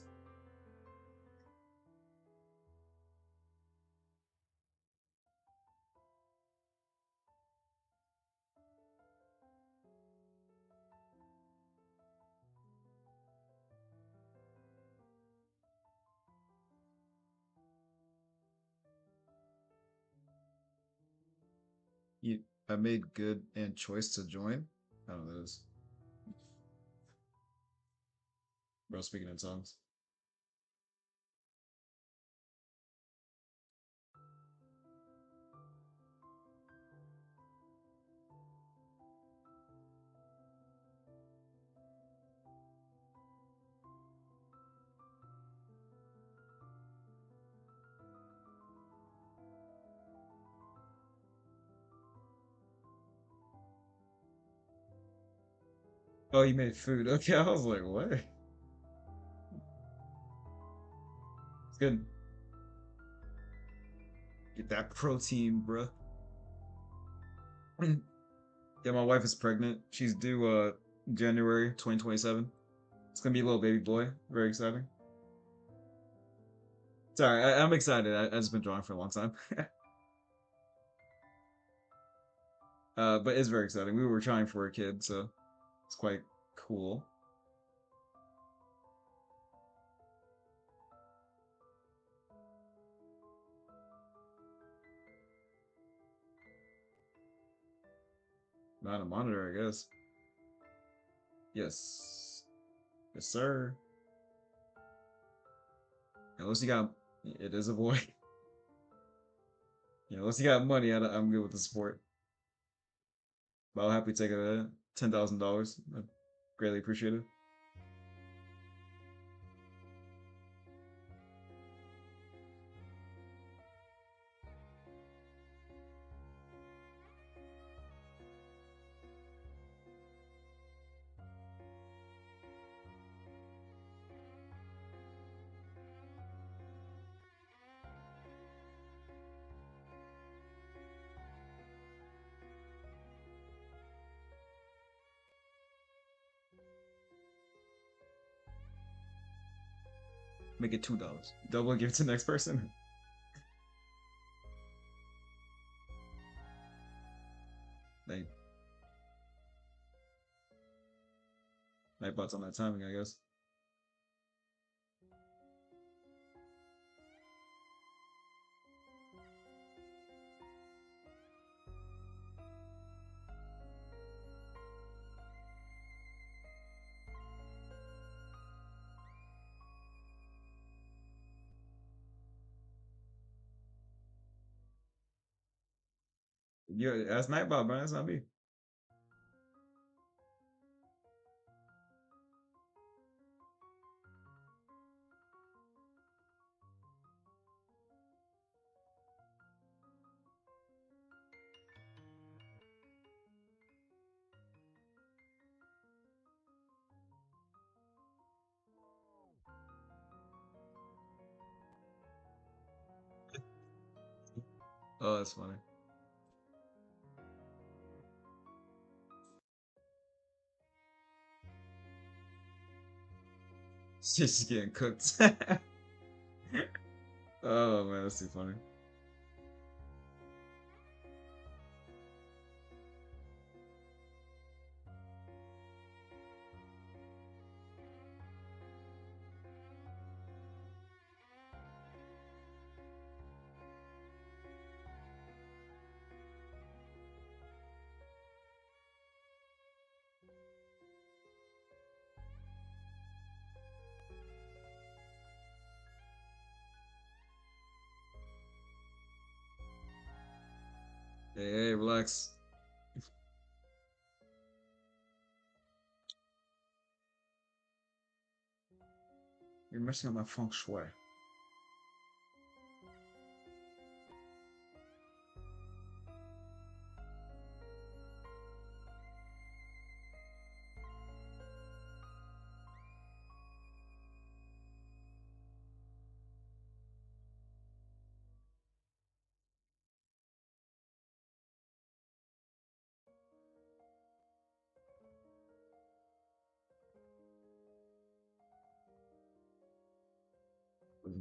S1: You, I made good and choice to join. I don't know this. Bro, speaking in tongues. Oh, you made food. Okay, I was like, what? It's good. Get that protein, bruh. Yeah, my wife is pregnant. She's due January 2027. It's gonna be a little baby boy. Very exciting. Sorry, I'm excited. I've just been drawing for a long time. But it's very exciting. We were trying for a kid, so it's quite cool. Not a monitor, I guess. Yes. Yes, sir. Unless you got, it is a boy. Yeah, unless you got money, I'm good with the sport. But I'll happily take a $10,000. I greatly appreciate it. Make it $2. Double and give it to the next person. They Nightbot's on that timing, I guess. Yeah, that's Nightbot, bro. That's not me. Oh, that's funny. She's just getting cooked. Oh man, that's too funny. Hey, hey, relax. You're messing up my feng shui.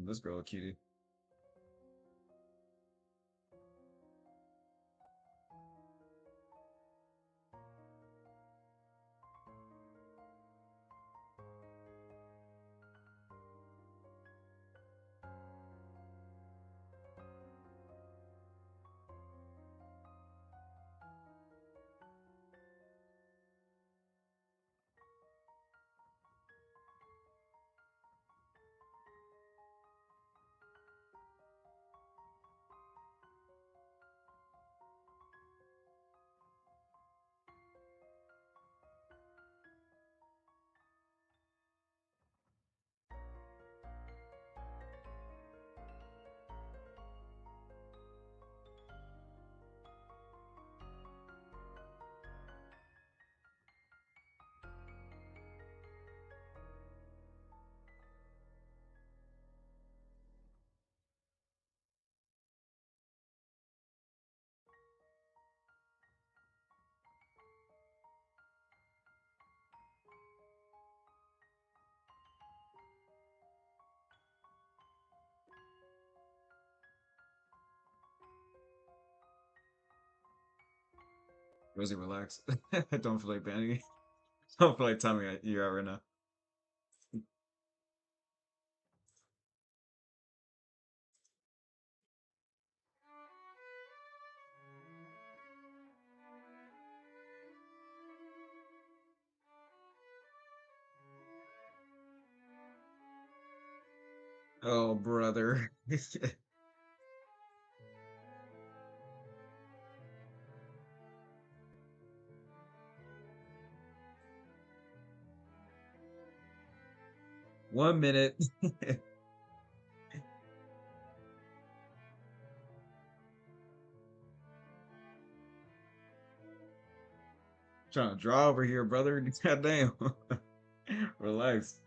S1: This girl a cutie. Rosie, relax. I don't feel like banning you. I don't feel like timing you out right now. Oh, brother. 1 minute. Trying to draw over here, brother. Goddamn. Relax.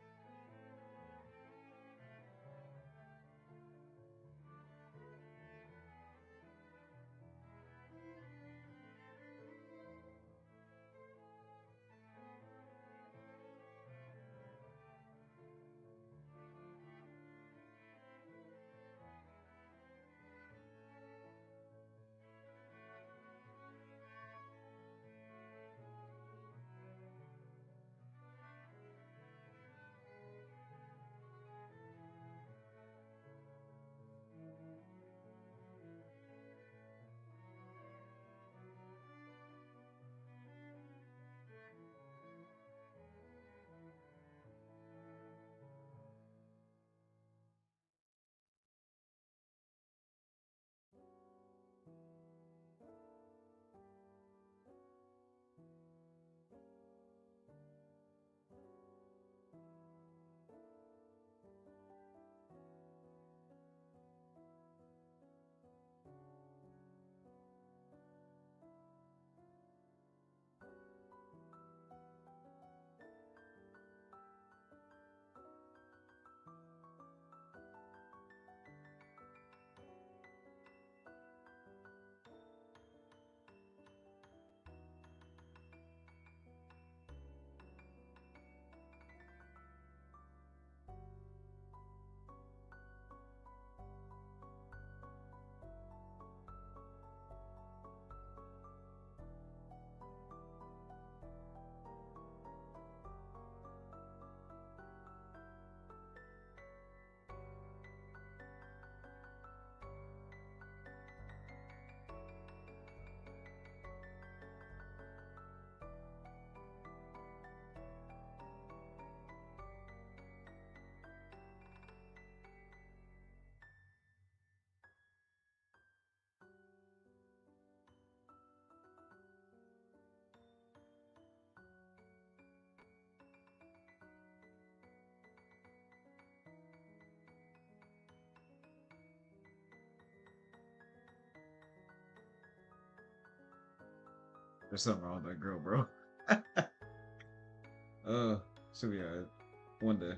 S1: There's something wrong with that girl, bro. Should be alright. One day.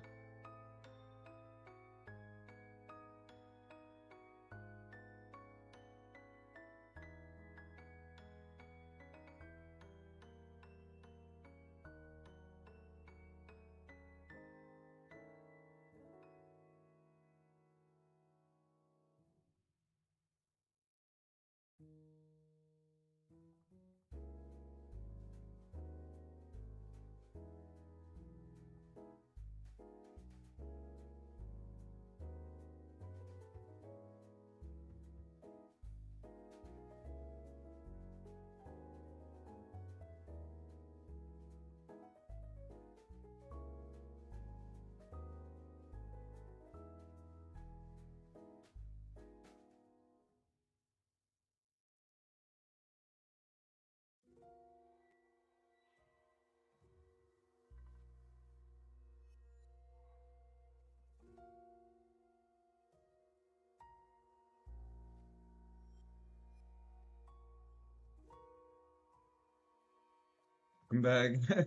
S1: Welcome back.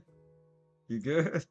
S1: You good?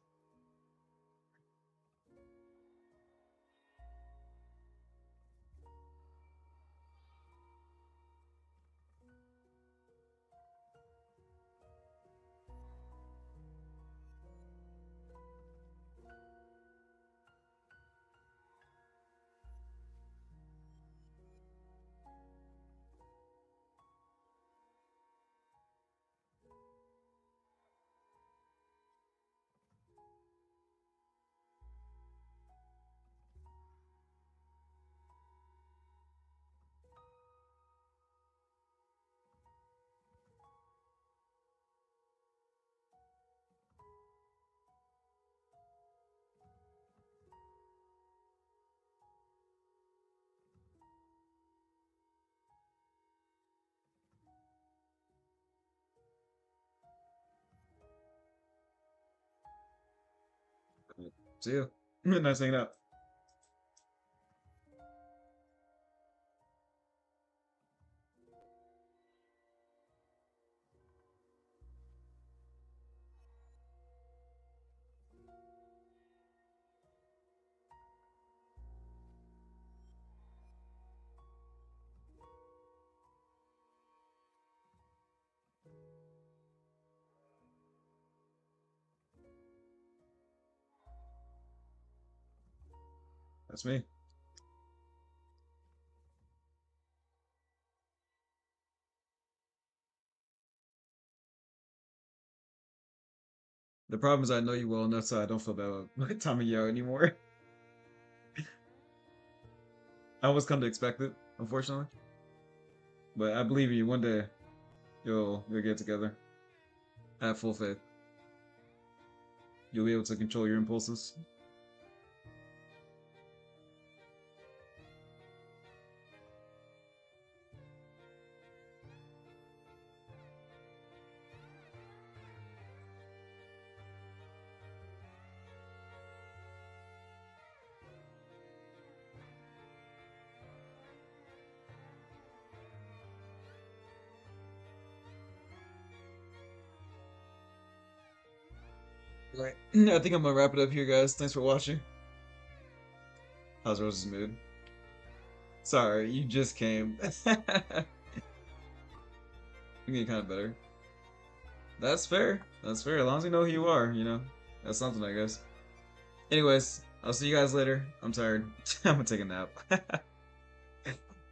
S1: See you. Nice hanging out. That's me. The problem is I know you well enough so I don't feel bad about Tommy Yo anymore. I always come to expect it, unfortunately. But I believe in you. One day you'll get together. I have full faith. You'll be able to control your impulses. Right. I think I'm gonna wrap it up here, guys. Thanks for watching. How's Rose's mood? Sorry, you just came. I'm getting kind of better. That's fair. That's fair. As long as you know who you are, that's something, I guess. Anyways, I'll see you guys later. I'm tired. I'm gonna take a nap.